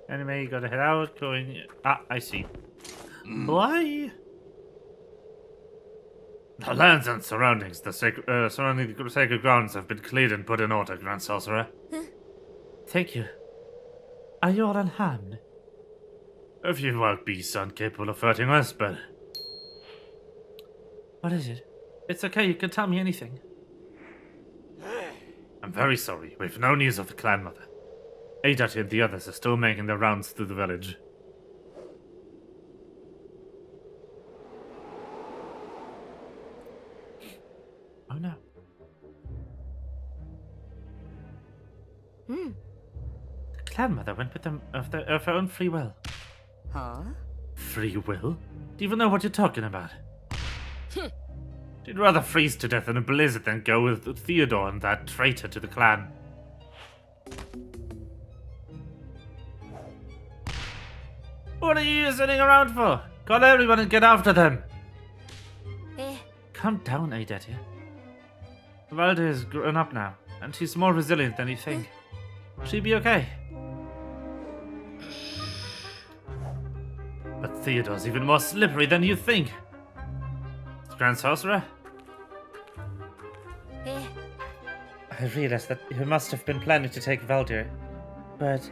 Anyway, you gotta head out, going... Ah, I see. Why? The lands and surroundings, surrounding the sacred grounds have been cleared and put in order, Grand Sorcerer. Thank you. Are you all unharmed? A few wild beasts aren't capable of hurting us, but... What is it? It's okay, you can tell me anything. I'm very sorry, we've no news of the clan mother. Adati and the others are still making their rounds through the village. Oh no. The clan mother went with them of her own free will. Huh? Free will? Do you even know what you're talking about? She'd rather freeze to death in a blizzard than go with Theodore and that traitor to the clan. What are you sitting around for? Call everyone and get after them. Calm down, Adati. Valda is grown up now, and she's more resilient than you think. She'll be okay. But Theodore's even more slippery than you think. Grand Sorcerer? I realize that you must have been planning to take Valdir, but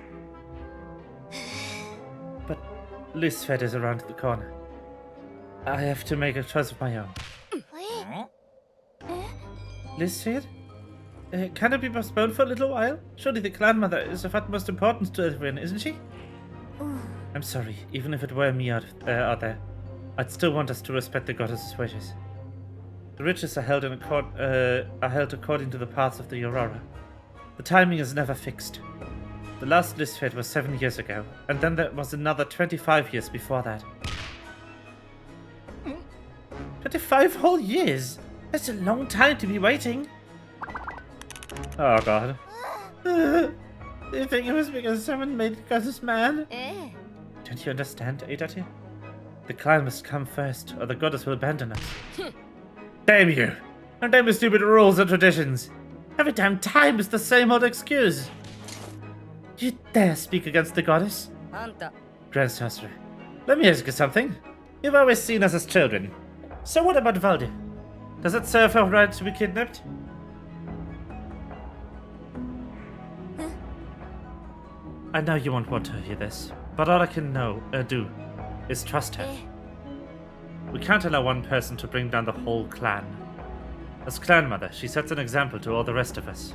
Lisfed is around the corner. I have to make a choice of my own. Lisfed? Can it be postponed for a little while? Surely the clan mother is of utmost importance to everyone, isn't she? I'm sorry, even if it were me out there, I'd still want us to respect the goddess's wishes. The riches are held according to the paths of the Aurora. The timing is never fixed. The last Lisfed was 7 years ago, and then there was another 25 years before that. 25 whole years? That's a long time to be waiting. Oh god. Do you think it was because someone made Goddess mad? Don't you understand, Adati? The clan must come first, or the goddess will abandon us. Damn you! Don't damn your stupid rules and traditions! Every damn time is the same old excuse! You dare speak against the goddess? Grand Sorcerer, let me ask you something. You've always seen us as children. So what about Valdi? Does it serve her right to be kidnapped? I know you won't want to hear this, but all I can do is trust her. We can't allow one person to bring down the whole clan. As clan mother, she sets an example to all the rest of us.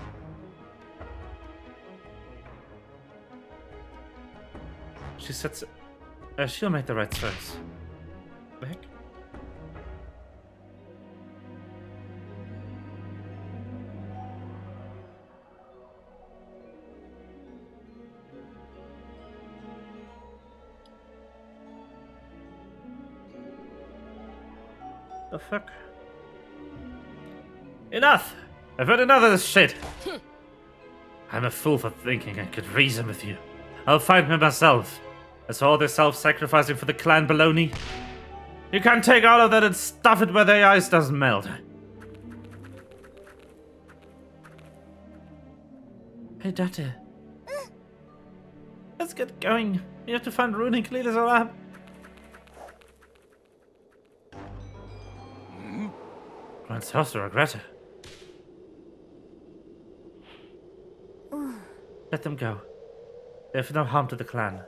She'll make the right choice. The heck? The fuck? Enough! I've heard enough of this shit! I'm a fool for thinking I could reason with you. I'll find me myself. As all this self-sacrificing for the clan baloney. You can't take all of that and stuff it where the ice doesn't melt. Hey, Data. Let's get going. We have to find Rune and clear this all up. Grand Sorcerer, Greta. Let them go. They have no harm to the clan.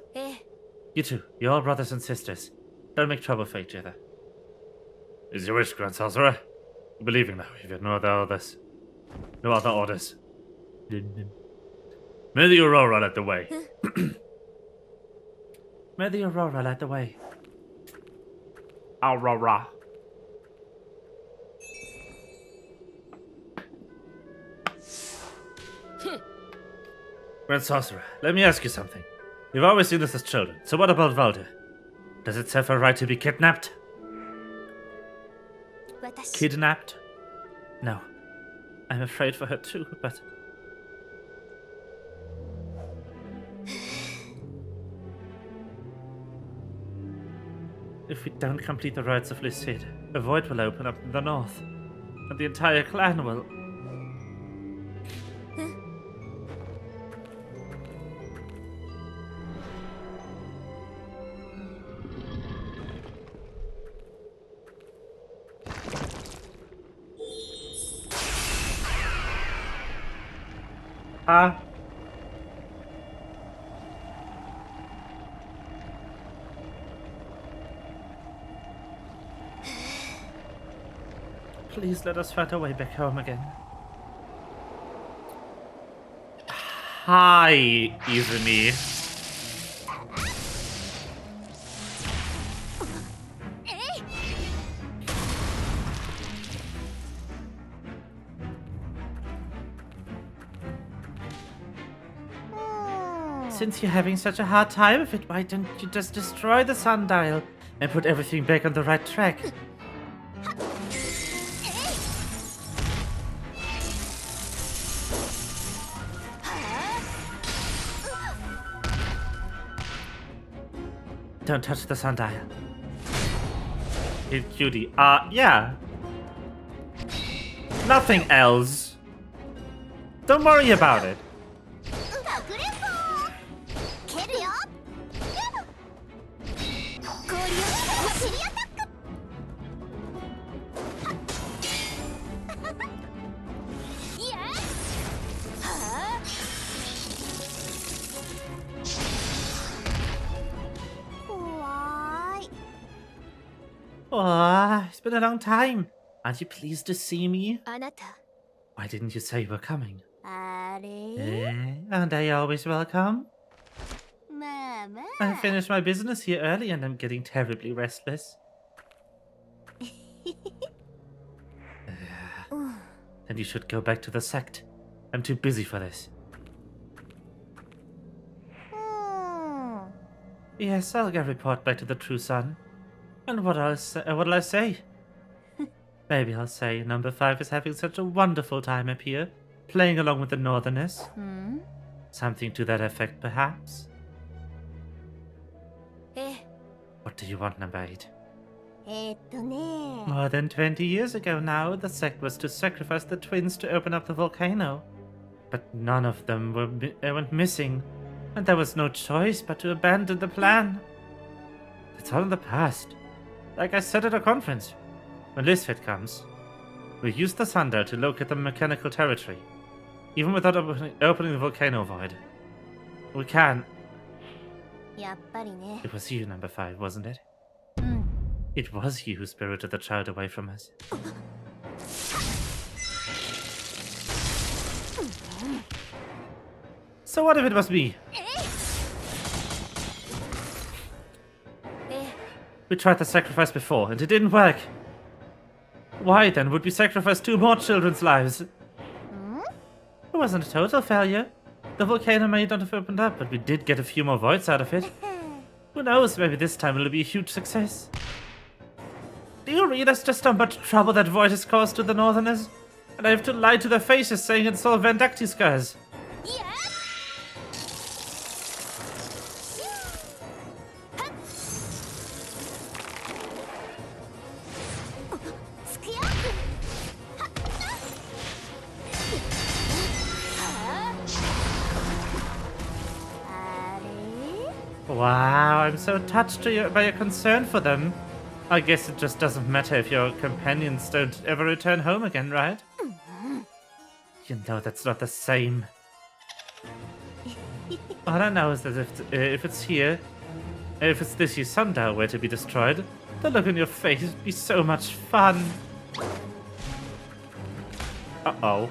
You two, you're all brothers and sisters. Don't make trouble for each other. Is your wish, Grand Sorcerer? Believing that we've had no other orders. May the Aurora light the way. May the Aurora light the way. Aurora. Grand Sorcerer, let me ask you something. You've always seen us as children, so what about Valda? Does it serve her right to be kidnapped? Kidnapped? No. I'm afraid for her too, but... If we don't complete the rites of Lycid, a void will open up in the north, and the entire clan will... Huh? Please let us find our way back home again. Hi, Izumi. Since you're having such a hard time of it, why don't you just destroy the sundial and put everything back on the right track? Don't touch the sundial. Hey, cutie. Yeah. Nothing else. Don't worry about it. Oh, it's been a long time. Aren't you pleased to see me? あなた、 Why didn't you say you were coming? あれ Aren't I always welcome? まあま I あ。 finished my business here early and I'm getting terribly restless. Then you should go back to the sect. I'm too busy for this. Yes, I'll go report back to the True Sun. And what'll I say? Maybe I'll say number 5 is having such a wonderful time up here, playing along with the Northerners. Something to that effect, perhaps? え、 What do you want, number 8? ね More than 20 years ago now, the sect was to sacrifice the twins to open up the volcano. But none of them went missing, and there was no choice but to abandon the plan. It's all in the past. Like I said at a conference, when Lisfit comes, we use the sundial to locate the mechanical territory, even without opening the volcano void. We can. やっぱりね。 It was you, number 5, wasn't it? うん。 It was you who spirited the child away from us. So what if it was me? え、 We tried the sacrifice before, and it didn't work. Why then would we sacrifice 2 more children's lives? It wasn't a total failure. The volcano may not have opened up, but we did get a few more voids out of it. Who knows, maybe this time it'll be a huge success. Do you realize just how much trouble that void has caused to the Northerners? And I have to lie to their faces saying it's all Vandacti scars. いや。スクヤーク。あれ Wow, I'm so touched by your concern for them. I guess it just doesn't matter if your companions don't ever return home again, right? You know that's not the same. All I know is that if it's here, if it's this year's sundial were to be destroyed, the look on your face would be so much fun. Uh-oh.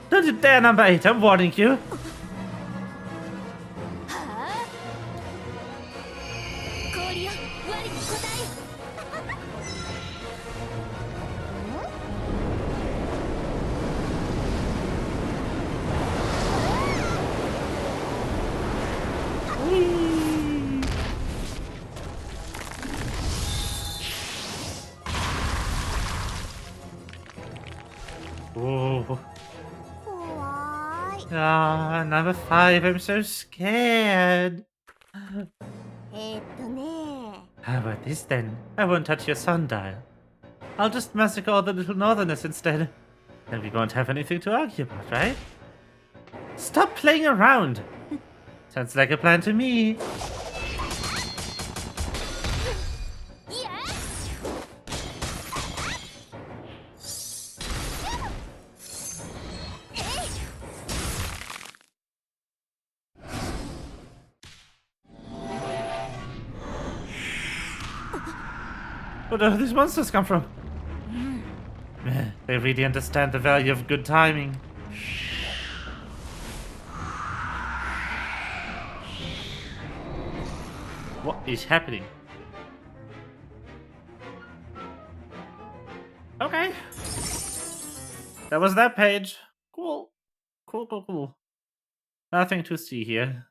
Don't you dare, number 8, I'm warning you. 氷よ、我に答Ooh. え。怖い。 Ah, number 5, I'm so scared. ね How about this then? I won't touch your sundial. I'll just massacre all the little Northerners instead. Then we won't have anything to argue about, right? Stop playing around! Sounds like a plan to me. いや。Where do these monsters come from? They really understand the value of good timing. What is happening? Okay. That was that page. Cool. Cool. Nothing to see here.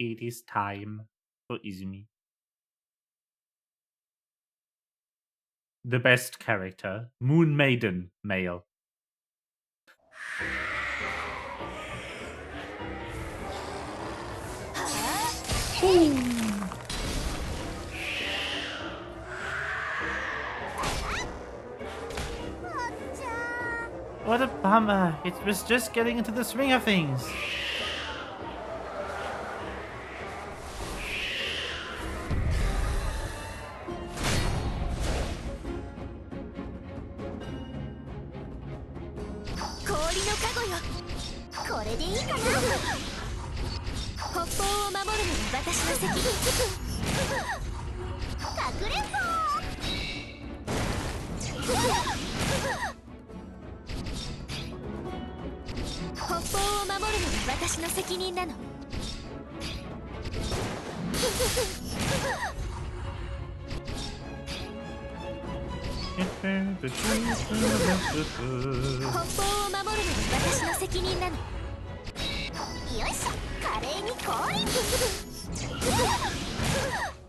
It is time for Izumi. The best character, Moon Maiden, male. What a bummer. It was just getting into the swing of things.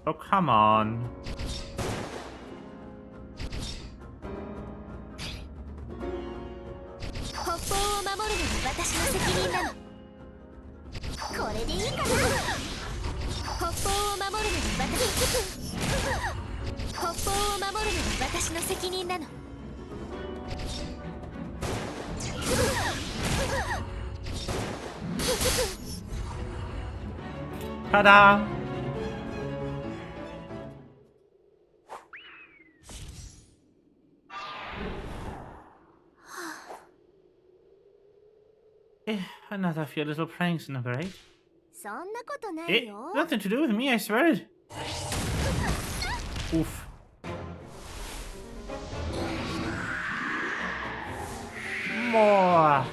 Oh, come on. Ta-da! Another few little pranks, number 8. Nothing to do with me, I swear it. Oof. More.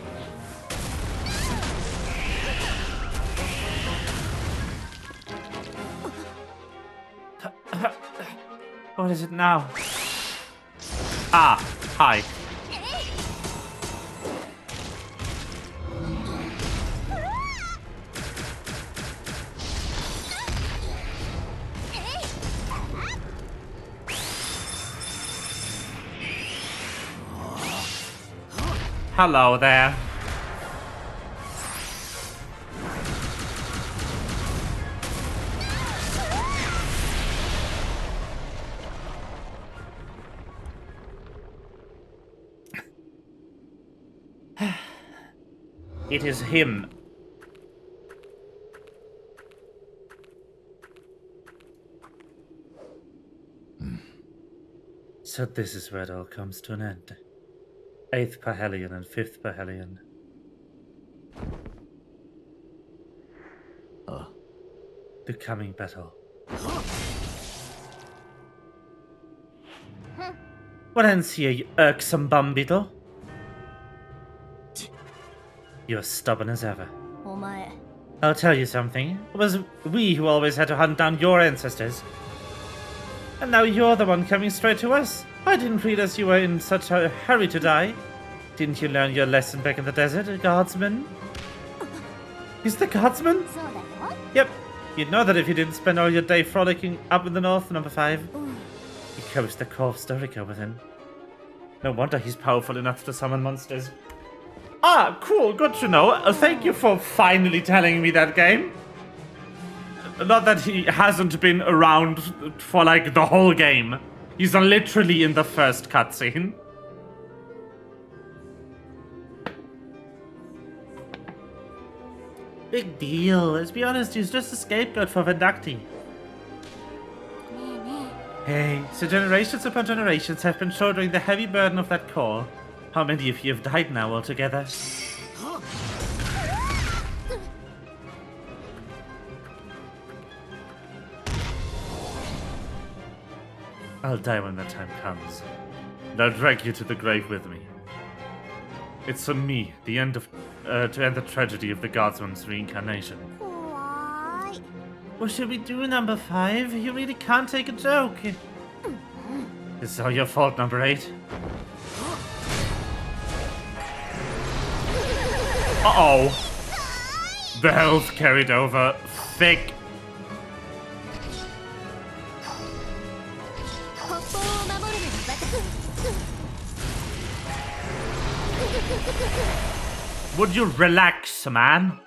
What is it now? Ah, hi. Hello there. It is him. So this is where it all comes to an end. 8th Perhelion and 5th Perhelion. The coming battle. What ends here, you irksome bum beetle? You're stubborn as ever. I'll tell you something. It was we who always had to hunt down your ancestors. And now you're the one coming straight to us. I didn't realize you were in such a hurry to die. Didn't you learn your lesson back in the desert, guardsman? He's the guardsman? Yep. You'd know that if you didn't spend all your day frolicking up in the north, number 5. He carries the core of Sdorica with him. No wonder he's powerful enough to summon monsters. Ah, cool, good to know. Thank you for finally telling me that, game. Not that he hasn't been around for like the whole game. He's literally in the first cutscene. Big deal. Let's be honest, he's just a scapegoat for Vendacti. Hey, so generations upon generations have been shouldering the heavy burden of that core. How many of you have died now altogether? I'll die when that time comes. And I'll drag you to the grave with me. It's on me, the end of, to end the tragedy of the Guardsman's reincarnation. What should we do, number 5? You really can't take a joke. This is all your fault, number 8. Uh-oh. The health carried over. Thick. Would you relax, man?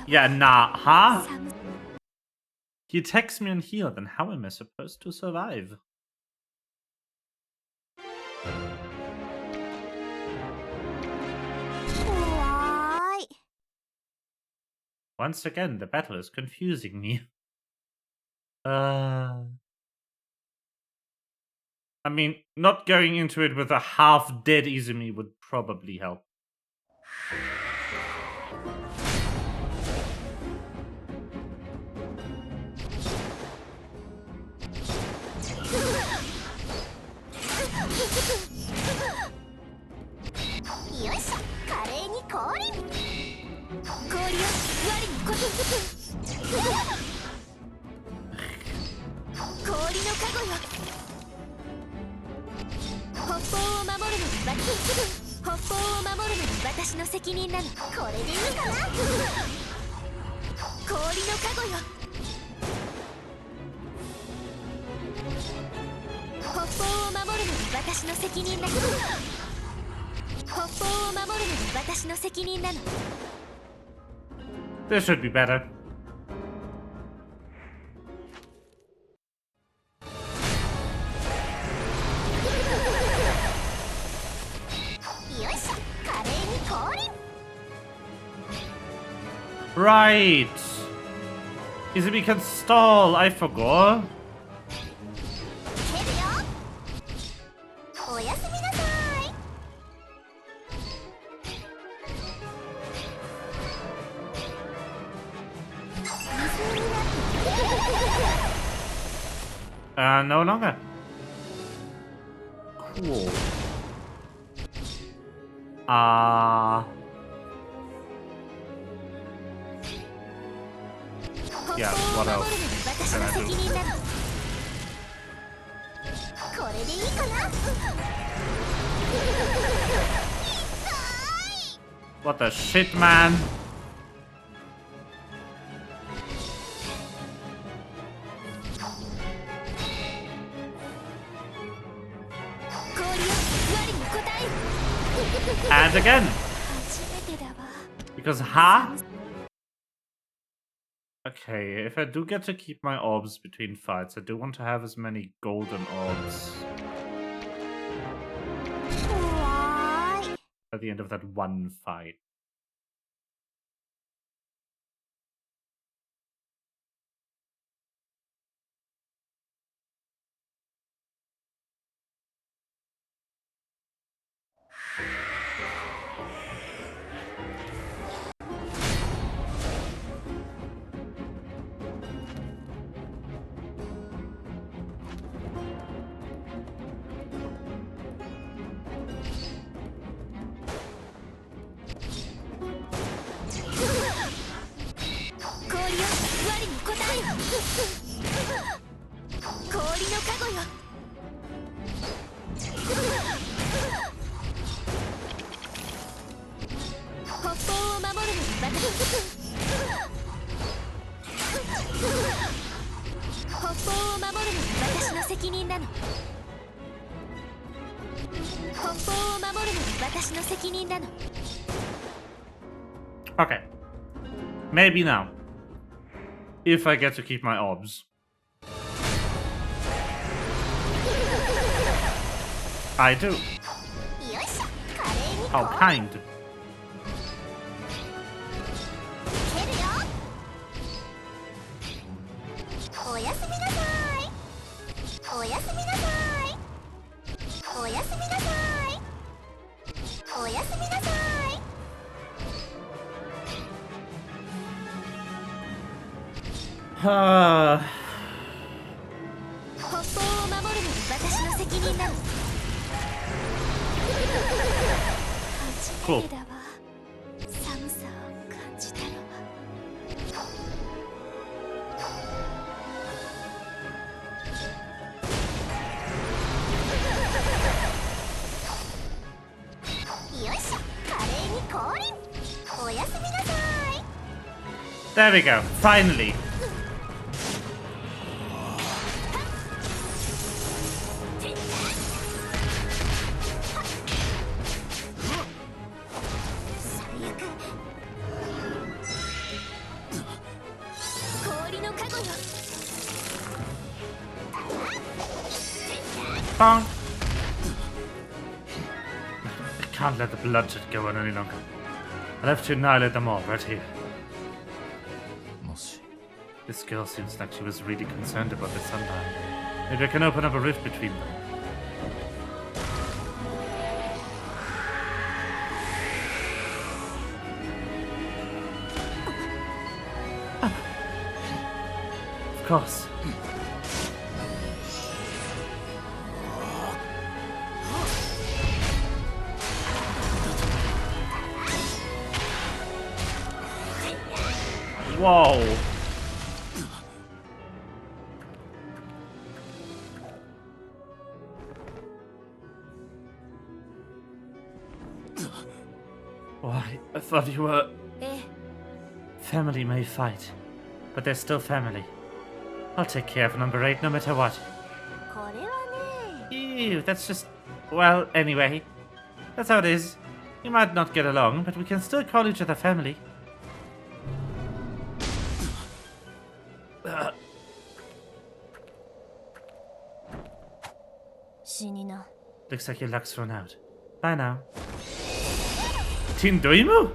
Yeah, nah, huh? He attacks me and heal, then how am I supposed to survive? Once again, the battle is confusing me. I mean, not going into it with a half-dead Izumi would probably help. This should be better. Right. Izumi can stall, I forgot. No longer. Cool. Yeah, what else can I do? What the shit, man? And again. Because Okay, if I do get to keep my orbs between fights, I do want to have as many golden orbs at the end of that one fight. 北方を守るのが北方を守るのが私の責任なの。北方を守るのが私の責任なの。 Okay. Maybe now. If I get to keep my orbs. I do. よいしょ、華麗に How kind. 蹴るよ。おやすみなさい。おやすみなさい。おやすみなさい。おやすみなさい。 Uh, 北方を守るのが私の責任なの。初めてだわ。寒さを感じたのは。よいしょ、華麗に降臨。おやすみなさい。 there we go. Finally. 最悪。氷の加護よ。 Bonk. I can't let the bloodshed go on any longer. I'll have to annihilate them all right here. もし This girl seems like she was really concerned about the sundial. Maybe I can open up a rift between them. Of course. Whoa. Why? I thought you were... ええ。 Family may fight, but they're still family. I'll take care of number 8 no matter what. これはね。 Ew, that's just... Well, anyway. That's how it is. We might not get along, but we can still call each other family. Looks like your luck's run out. Bye now. Tindoimu?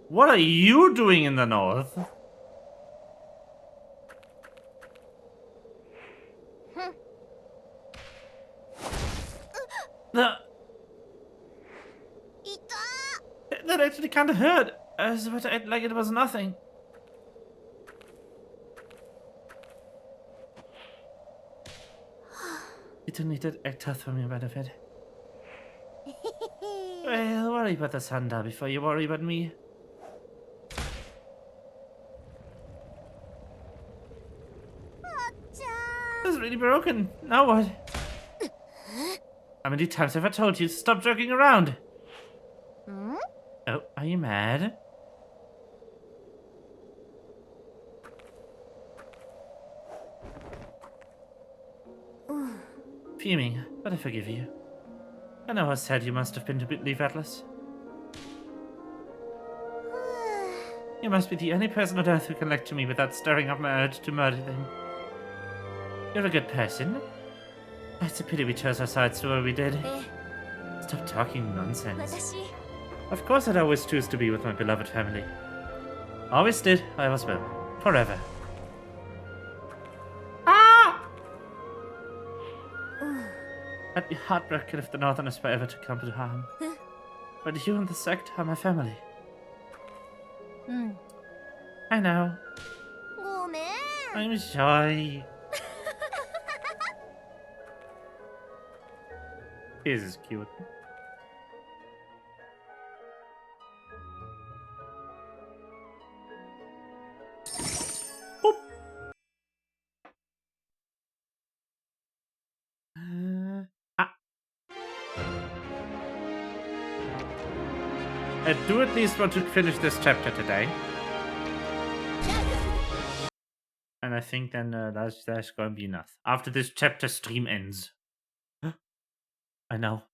What are you doing in the north? That actually kind of hurt. I was about to act like it was nothing. You don't need to act tough for me about it. Well, worry about the sundial before you worry about me. It's really broken. Now what? How many times have I told you to stop joking around? Oh, are you mad? Fuming, but I forgive you. I know how sad you must have been to leave Atlas. You must be the only person on Earth who can lecture me without stirring up my urge to murder them. You're a good person. It's a pity we chose our sides the way we did. Stop talking nonsense. Of course I'd always choose to be with my beloved family. Always did, I always will. Forever. Ah! I'd be heartbroken if the Northerners were ever to come to harm. But you and the sect are my family. I know. ごめん。 I'm shy. This is cute. Boop. Ah. I do at least want to finish this chapter today. And I think then that's going to be enough. After this chapter, stream ends. I know.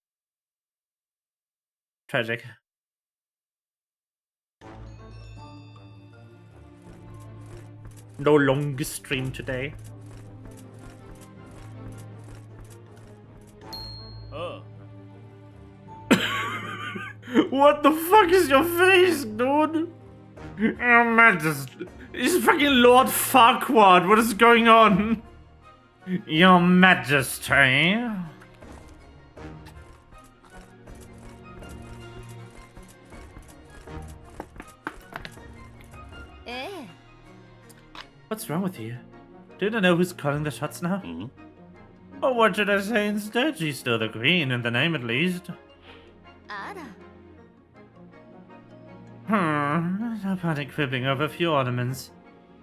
Tragic. No longer stream today. Oh. What the fuck is your face, dude? Your Majesty. It's fucking Lord Farquaad. What is going on? Your Majesty. What's wrong with you? Do you know who's calling the shots now? Or what should I say instead? She's still the queen, in the name at least. No point quibbling over a few ornaments.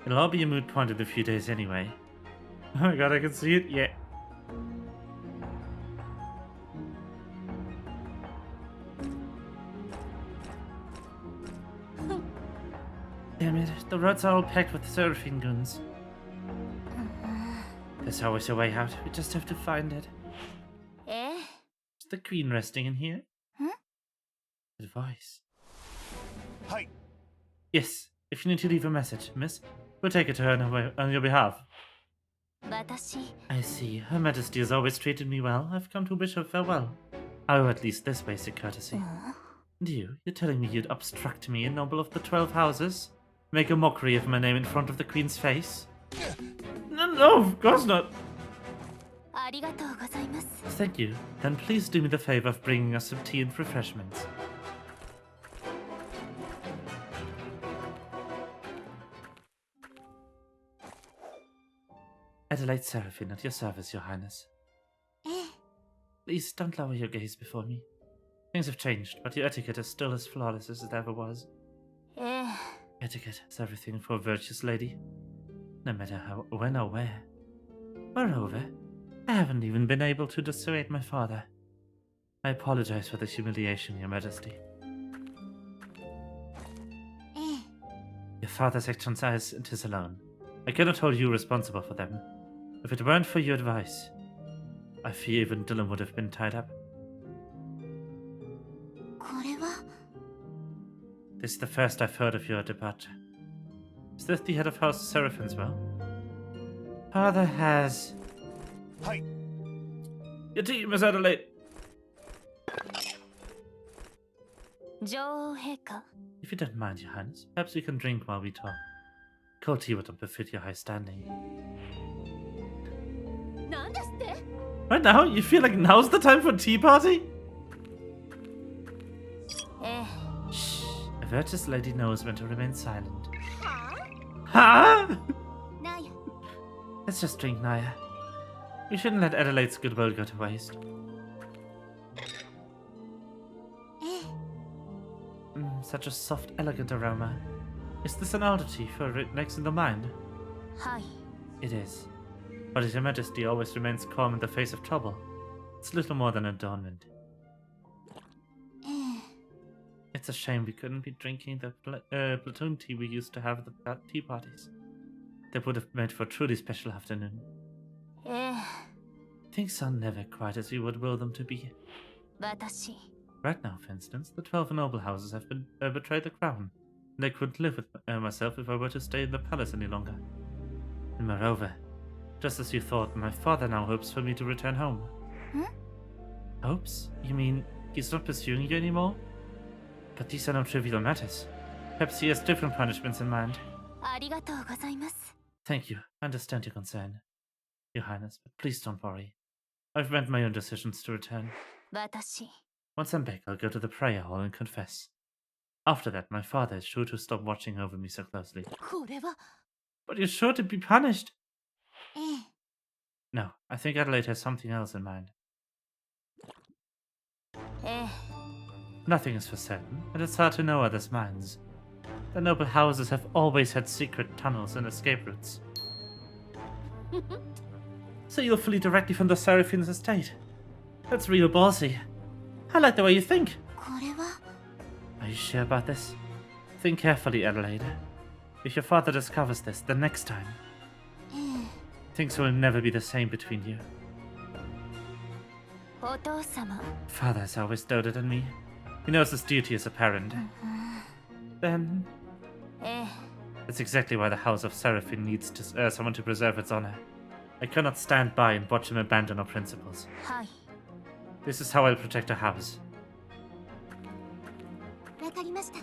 It'll all be a moot point in a few days anyway. Oh my god, I can see it. Yeah. Damn it, the roads are all packed with Seraphine goons. There's always a way out, we just have to find it. Is the queen resting in here? Advice. Hi. Yes, if you need to leave a message, miss, we'll take it to her on your behalf. I see, Her Majesty has always treated me well. I've come to wish her farewell. I owe at least this basic courtesy. And you're telling me you'd obstruct me, a noble of the 12 houses? Make a mockery of my name in front of the queen's face? No, of course not. Thank you. Then please do me the favor of bringing us some tea and refreshments. Adelaide Seraphine, at your service, Your Highness. Please don't lower your gaze before me. Things have changed, but your etiquette is still as flawless as it ever was. Etiquette is everything for a virtuous lady, no matter how, when or where. Moreover, I haven't even been able to dissuade my father. I apologize for this humiliation, Your Majesty. Your father's actions are his alone. I cannot hold you responsible for them. If it weren't for your advice, I fear even Dylan would have been tied up. This is the first I've heard of your departure. Is this the head of House Seraphins, well? Father has... Hi. Your tea, Miss Adelaide. If you don't mind, Your Highness, perhaps we can drink while we talk. Cold tea wouldn't befit your high standing. Right now? You feel like now's the time for a tea party? Shh. A virtuous lady knows when to remain silent. Huh? Let's just drink, Naya. We shouldn't let Adelaide's goodwill go to waste. Such a soft, elegant aroma. Is this an oddity for it next in the mind? It is. But Your Majesty always remains calm in the face of trouble. It's little more than adornment. It's a shame we couldn't be drinking the platoon tea we used to have at the tea parties. That would have made for a truly special afternoon. Things are never quite as we would will them to be. Right now, for instance, the 12 noble houses have been betrayed the crown. And I couldn't live with myself if I were to stay in the palace any longer. And moreover, just as you thought, my father now hopes for me to return home. Hopes? You mean he's not pursuing you anymore? But these are no trivial matters. Perhaps he has different punishments in mind. Thank you. I understand your concern, Your Highness, but please don't worry. I've made my own decisions to return. Once I'm back, I'll go to the prayer hall and confess. After that, my father is sure to stop watching over me so closely. But you're sure to be punished. No, I think Adelaide has something else in mind. Nothing is for certain, and it's hard to know others' minds. The noble houses have always had secret tunnels and escape routes. So you'll flee directly from the Seraphine's estate. That's real ballsy. I like the way you think. Are you sure about this? Think carefully, Adelaide. If your father discovers this, the next time, things will never be the same between you. お父様 Father has always doted on me. He knows his duty as a parent. Then, ええ that's exactly why the House of Seraphim needs someone to preserve its honor. I cannot stand by and watch him abandon our principles. はい This is how I'll protect our house. わかりました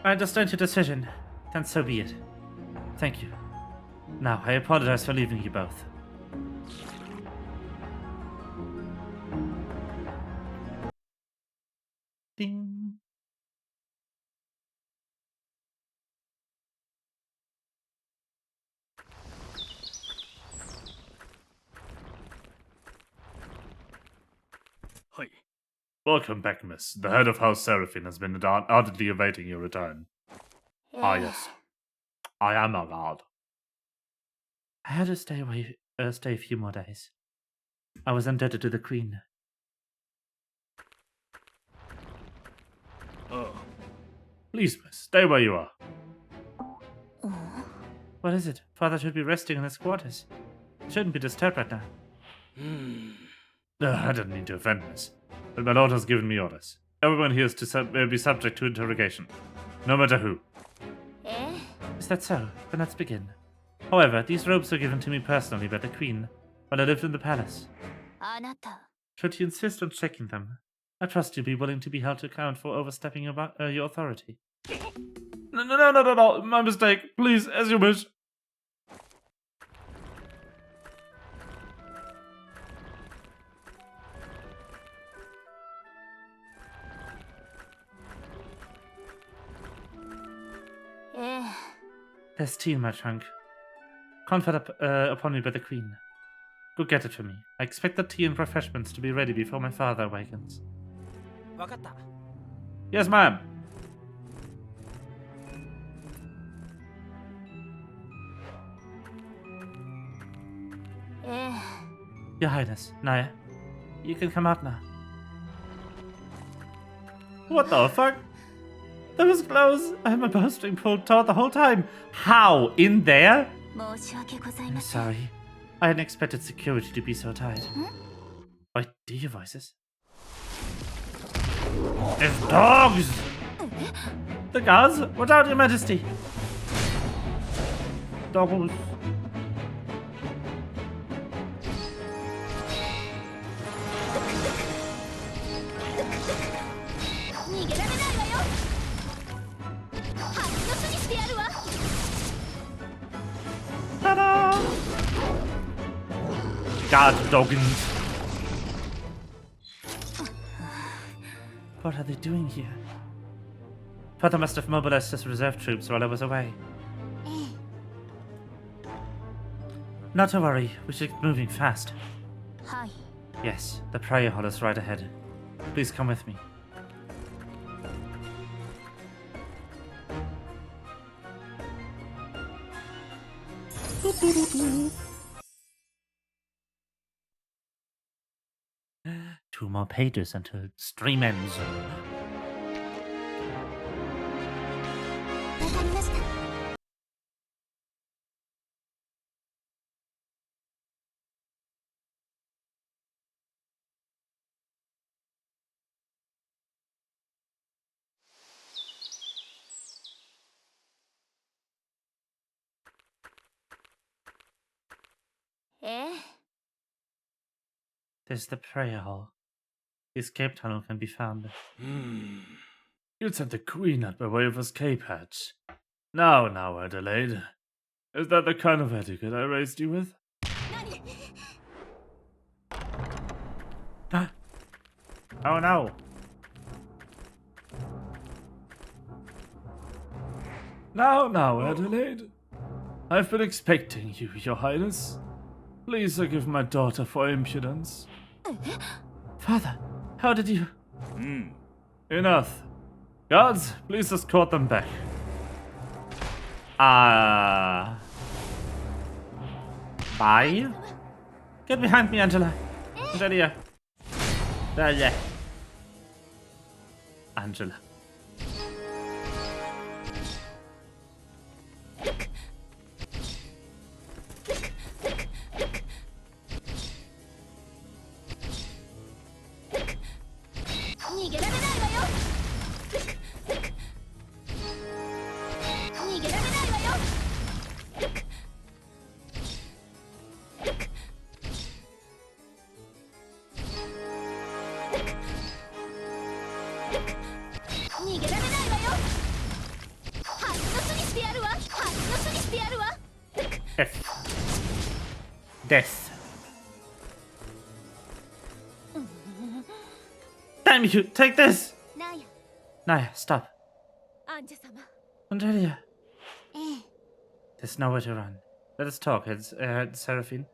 I understand your decision. Then so be it. Thank you. Now, I apologize for leaving you both. Ding. Hi. Welcome back, miss. The head of House Seraphim has been ardently awaiting your return. ええ Ah, yes. I am a guard. I had to stay a few more days. I was indebted to the Queen. Oh. Please, miss, stay where you are. What is it? Father should be resting in his quarters. He shouldn't be disturbed right now. I didn't mean to offend, miss, but my lord has given me orders. Everyone here is to be subject to interrogation, no matter who. ええ Is that so? Then let's begin. However, these robes were given to me personally by the Queen while I lived in the palace. あなた Should you insist on checking them, I trust you'll be willing to be held to account for overstepping your authority. No, my mistake. Please, as you wish. There's tea in my trunk. Conferred upon me by the Queen. Go get it for me. I expect the tea and refreshments to be ready before my father awakens. わかった。 Yes, ma'am. Your Highness, Naya, you can come out now. What the fuck? That was close. I had my bowstring pulled taut the whole time. How? In there? 申し訳ござい I'm ません sorry. I hadn't expected security to be so tight. Wait, do you hear voices? It's dogs! The guards? Watch out, Your Majesty! Dogs. Ta-da! Guard doggins. What are they doing here? Father must have mobilized his reserve troops while I was away. Not to worry, we should get moving fast. はい Yes, the prayer hall is right ahead. Please come with me. Two more pages until stream ends. わかりました え There's the prayer hall. The escape tunnel can be found. You sent the Queen out by way of escape hatch. Now, Adelaide. Is that the kind of etiquette I raised you with? 何 Oh no! Now, Adelaide. I've been expecting you, Your Highness. Please forgive my daughter for impudence. Father, how did you... Enough. Guards, please escort them back. Bye? Get behind me, Angela. Angelia. There, yeah. Angela. F. Death. Damn you! Take this! なや Naya, stop. アンジャ様 Angelia. ええ There's nowhere to run. Let us talk, Seraphine.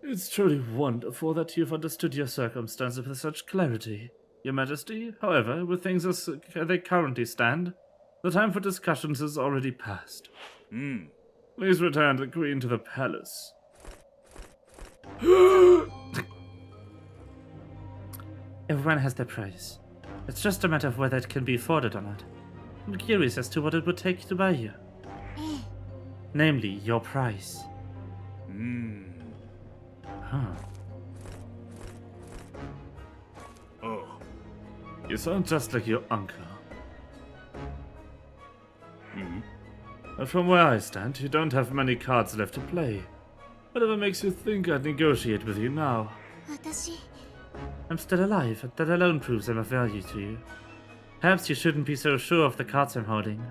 It's truly wonderful that you've understood your circumstances with such clarity, Your Majesty. However, with things as they currently stand, the time for discussions has already passed. Please return the Queen to the palace. Everyone has their price. It's just a matter of whether it can be afforded or not. I'm curious as to what it would take to buy you. ええ Namely, your price. Huh. You sound just like your uncle. But from where I stand, you don't have many cards left to play. Whatever makes you think I'd negotiate with you now? 私 I'm still alive, and that alone proves I'm of value to you. Perhaps you shouldn't be so sure of the cards I'm holding.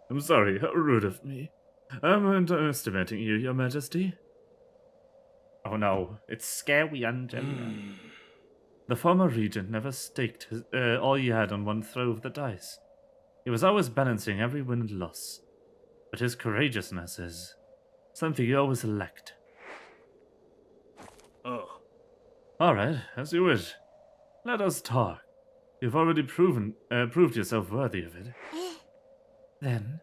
I'm sorry, how rude of me. I'm underestimating you, Your Majesty. Oh no, it's scary, Angela. The former regent never staked all he had on one throw of the dice. He was always balancing every win and loss. But his courageousness is something he always lacked. Alright, as you wish. Let us talk. You've already proved yourself worthy of it. Then,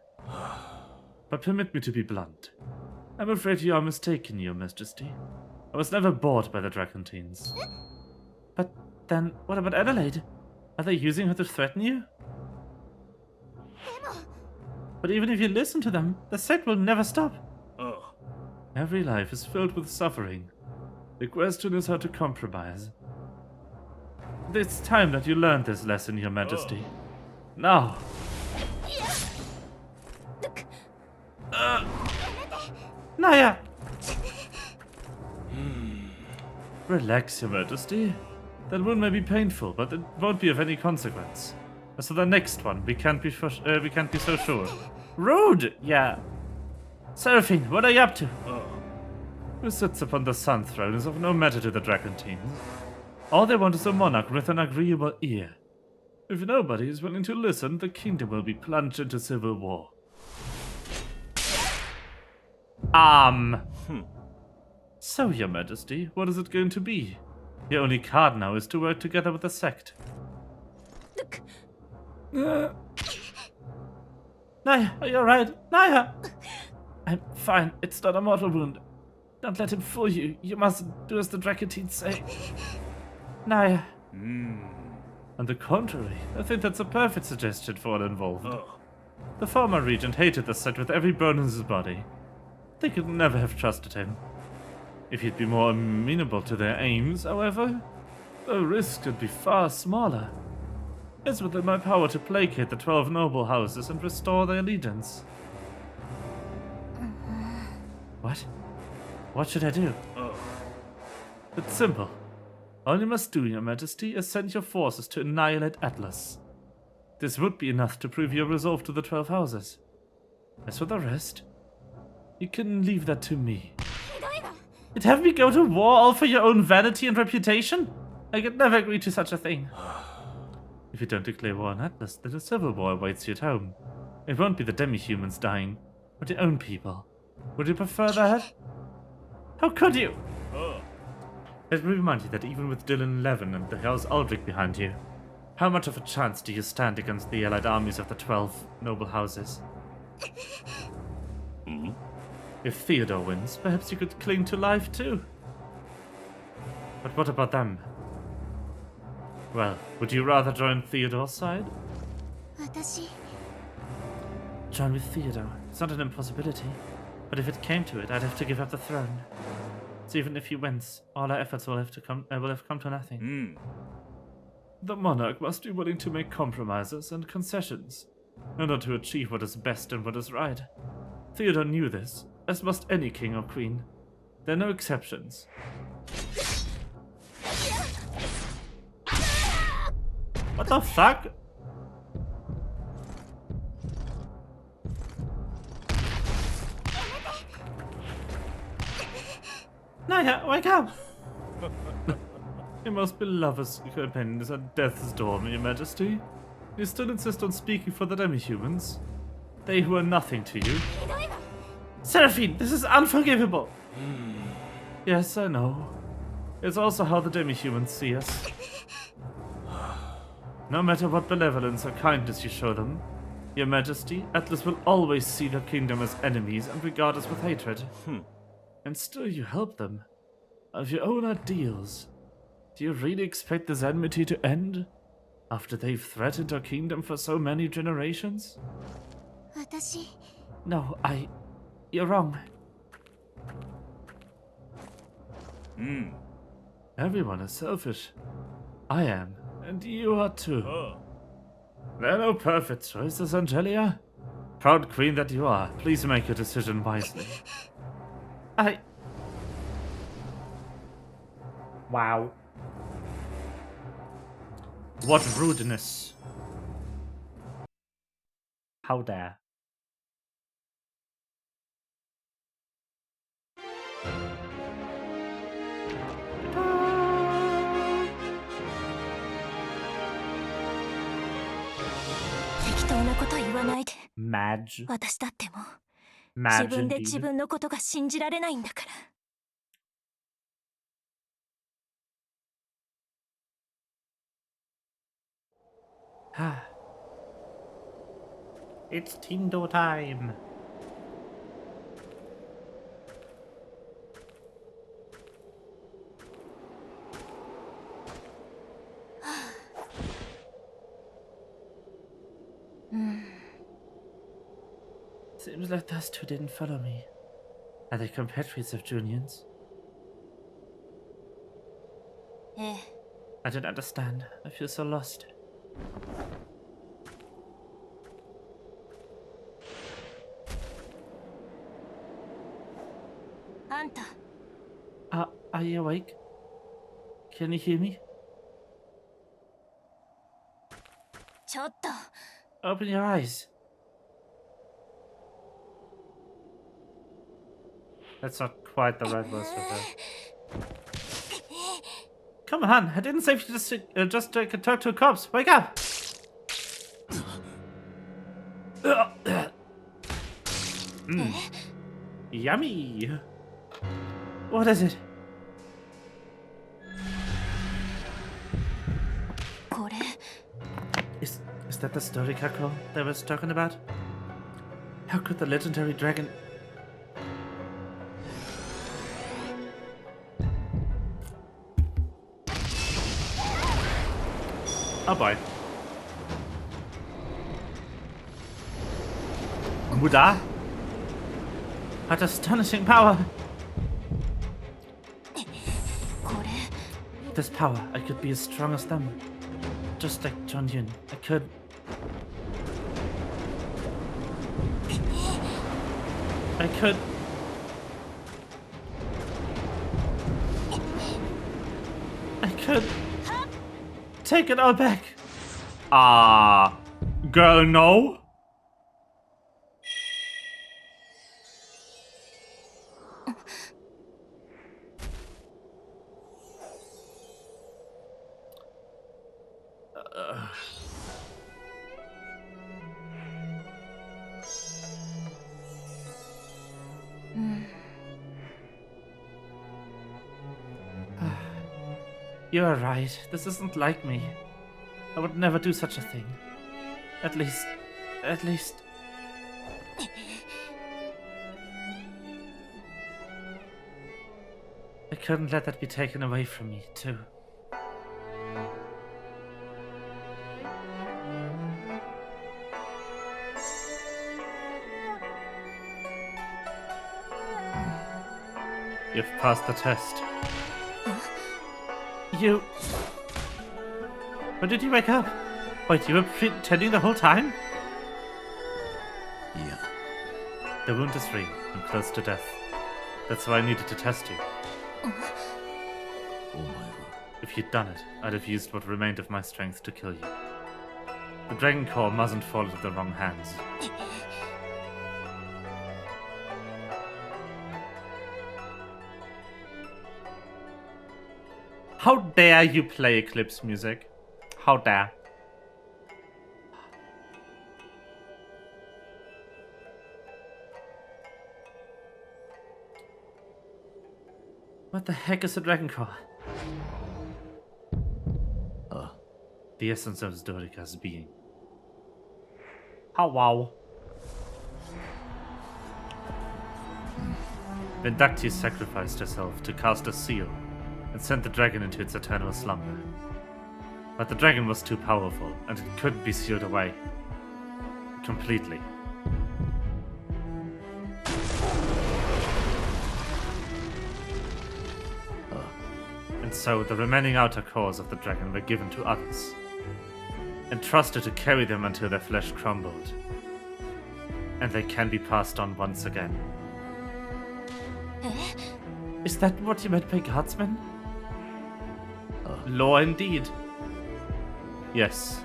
But permit me to be blunt. I'm afraid you are mistaken, Your Majesty. I was never bored by the Dracontines. but then, what about Adelaide? Are they using her to threaten you? But even if you listen to them, the set will never stop. Every life is filled with suffering. The question is how to compromise. It's time that you learned this lesson, Your Majesty. Now! Naya! Relax, Your Majesty. That wound may be painful, but it won't be of any consequence. As for the next one, we can't be so sure. Rude! Yeah. Seraphine, what are you up to? Who sits upon the Sun Throne is of no matter to the Dracontines. All they want is a monarch with an agreeable ear. If nobody is willing to listen, the kingdom will be plunged into civil war. So, Your Majesty, what is it going to be? Your only card now is to work together with the sect. Naya, are you alright? Naya! I'm fine. It's not a mortal wound. Don't let him fool you. You mustn't do as the Dracontines say. Naya. On the contrary, I think that's a perfect suggestion for all involved. The former regent hated the set with every bone in his body. They could never have trusted him. If he'd be more amenable to their aims, however, the risk could be far smaller. It's within my power to placate the 12 noble houses and restore their allegiance. What? What should I do? It's simple. All you must do, Your Majesty, is send your forces to annihilate Atlas. This would be enough to prove your resolve to the 12 houses. As for the rest, you can leave that to me. You'd have me go to war all for your own vanity and reputation? I could never agree to such a thing. If you don't declare war on Atlas, then a civil war awaits you at home. It won't be the demi-humans dying, but your own people. Would you prefer that? How could you? Let me remind you that even with Dylan 11 and the House Aldrich behind you, how much of a chance do you stand against the allied armies of the 12 noble houses? If Theodore wins, perhaps you could cling to life too. But what about them? Well, would you rather join Theodore's side? 私 Join with Theodore. It's not an impossibility. But if it came to it, I'd have to give up the throne. So even if he wins, all our efforts will have come to nothing. The monarch must be willing to make compromises and concessions in order to achieve what is best and what is right. Theodore knew this, as must any king or queen. There are no exceptions. What the fuck? Naya, wake up! Your most beloved companion is at death's door, Your Majesty. You still insist on speaking for the demi-humans? They who are nothing to you. Seraphine, this is unforgivable! Yes, I know. It's also how the demi-humans see us. No matter what benevolence or kindness you show them, Your Majesty, Atlas will always see their kingdom as enemies and regard us with hatred. And still you help them. Of your own ideals. Do you really expect this enmity to end? After they've threatened our kingdom for so many generations? 私 No, You're wrong. Everyone is selfish. I am, and you are too. There are no perfect choices, Angelia. Proud queen that you are, please make your decision wisely. Wow. What rudeness. How dare. Madge. 私だっても Madge 自分で indeed. 自分のことが信じられないんだから。 It's Tindo time. Seems like those two didn't follow me. Are they compatriots of Junians? ええ I don't understand. I feel so lost. Anta. Are you awake? Can you hear me? ちょっと Open your eyes. That's not quite the right voice for her. Come on, I didn't say if you just could talk to a corpse. Wake up! Yummy! What is it? これ Is that the Sdorica call they was talking about? How could the legendary dragon... Oh boy. Muda? What astonishing power! これ This power, I could be as strong as them. Just like John Yun, I could... Take it all back! Girl, no? You're right. This isn't like me. I would never do such a thing. At least... I couldn't let that be taken away from me, too. You've passed the test. You... When did you wake up? Wait, you were pretending the whole time? いや The wound is real and close to death. That's why I needed to test you. お前は If you'd done it, I'd have used what remained of my strength to kill you. The Dragon Core mustn't fall into the wrong hands. How dare you play Eclipse music? How dare? What the heck is a Dragon Core? The essence of Sdorica's being. How wow. Vindacti sacrificed herself to cast a seal and sent the dragon into its eternal slumber. But the dragon was too powerful, and it couldn't be sealed away. Completely. And so the remaining outer cores of the dragon were given to others, entrusted to carry them until their flesh crumbled, and they can be passed on once again. Is that what you meant by guardsmen? Law indeed. Yes,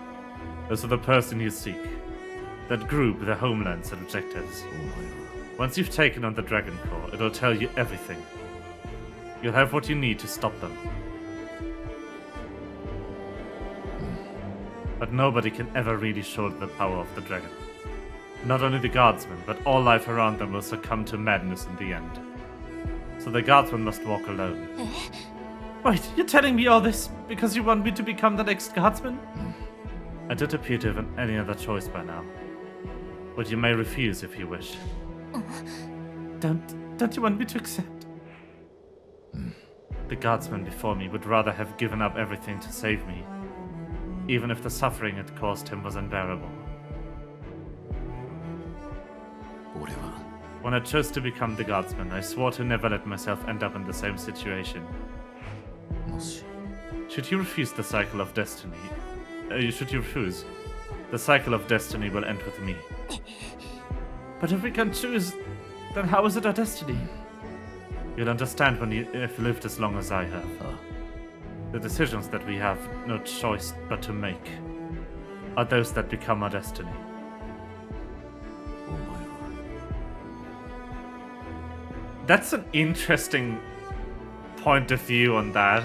those are the person you seek. That group, their homelands and objectives. お前は Once you've taken on the Dragon Core, it'll tell you everything. You'll have what you need to stop them. But nobody can ever really shoulder the power of the dragon. Not only the guardsmen, but all life around them will succumb to madness in the end. So the guardsmen must walk alone. Wait, you're telling me all this because you want me to become the next guardsman? I don't appear to have any other choice by now. But you may refuse if you wish. Don't you want me to accept? The guardsman before me would rather have given up everything to save me, even if the suffering it caused him was unbearable. 俺は When I chose to become the guardsman, I swore to never let myself end up in the same situation. もし Should you refuse the cycle of destiny, should you refuse, the cycle of destiny will end with me. But if we can choose, then how is it our destiny? You'll understand when you have lived as long as I have. The decisions that we have no choice but to make are those that become our destiny. お前は That's an interesting point of view on that.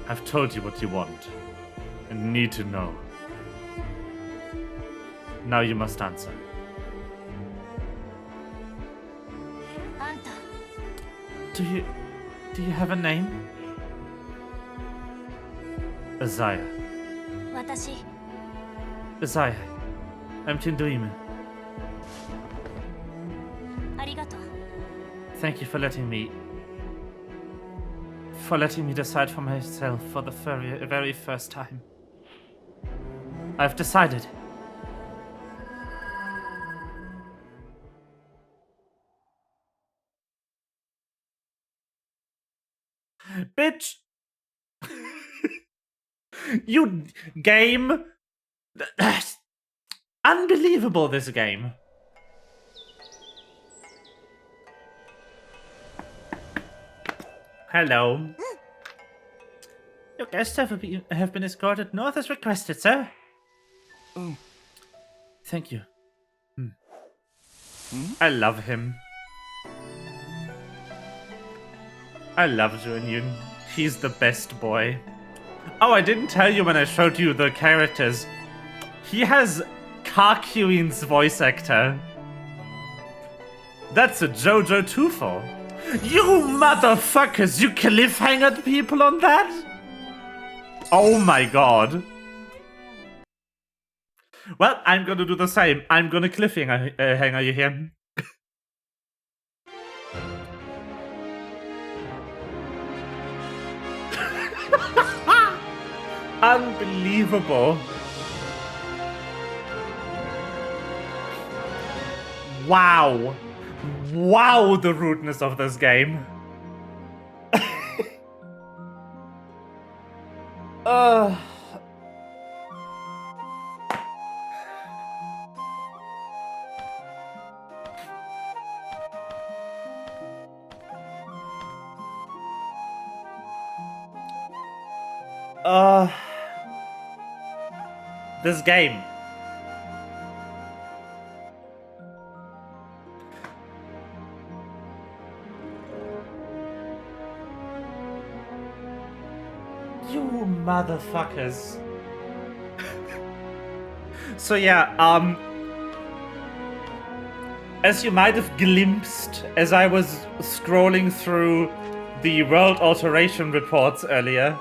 I've told you what you want and need to know. Now you must answer. あんた Do you have a name? Isaiah. 私 Isaiah. I'm Tinduima. ありがとう Thank you for letting me decide for myself for the very first time. I've decided. Bitch! You game! Unbelievable, this game. Hello. Your guests have been escorted north as requested, sir. Thank you. I love him. I love Junyun. He's the best boy. Oh, I didn't tell you when I showed you the characters. He has Karkuin's voice actor. That's a JoJo Tufo. You motherfuckers, you cliffhangered people on that? Oh my god. Well, I'm gonna do the same. I'm gonna cliffhanger you here. Unbelievable. Wow. Wow, the rudeness of this game. uh... This game. You motherfuckers. So yeah, as you might have glimpsed as I was scrolling through the world alteration reports earlier,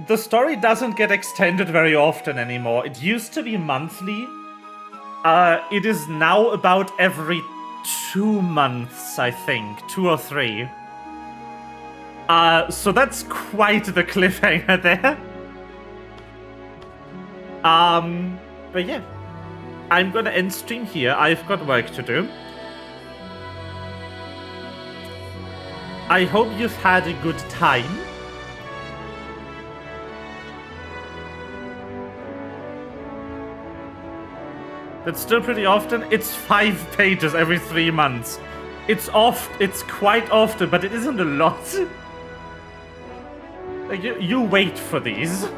the story doesn't get extended very often anymore. It used to be monthly. It is now about every 2 months, I think. 2 or 3. So that's quite the cliffhanger there. But yeah. I'm gonna end stream here. I've got work to do. I hope you've had a good time. That's still pretty often. It's 5 pages every 3 months. It's quite often, but it isn't a lot. Like, you wait for these.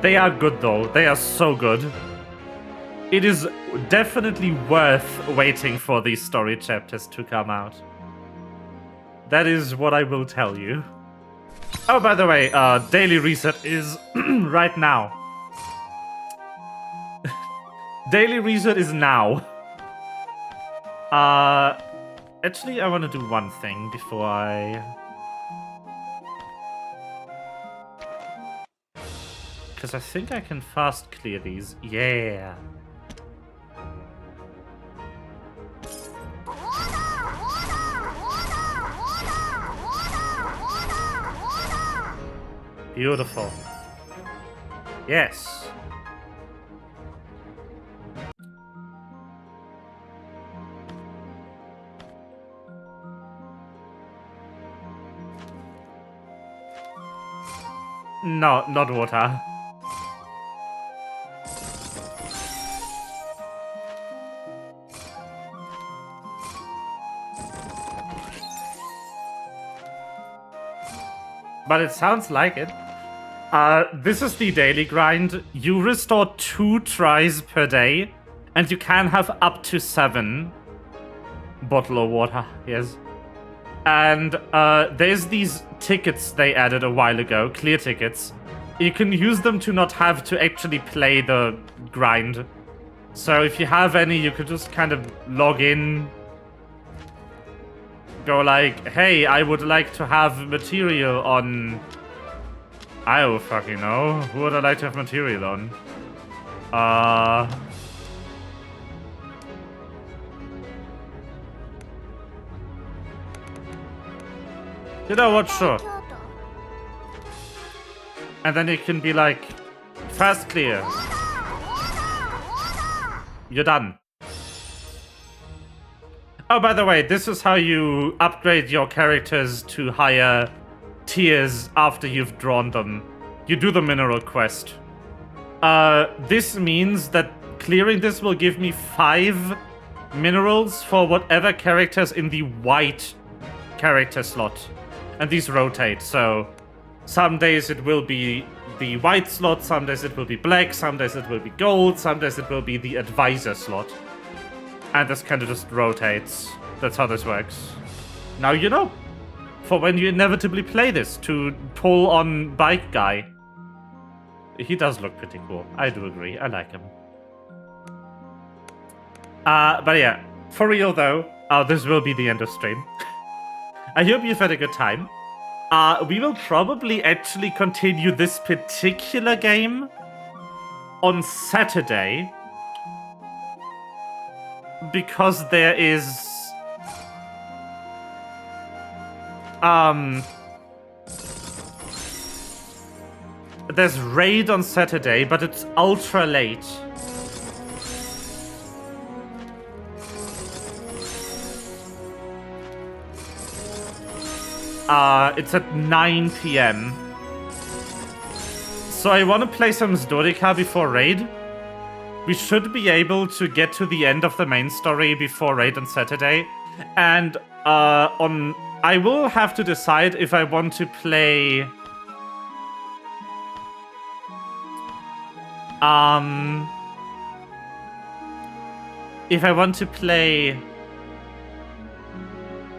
They are good though. They are so good. It is definitely worth waiting for these story chapters to come out. That is what I will tell you. Oh, by the way, Daily Reset is right now. Daily Reset is now. Actually, I want to do one thing before I... Because I think I can fast clear these. Yeah. Beautiful. Yes. No, not water. But it sounds like it. This is the daily grind. You restore 2 tries per day, and you can have up to 7 bottle of water. Yes. And there's these tickets they added a while ago, clear tickets. You can use them to not have to actually play the grind. So if you have any, you could just kind of log in. Go like, hey, I would like to have material on... I don't fucking know. Who would I like to have material on? You know what? Sure. And then it can be like, fast clear. You're done. Oh, by the way, this is how you upgrade your characters to higher tiers after you've drawn them. You do the mineral quest. This means that clearing this will give me 5 minerals for whatever characters in the white character slot. And these rotate, so some days it will be the white slot, some days it will be black, some days it will be gold, some days it will be the advisor slot. And this kind of just rotates. That's how this works. Now you know. For when you inevitably play this, to pull on Bike Guy. He does look pretty cool. I do agree. I like him. But yeah, for real though, this will be the end of stream. I hope you've had a good time. We will probably actually continue this particular game on Saturday. Because there is there's raid on Saturday, but it's ultra late. It's at 9 p.m. So I want to play some Sdorica before raid. We should be able to get to the end of the main story before raid on Saturday. And I will have to decide if I want to play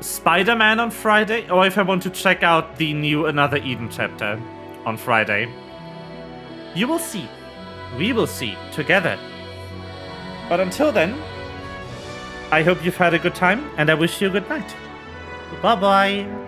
Spider-Man on Friday, or if I want to check out the new Another Eden chapter on Friday. You will see. We will see together. But until then, I hope you've had a good time, and I wish you a good night. Bye-bye.